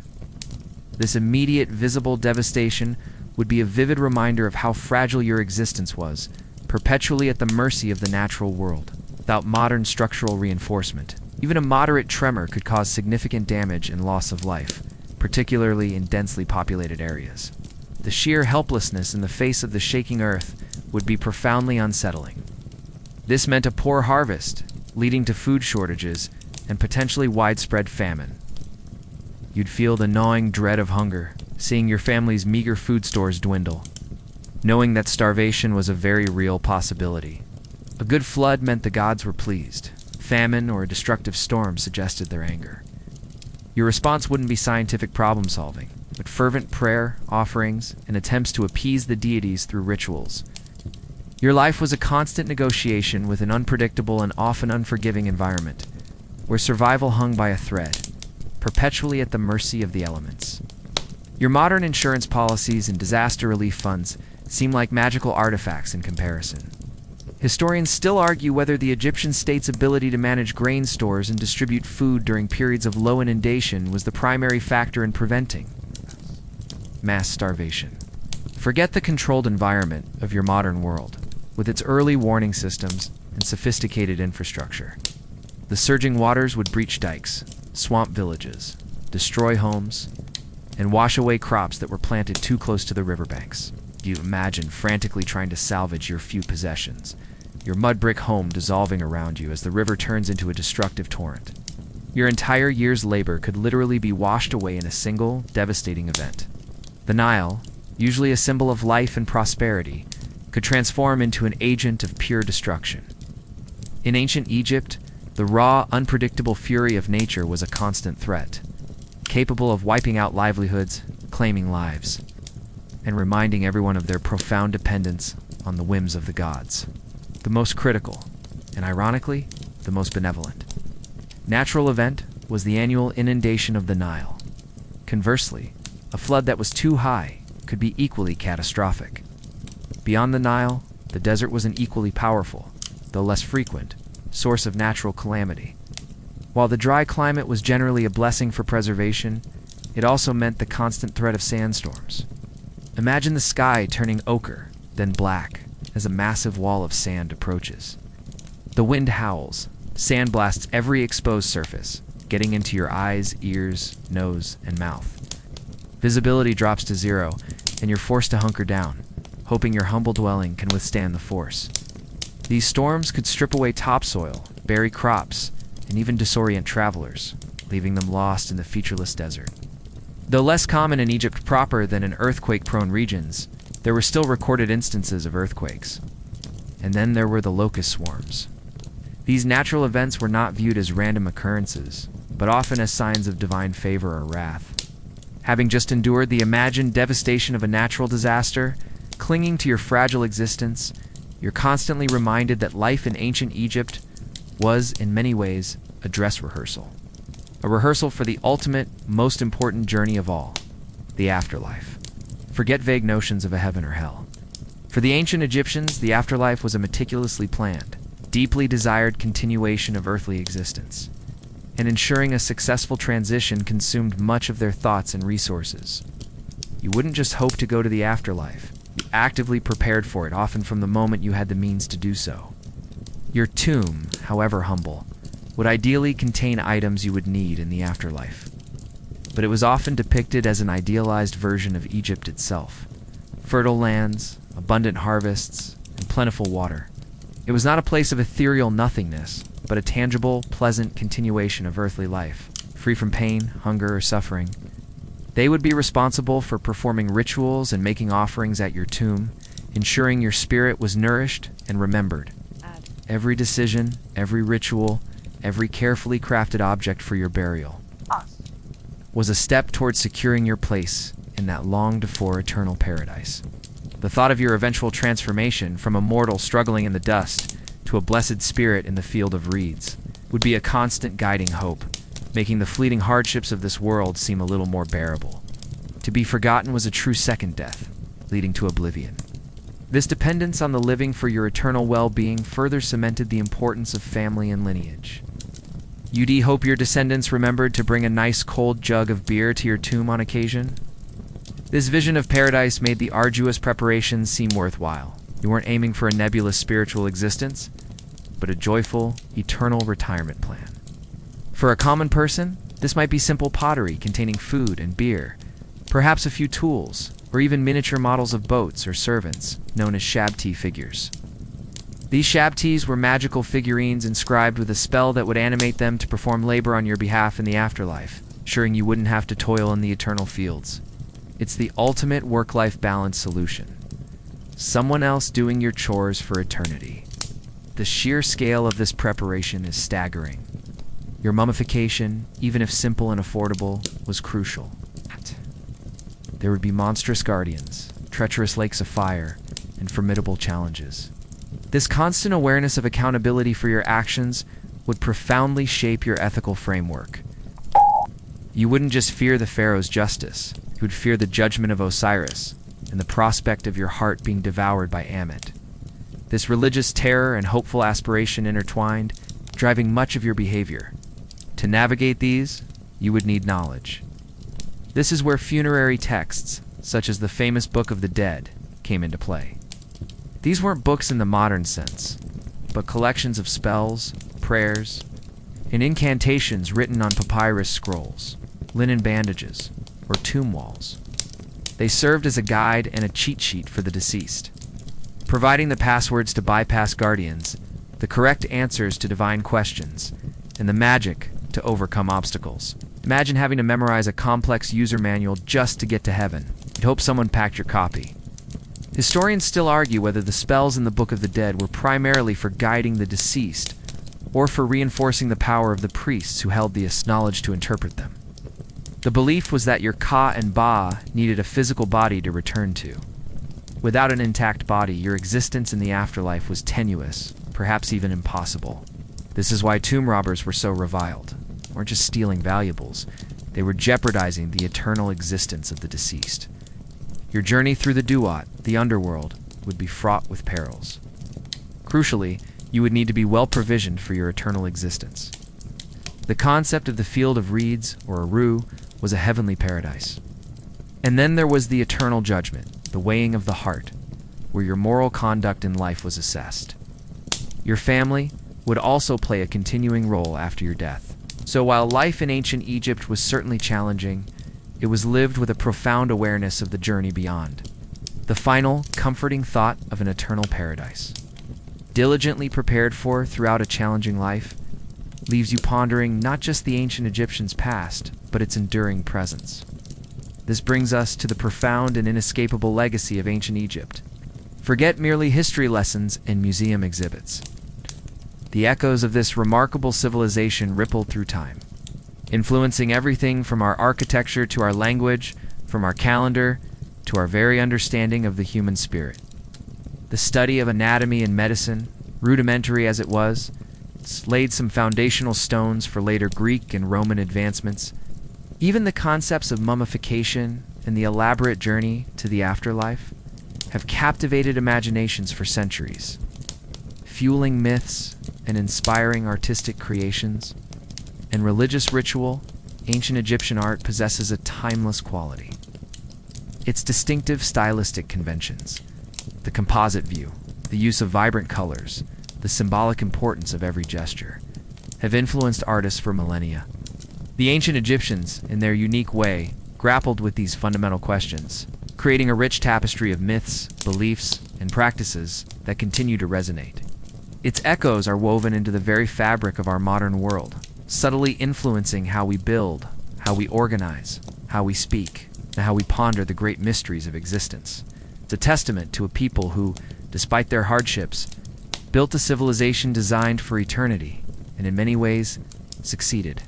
This immediate visible devastation would be a vivid reminder of how fragile your existence was, perpetually at the mercy of the natural world. Without modern structural reinforcement, even a moderate tremor could cause significant damage and loss of life, particularly in densely populated areas. The sheer helplessness in the face of the shaking earth would be profoundly unsettling. This meant a poor harvest, leading to food shortages and potentially widespread famine. You'd feel the gnawing dread of hunger, seeing your family's meager food stores dwindle, knowing that starvation was a very real possibility. A good flood meant the gods were pleased. Famine or a destructive storm suggested their anger. Your response wouldn't be scientific problem-solving, but fervent prayer, offerings, and attempts to appease the deities through rituals. Your life was a constant negotiation with an unpredictable and often unforgiving environment, where survival hung by a thread, perpetually at the mercy of the elements. Your modern insurance policies and disaster relief funds seem like magical artifacts in comparison. Historians still argue whether the Egyptian state's ability to manage grain stores and distribute food during periods of low inundation was the primary factor in preventing mass starvation. Forget the controlled environment of your modern world, with its early warning systems and sophisticated infrastructure. The surging waters would breach dikes, swamp villages, destroy homes, and wash away crops that were planted too close to the riverbanks. You imagine frantically trying to salvage your few possessions, your mud brick home dissolving around you as the river turns into a destructive torrent. Your entire year's labor could literally be washed away in a single, devastating event. The Nile, usually a symbol of life and prosperity, could transform into an agent of pure destruction. In ancient Egypt, the raw, unpredictable fury of nature was a constant threat, capable of wiping out livelihoods, claiming lives. and reminding everyone of their profound dependence on the whims of the gods. The most critical, and ironically, the most benevolent. Natural event was the annual inundation of the Nile. Conversely, a flood that was too high could be equally catastrophic. Beyond the Nile, the desert was an equally powerful, though less frequent, source of natural calamity. While the dry climate was generally a blessing for preservation, it also meant the constant threat of sandstorms. Imagine the sky turning ochre, then black, as a massive wall of sand approaches. The wind howls, sandblasts every exposed surface, getting into your eyes, ears, nose, and mouth. Visibility drops to zero, and you're forced to hunker down, hoping your humble dwelling can withstand the force. These storms could strip away topsoil, bury crops, and even disorient travelers, leaving them lost in the featureless desert. Though less common in Egypt proper than in earthquake-prone regions, there were still recorded instances of earthquakes. And then there were the locust swarms. These natural events were not viewed as random occurrences, but often as signs of divine favor or wrath. Having just endured the imagined devastation of a natural disaster, clinging to your fragile existence, you're constantly reminded that life in ancient Egypt was, in many ways, a dress rehearsal. A rehearsal for the ultimate, most important journey of all, the afterlife. Forget vague notions of a heaven or hell. For the ancient Egyptians, the afterlife was a meticulously planned, deeply desired continuation of earthly existence, and ensuring a successful transition consumed much of their thoughts and resources. You wouldn't just hope to go to the afterlife, you actively prepared for it, often from the moment you had the means to do so. Your tomb, however humble, would ideally contain items you would need in the afterlife. But it was often depicted as an idealized version of Egypt itself. Fertile lands, abundant harvests, and plentiful water. It was not a place of ethereal nothingness, but a tangible, pleasant continuation of earthly life, free from pain, hunger, or suffering. They would be responsible for performing rituals and making offerings at your tomb, ensuring your spirit was nourished and remembered. Every decision, every ritual, every carefully crafted object for your burial was a step towards securing your place in that longed-for eternal paradise. The thought of your eventual transformation from a mortal struggling in the dust to a blessed spirit in the field of reeds would be a constant guiding hope, making the fleeting hardships of this world seem a little more bearable. To be forgotten was a true second death, leading to oblivion. This dependence on the living for your eternal well-being further cemented the importance of family and lineage. You'd hope your descendants remembered to bring a nice cold jug of beer to your tomb on occasion. This vision of paradise made the arduous preparations seem worthwhile. You weren't aiming for a nebulous spiritual existence, but a joyful, eternal retirement plan. For a common person, this might be simple pottery containing food and beer, perhaps a few tools, or even miniature models of boats or servants, known as shabti figures. These shabtis were magical figurines inscribed with a spell that would animate them to perform labor on your behalf in the afterlife, ensuring you wouldn't have to toil in the eternal fields. It's the ultimate work-life balance solution. Someone else doing your chores for eternity. The sheer scale of this preparation is staggering. Your mummification, even if simple and affordable, was crucial. There would be monstrous guardians, treacherous lakes of fire, and formidable challenges. This constant awareness of accountability for your actions would profoundly shape your ethical framework. You wouldn't just fear the pharaoh's justice, you would fear the judgment of Osiris and the prospect of your heart being devoured by Ammit. This religious terror and hopeful aspiration intertwined, driving much of your behavior. To navigate these, you would need knowledge. This is where funerary texts, such as the famous Book of the Dead, came into play. These weren't books in the modern sense, but collections of spells, prayers, and incantations written on papyrus scrolls, linen bandages, or tomb walls. They served as a guide and a cheat sheet for the deceased, providing the passwords to bypass guardians, the correct answers to divine questions, and the magic to overcome obstacles. Imagine having to memorize a complex user manual just to get to heaven. You'd hope someone packed your copy. Historians still argue whether the spells in the Book of the Dead were primarily for guiding the deceased, or for reinforcing the power of the priests who held the knowledge to interpret them. The belief was that your Ka and Ba needed a physical body to return to. Without an intact body, your existence in the afterlife was tenuous, perhaps even impossible. This is why tomb robbers were so reviled. They weren't just stealing valuables, they were jeopardizing the eternal existence of the deceased. Your journey through the Duat, the underworld, would be fraught with perils. Crucially, you would need to be well provisioned for your eternal existence. The concept of the field of reeds, or Aru, was a heavenly paradise. And then there was the eternal judgment, the weighing of the heart, where your moral conduct in life was assessed. Your family would also play a continuing role after your death. So while life in ancient Egypt was certainly challenging, it was lived with a profound awareness of the journey beyond. The final, comforting thought of an eternal paradise. Diligently prepared for throughout a challenging life, leaves you pondering not just the ancient Egyptians' past, but its enduring presence. This brings us to the profound and inescapable legacy of ancient Egypt. Forget merely history lessons and museum exhibits. The echoes of this remarkable civilization rippled through time, influencing everything from our architecture to our language, from our calendar to our very understanding of the human spirit. The study of anatomy and medicine, rudimentary as it was, laid some foundational stones for later Greek and Roman advancements. Even the concepts of mummification and the elaborate journey to the afterlife have captivated imaginations for centuries, fueling myths and inspiring artistic creations. And religious ritual, ancient Egyptian art possesses a timeless quality. Its distinctive stylistic conventions, the composite view, the use of vibrant colors, the symbolic importance of every gesture, have influenced artists for millennia. The ancient Egyptians, in their unique way, grappled with these fundamental questions, creating a rich tapestry of myths, beliefs, and practices that continue to resonate. Its echoes are woven into the very fabric of our modern world, subtly influencing how we build, how we organize, how we speak, and how we ponder the great mysteries of existence. It's a testament to a people who, despite their hardships, built a civilization designed for eternity, and in many ways, succeeded.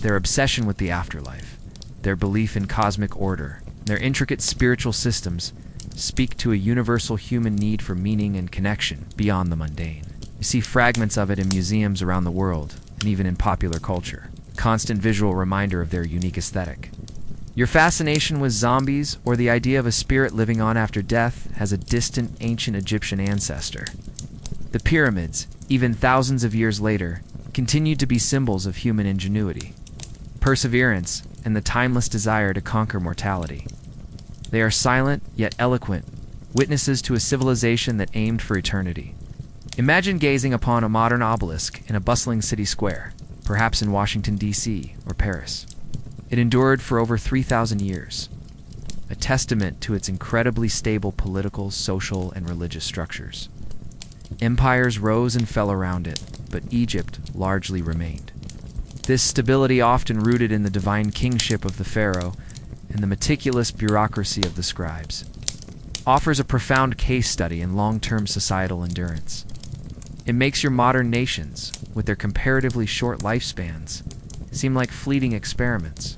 Their obsession with the afterlife, their belief in cosmic order, their intricate spiritual systems speak to a universal human need for meaning and connection beyond the mundane. You see fragments of it in museums around the world, and even in popular culture, a constant visual reminder of their unique aesthetic. Your fascination with zombies or the idea of a spirit living on after death has a distant ancient Egyptian ancestor. The pyramids, even thousands of years later, continued to be symbols of human ingenuity, perseverance, and the timeless desire to conquer mortality. They are silent yet eloquent, witnesses to a civilization that aimed for eternity. Imagine gazing upon a modern obelisk in a bustling city square, perhaps in Washington, D.C. or Paris. It endured for over 3,000 years, a testament to its incredibly stable political, social, and religious structures. Empires rose and fell around it, but Egypt largely remained. This stability, often rooted in the divine kingship of the pharaoh and the meticulous bureaucracy of the scribes, offers a profound case study in long-term societal endurance. It makes your modern nations, with their comparatively short lifespans, seem like fleeting experiments.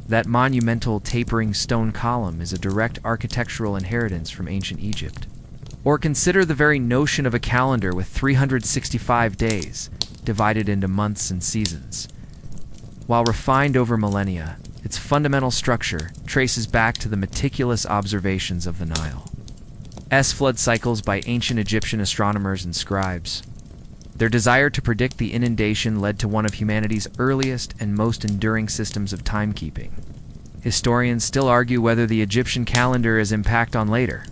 That monumental tapering stone column is a direct architectural inheritance from ancient Egypt. Or consider the very notion of a calendar with 365 days, divided into months and seasons. While refined over millennia, its fundamental structure traces back to the meticulous observations of the Nile. Flood cycles by ancient Egyptian astronomers and scribes. Their desire to predict the inundation led to one of humanity's earliest and most enduring systems of timekeeping. Historians still argue whether the Egyptian calendar has impact on later.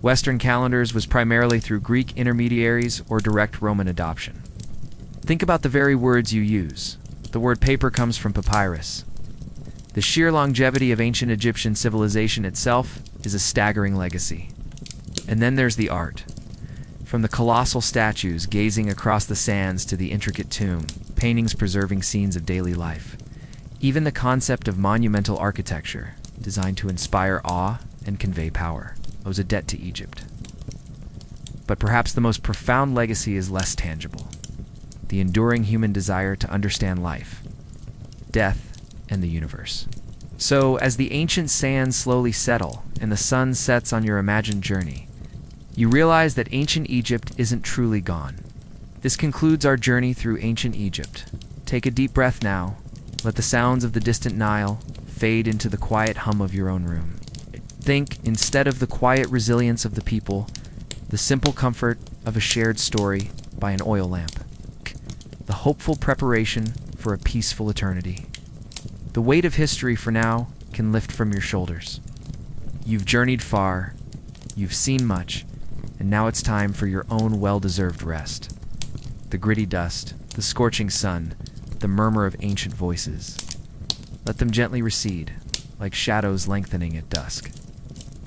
Western calendars was primarily through Greek intermediaries or direct Roman adoption. Think about the very words you use. The word paper comes from papyrus. The sheer longevity of ancient Egyptian civilization itself is a staggering legacy. And then there's the art. From the colossal statues gazing across the sands to the intricate tomb, paintings preserving scenes of daily life. Even the concept of monumental architecture, designed to inspire awe and convey power, owes a debt to Egypt. But perhaps the most profound legacy is less tangible. The enduring human desire to understand life, death, and the universe. So, as the ancient sands slowly settle and the sun sets on your imagined journey, you realize that ancient Egypt isn't truly gone. This concludes our journey through ancient Egypt. Take a deep breath now. Let the sounds of the distant Nile fade into the quiet hum of your own room. Think, instead of the quiet resilience of the people, the simple comfort of a shared story by an oil lamp. The hopeful preparation for a peaceful eternity. The weight of history for now can lift from your shoulders. You've journeyed far, you've seen much, and now it's time for your own well-deserved rest. The gritty dust, the scorching sun, the murmur of ancient voices. Let them gently recede, like shadows lengthening at dusk.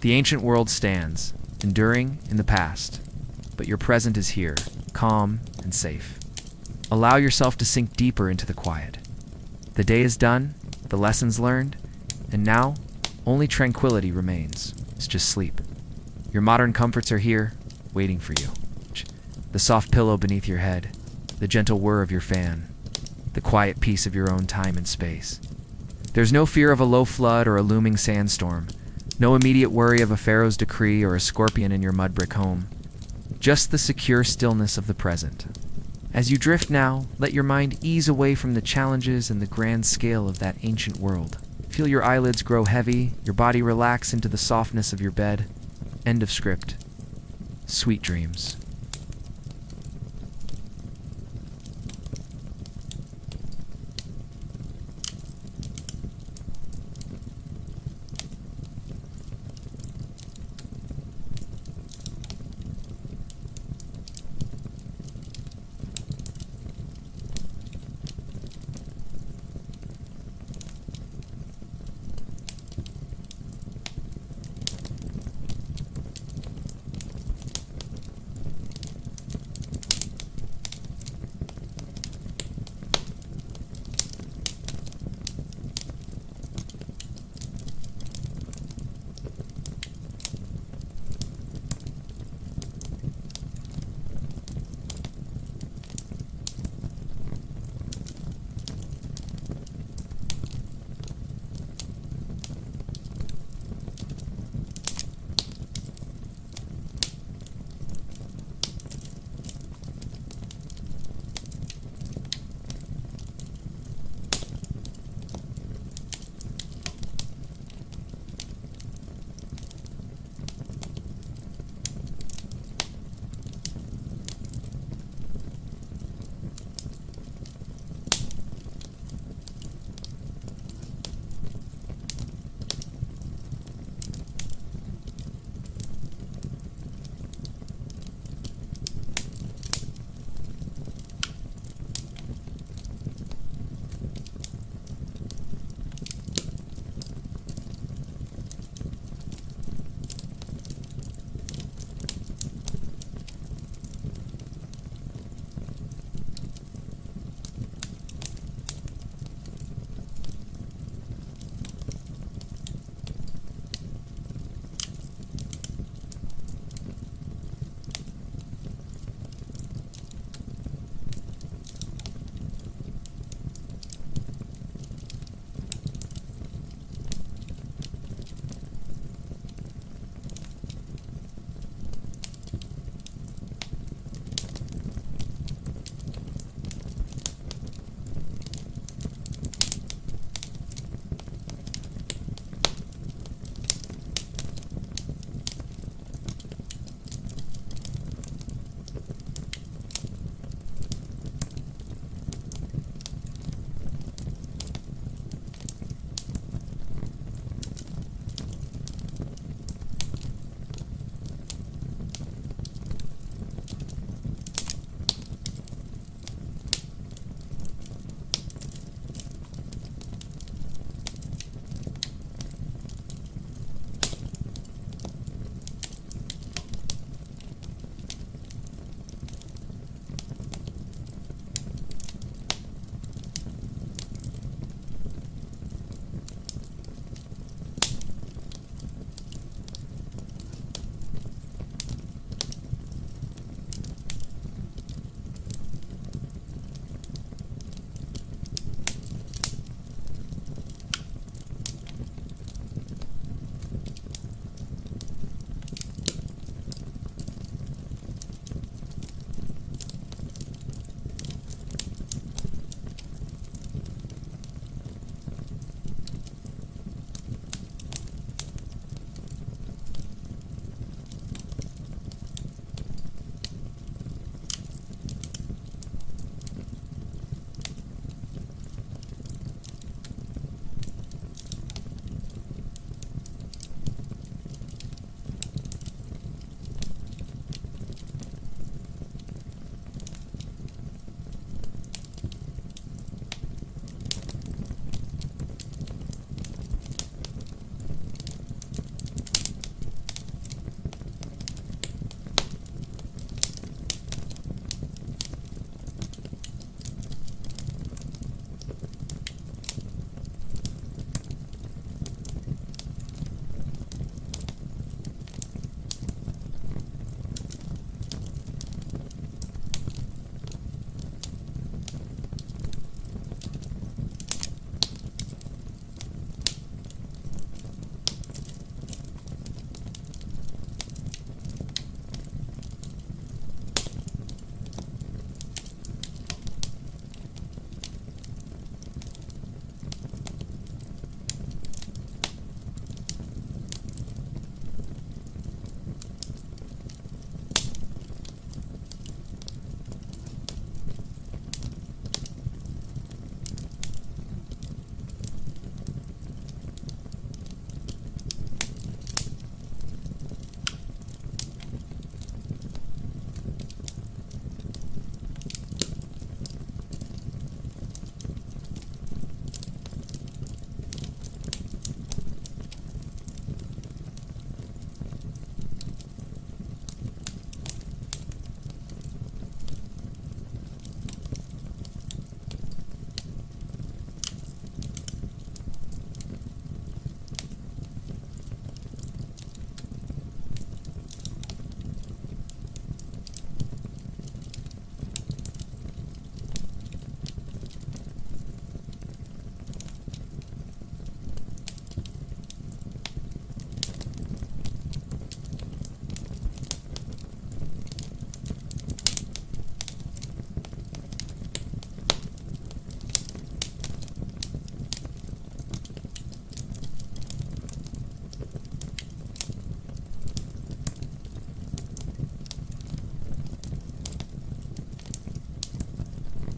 The ancient world stands, enduring in the past, but your present is here, calm and safe. Allow yourself to sink deeper into the quiet. The day is done, the lessons learned, and now only tranquility remains. It's just sleep. Your modern comforts are here, waiting for you. The soft pillow beneath your head, the gentle whir of your fan, the quiet peace of your own time and space. There's no fear of a low flood or a looming sandstorm, no immediate worry of a pharaoh's decree or a scorpion in your mud brick home. Just the secure stillness of the present. As you drift now, let your mind ease away from the challenges and the grand scale of that ancient world. Feel your eyelids grow heavy, your body relax into the softness of your bed. End of script. Sweet dreams.